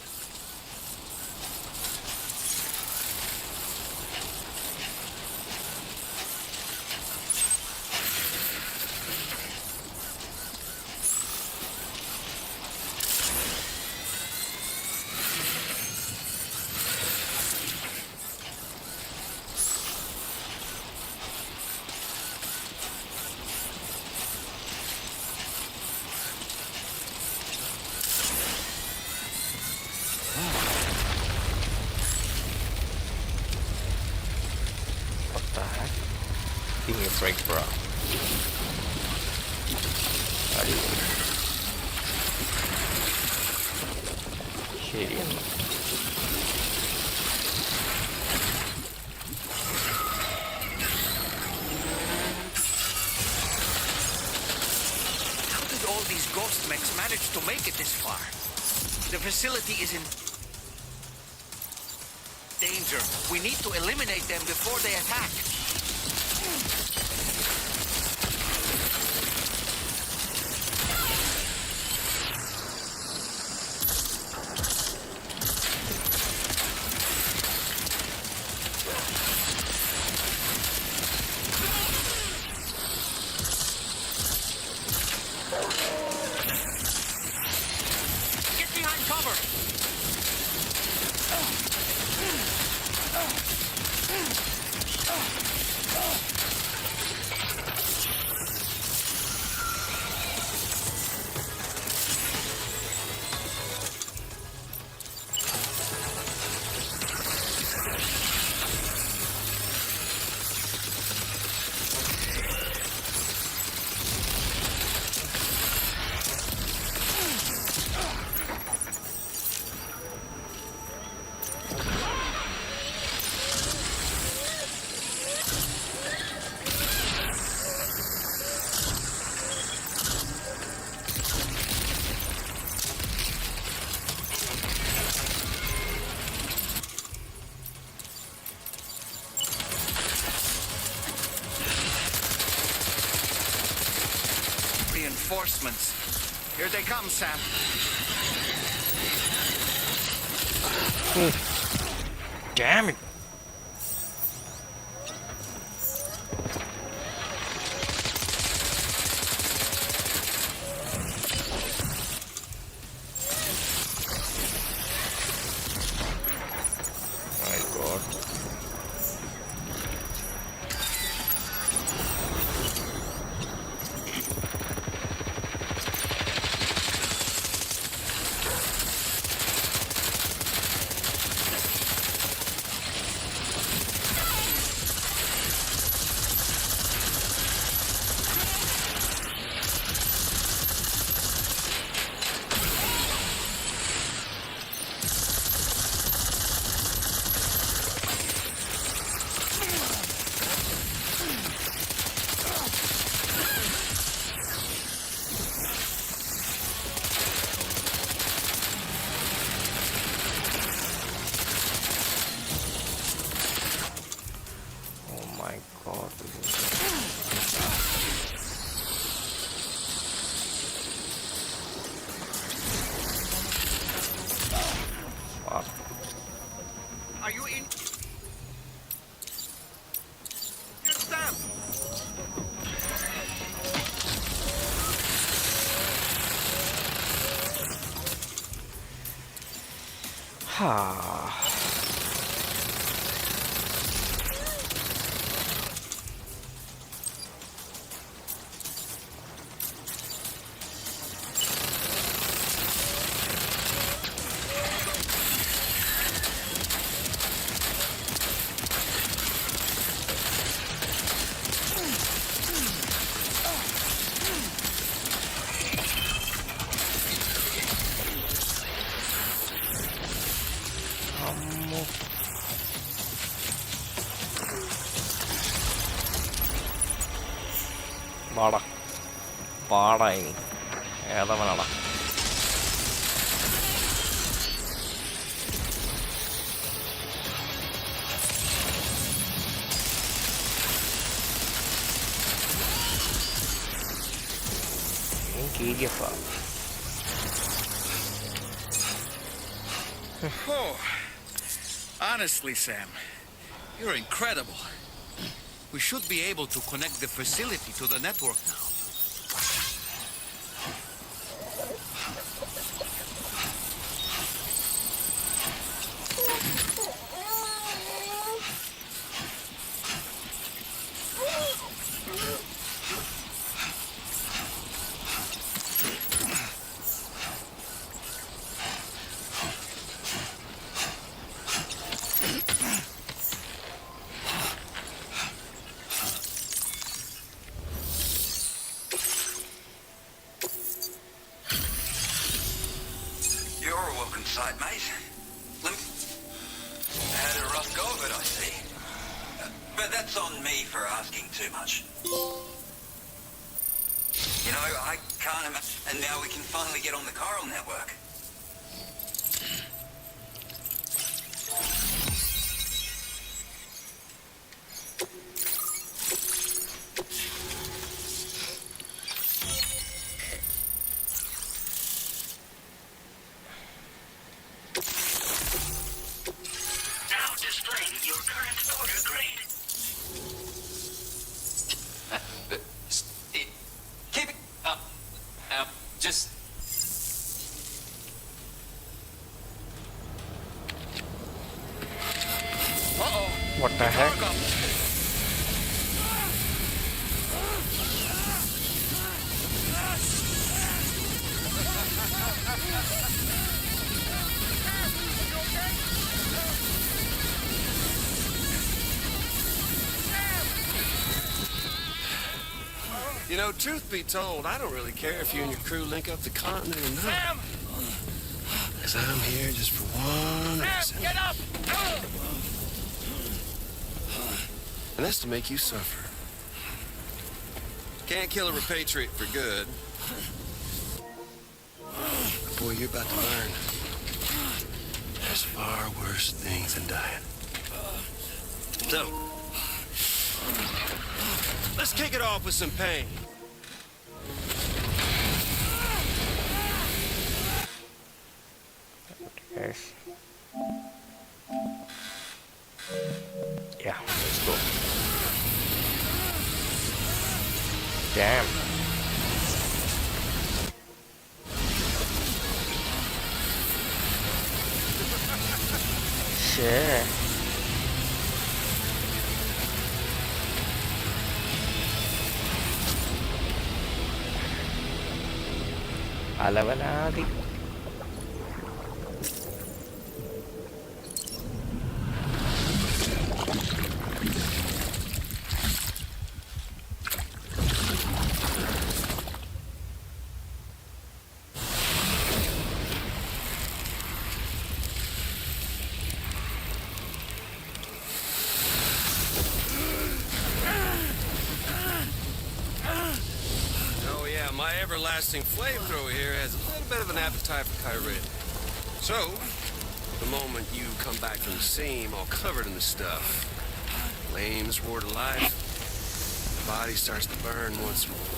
Give me a break, bro. അടിപൊളി. ശരിയെന്നാ. How did all these ghost mechs manage to make it this far? The facility is in danger. We need to eliminate them before they attack. Get behind cover. Reinforcements. Here they come, Sam. Damn it. My God. Are you in? Here's Sam. Ha. വാടാ പാടാ ഇനി ഏതവനാടാ KGF. Oh, honestly, Sam, you're incredible. We should be able to connect the facility to the network now. Sight, mate. Had a rough go of it, I see. But that's on me for asking too much. You know, I can't imagine... And now we can finally get on the chiral network. What the heck? You know, truth be told, I don't really care if you and your crew link up the continent or not. Sam! Because I'm here just for one reason. Get up! And that's to make you suffer. Can't kill a repatriate for good. But boy, you're about to learn. There's far worse things than dying. So, let's kick it off with some pain. Yes. Yeah, let's go. Damn. Shit. Alavanadi. My everlasting flamethrower here has a little bit of an appetite for Kyrid. So, the moment you come back from the seam all covered in the stuff, flames roar to life, the body starts to burn once more.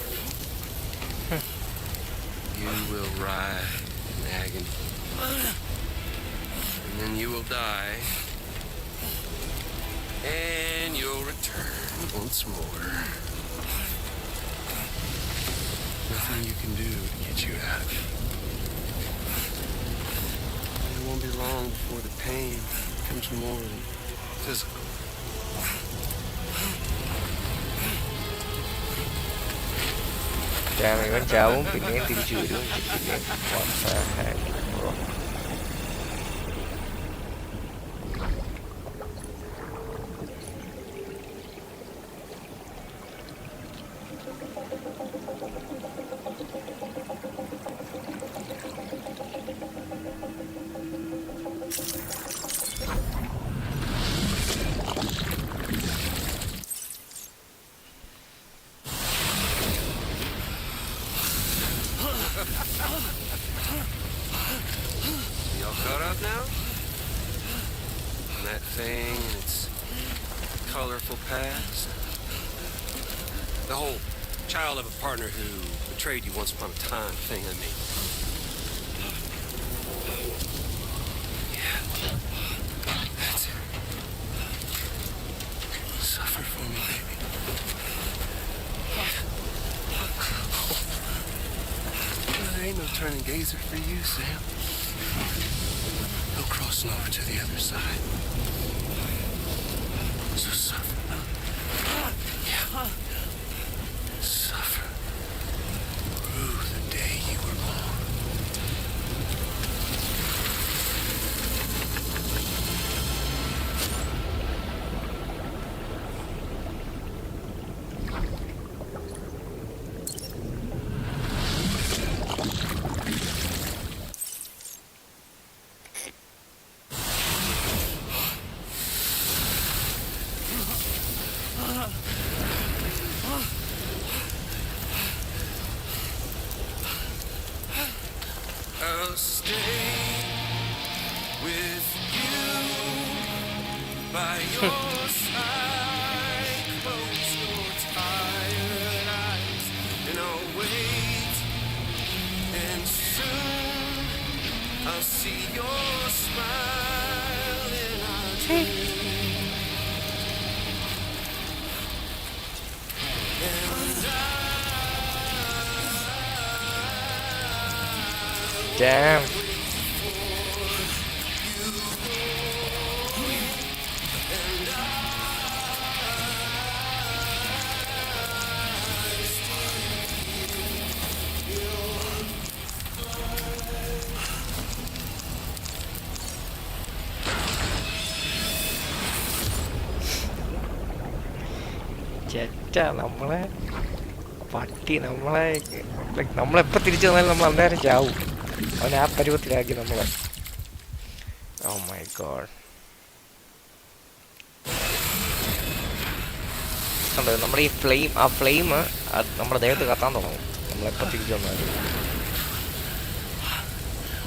You will writhe in agony. And then you will die. And you'll return once more. Nothing you can do to get you out of it. It won't be long before the pain becomes more than physical. Damn, ഇവൻ ചാവും പിന്നെയും തിരിച്ചു വരും. What the heck, bro? You all caught up now? On that thing and its colorful past? The whole child of a partner who betrayed you once upon a time thing, I mean. Yeah. That's it. Suffer for me, baby. There ain't no turning gazer for you, Sam. No crossing over to the other side. So suffer. Yeah. Suffer through the day you were born. I'll stay with you by your side. Close your tired eyes and I'll wait. And soon I'll see your smile in our dream. Damn. ചേട്ടാ നമ്മളെ പട്ടി നമ്മളെപ്പോൾ തിരിച്ചു വന്നാലും നമ്മൾ അന്നേരം ചാവും. അവൻ ആ പരുവത്തിലാക്കി നമ്മളെ. Oh my god. കണ്ടോ നമ്മുടെ ഈ ഫ്ലെയിം അത് നമ്മുടെ ദേഹത്ത് കത്താൻ തുടങ്ങും നമ്മളെപ്പോൾ തിരിച്ചു വന്നാലും.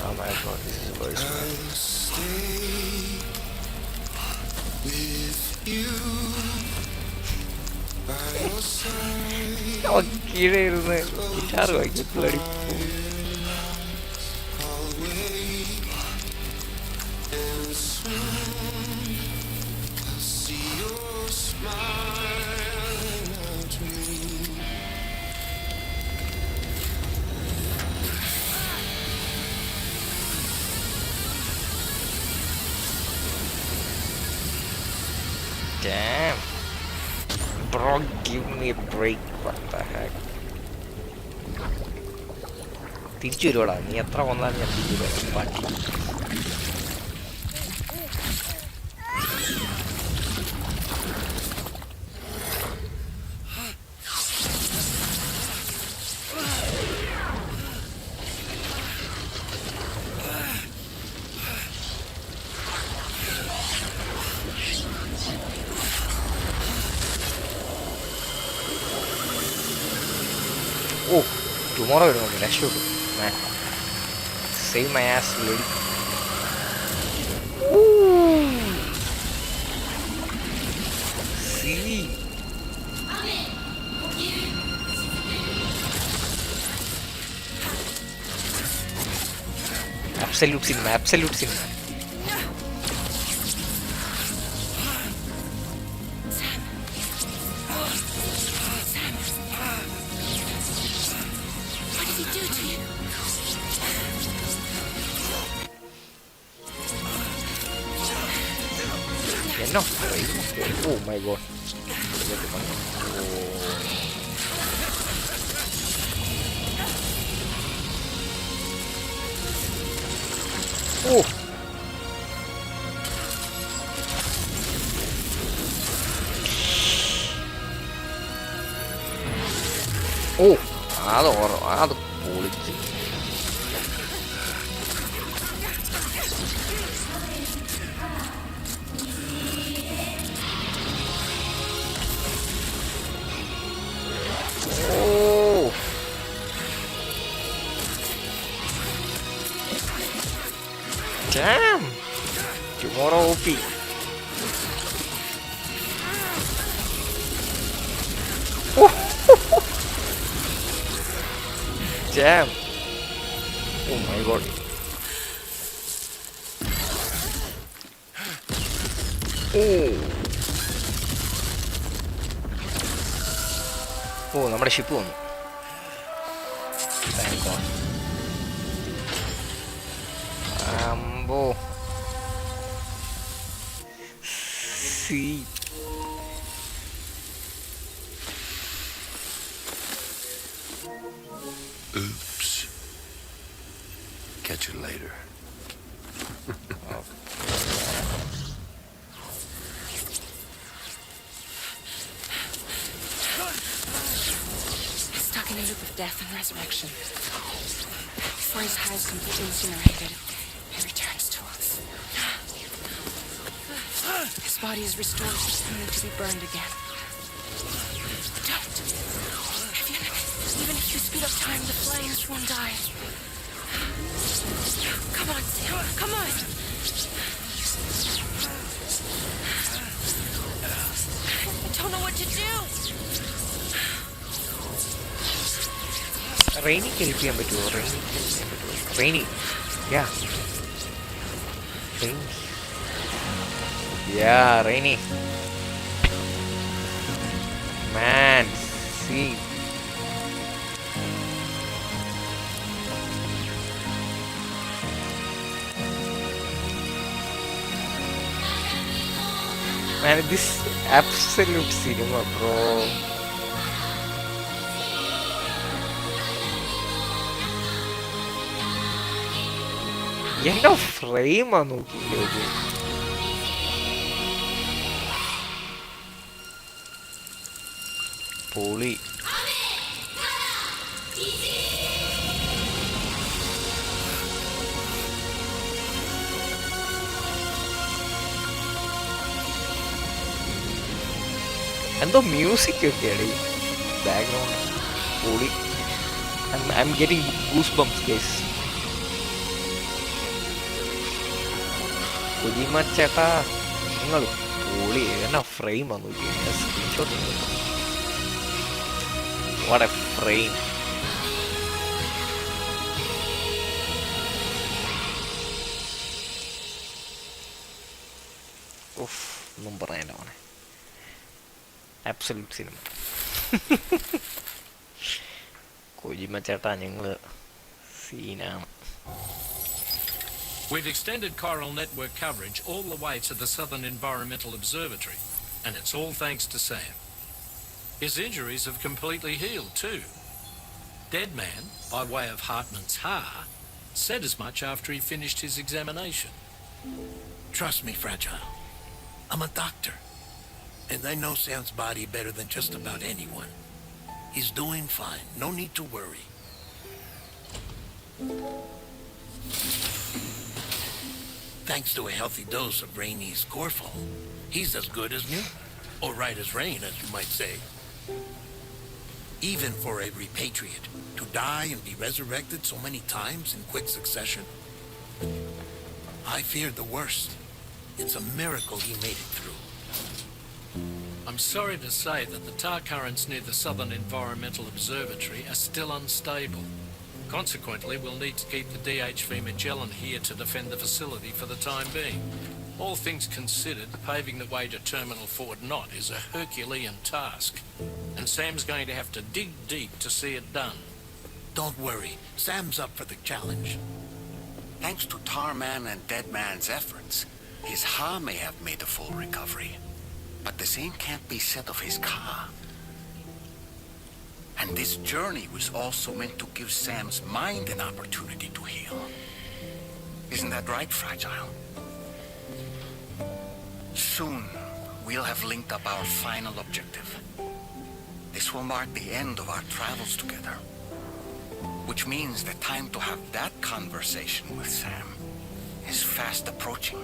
Oh my god, this is worse, man. കീഴേ ഇരുന്ന് guitar വായിക്കത്തില്ലടി. Damn. Bro, give me a break. What the heck? തിരിച്ചു വരുവാടാ, നീ എത്ര കൊന്നാലും ഞാൻ തിരിച്ചു വരാം പാട്ടി. Oh, tomorrow we're going to next shoot, man. Save my ass, lady. Ooh. See. Absolute cinema, absolute cinema. No. Oh my god. Oh. Oh. അത് പൊളിച്ച്. Damn! Tomorrow OP. Damn! Oh my god. ഓ നമ്മുടെ ship വന്നു. Thank God. അമ്പോ see Oops. Catch you later. Stuck in a loop of death and resurrection. Before his heart is completely incinerated, he returns to us. His body is restored, only to be burned again. Don't. Even if you speed up time, the flames won't die. Come on, Sam. Come on. I don't know what to do. റെയിനിക്ക് help ചെയ്യാൻ പറ്റുമോ? Rainy yeah Rainy man see man this absolute cinema bro. என்ன ഫ്രെയിമാ നോക്കിയില്ലേ ഇത്? പൊളി. എന്തോ music ഒക്കെയാണ് background പൊളി. I'm getting goosebumps guys. Kojima ചേട്ടാ നിങ്ങൾ പൊളി. എന്നാ ഫ്രെയിം വന്നു സ്ക്രീൻഷോട്ട്. What A frame. ഒന്നും പറയാനില്ല മോനെ. Absolute cinema. കൊജിമ ചേട്ടാ ഞങ്ങള് സീനാണ്. We've extended chiral network coverage all the way to the Southern Environmental Observatory, and it's all thanks to Sam. His injuries have completely healed too. Dead Man, by way of Hartman's Ha, said as much after he finished his examination. Trust me, Fragile. I'm a doctor, and I know Sam's body better than just about anyone. He's doing fine. No need to worry. Thanks to a healthy dose of Rainey's Corfol, he's as good as new. Or right as rain, as you might say. Even for a repatriate to die and be resurrected so many times in quick succession, I feared the worst. It's a miracle he made it through. I'm sorry to say that the tar currents near the Southern Environmental Observatory are still unstable. Consequently, we'll need to keep the DHV Magellan here to defend the facility for the time being. All things considered, paving the way to Terminal Fort Knott is a Herculean task, and Sam's going to have to dig deep to see it done. Don't worry, Sam's up for the challenge. Thanks to Tarman and Deadman's efforts, his Ha may have made a full recovery. But the same can't be said of his Ka. And this journey was also meant to give Sam's mind an opportunity to heal. Isn't that right, Fragile? Soon, we'll have linked up our final objective. This will mark the end of our travels together. Which means the time to have that conversation with Sam is fast approaching.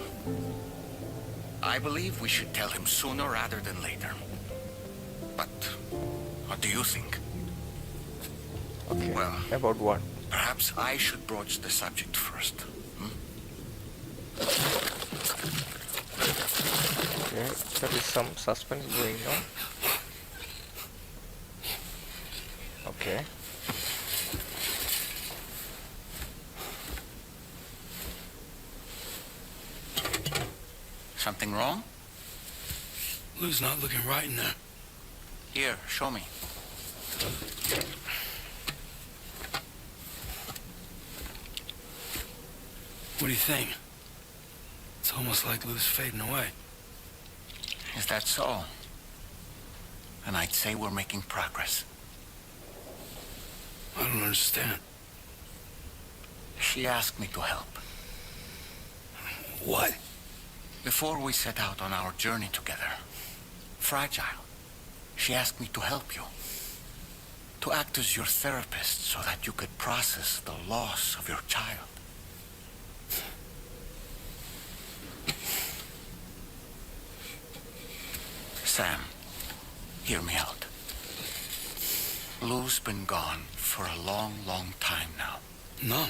I believe we should tell him sooner rather than later. But what do you think? Okay. Well, about what? Perhaps I should broach the subject first. Okay, there is some suspense going on. Okay. Something wrong? Lou's not looking right in there. Here, show me. What do you think? It's almost like Lou's fading away. Is that so? And I'd say we're making progress. I don't understand. She asked me to help. What? Before we set out on our journey together, Fragile, she asked me to help you. To act as your therapist so that you could process the loss of your child. Sam, hear me out. Lou's been gone for a long, long time now. No.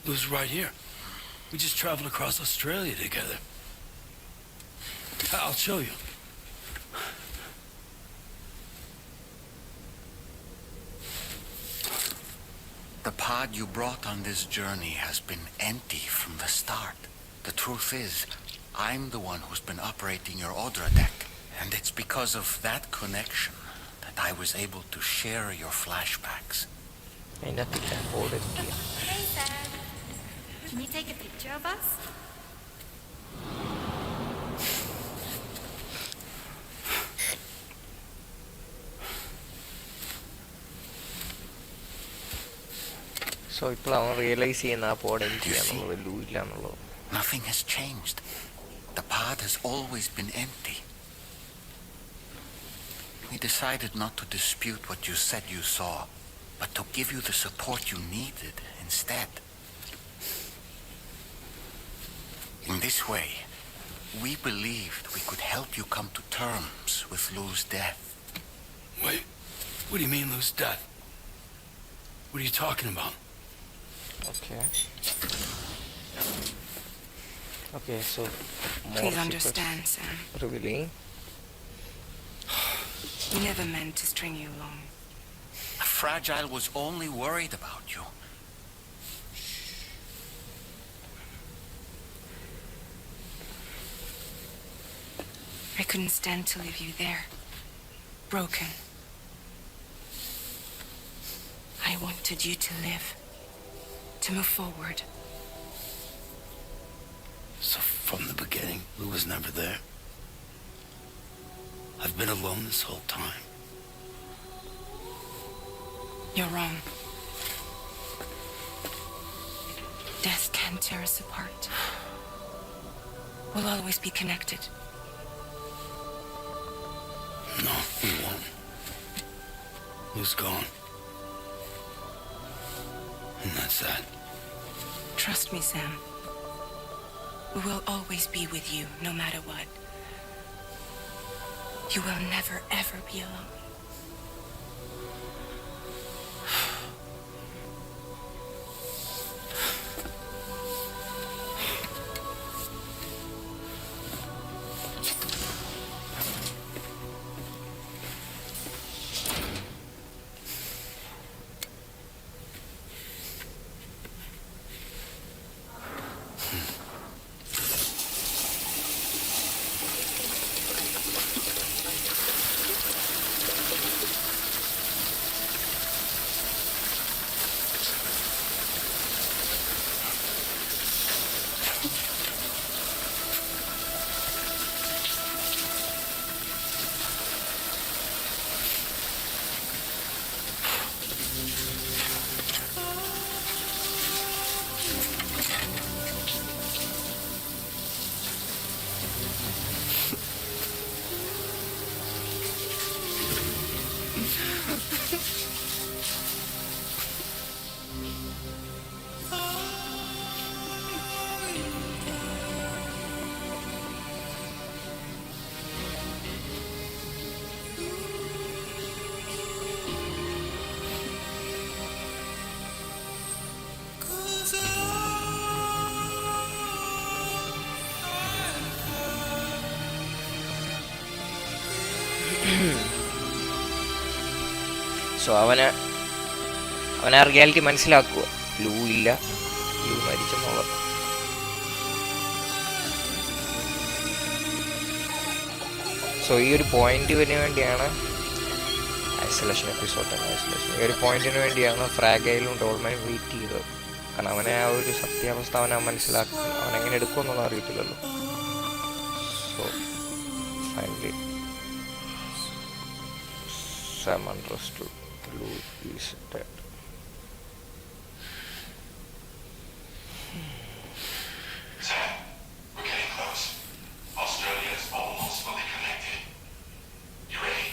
Lou's right here. We just traveled across Australia together. I'll show you. The pod you brought on this journey has been empty from the start. The truth is, I'm the one who's been operating your Odra deck. And it's because of that connection that I was able to share your flashbacks. Hey, Sam. Can you take a picture of us? So ഇപ്പോൾ അവൻ realise ചെയ്യുന്ന ആ pod എനിക്കാന്നുള്ളത് ലൂയില്ല എന്നുള്ളത്. Nothing has changed. The pod has always been empty. We decided not to dispute what you said you saw, but to give you the support you needed instead. In this way, we believed we could help you come to terms with Lou's death. Wait, what do you mean Lou's death? What are you talking about? Okay. Okay, so Please understand, Sam. Revealing. We never meant to string you along. Fragile was only worried about you. I couldn't stand to leave you there, broken. I wanted you to live, to move forward. So from the beginning, Lou was never there? I've been alone this whole time. You're wrong. Death can't tear us apart. We'll always be connected. No, we won't. Lou's gone. And that's that. Trust me, Sam. We will always be with you, no matter what. You will never, ever be alone. So അവനെ ആ reality മനസ്സിലാക്കുക. ലൂ ഇല്ല, ലൂ മരിച്ചെന്നുള്ളത്. So ഈ ഒരു പോയിന്റിന് വേണ്ടിയാണ് isolation episode. ഈ ഒരു പോയിന്റിന് വേണ്ടിയാണ് ഫ്രാഗയിലും ഡോൾമാനും വെയിറ്റ് ചെയ്തത്. കാരണം അവനെ ആ ഒരു സത്യാവസ്ഥ അവനെ മനസ്സിലാക്കും. അവനെങ്ങനെ എടുക്കുമെന്നൊന്നും അറിയത്തില്ലല്ലോ. So finally Sam understood Lou is dead. Sam, we're getting close. Australia is almost fully connected. You ready?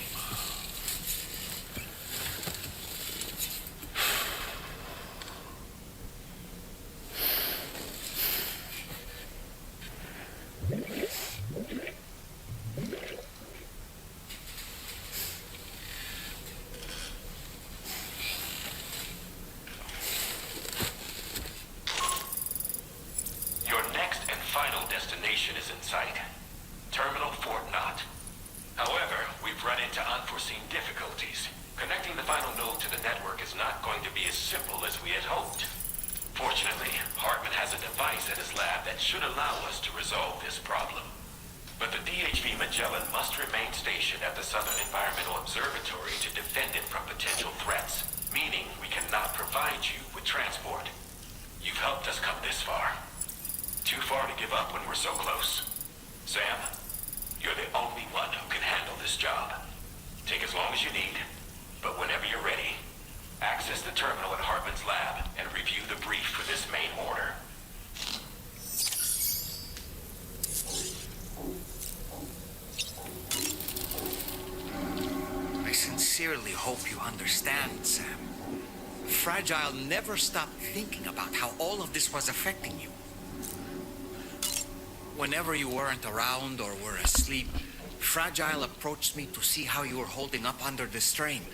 Hope you understand, Sam. Fragile never stopped thinking about how all of this was affecting you. Whenever you weren't around or were asleep, Fragile approached me to see how you were holding up under the strain.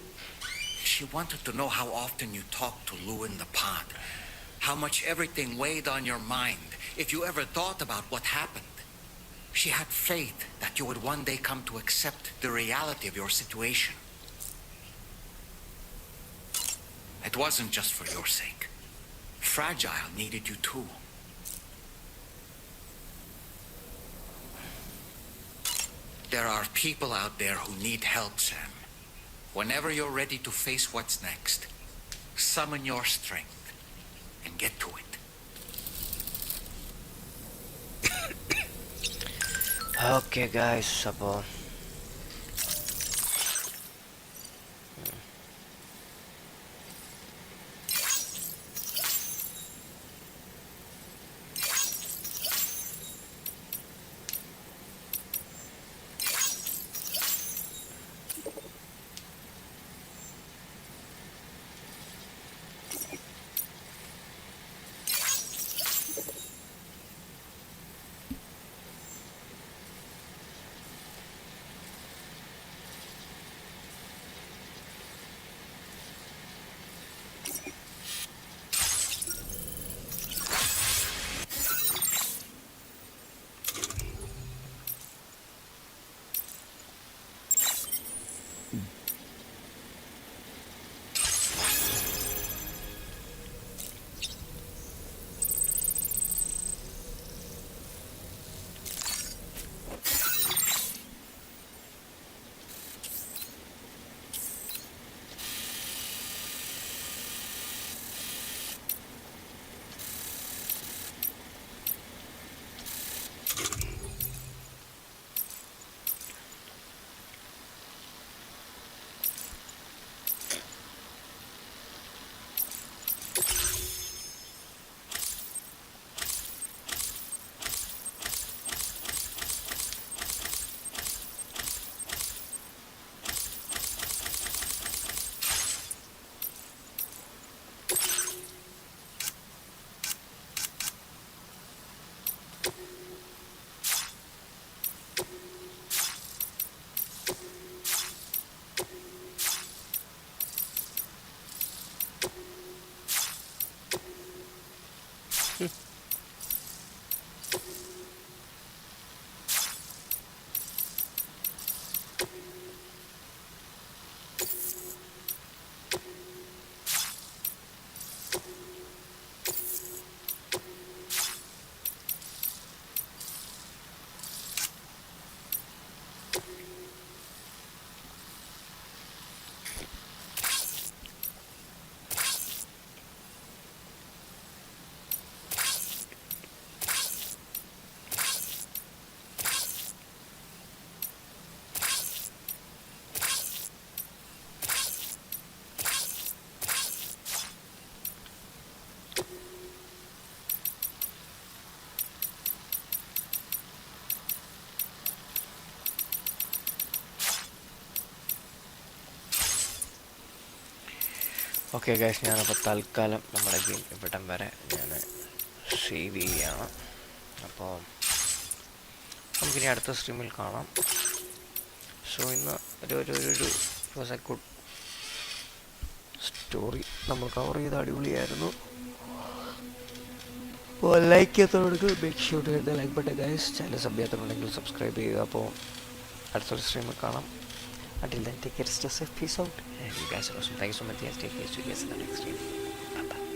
She wanted to know how often you talked to Lou in the pod, how much everything weighed on your mind, if you ever thought about what happened. She had faith that you would one day come to accept the reality of your situation. It wasn't just for your sake. Fragile needed you too. There are people out there who need help, Sam. Whenever you're ready to face what's next, summon your strength and get to it. Okay guys, അപ്പോൾ okay guys, ഞാനപ്പോൾ തൽക്കാലം നമ്മുടെ game ഇവിടം വരെ ഞാൻ save ചെയ്യുകയാണ്. അപ്പോൾ നമുക്കിനി അടുത്ത സ്ട്രീമിൽ കാണാം. സോ ഇന്ന് ഒരു വാസ് എ ഗുഡ് സ്റ്റോറി നമ്മൾ കവർ ചെയ്ത് അടിപൊളിയായിരുന്നു. അപ്പോൾ ലൈക്ക് ചെയ്യാത്തവർക്ക് make sure to hit the like button guys. Channel sub ചെയ്യാത്തവരുണ്ടെങ്കിൽ സബ്സ്ക്രൈബ് ചെയ്യുക. അപ്പോൾ അടുത്തൊരു സ്ട്രീമിൽ കാണാം. Until then, take care, stay safe, peace out, and you guys are awesome. Thank you so much, guys. Take care, see you guys in the next stream. Bye bye.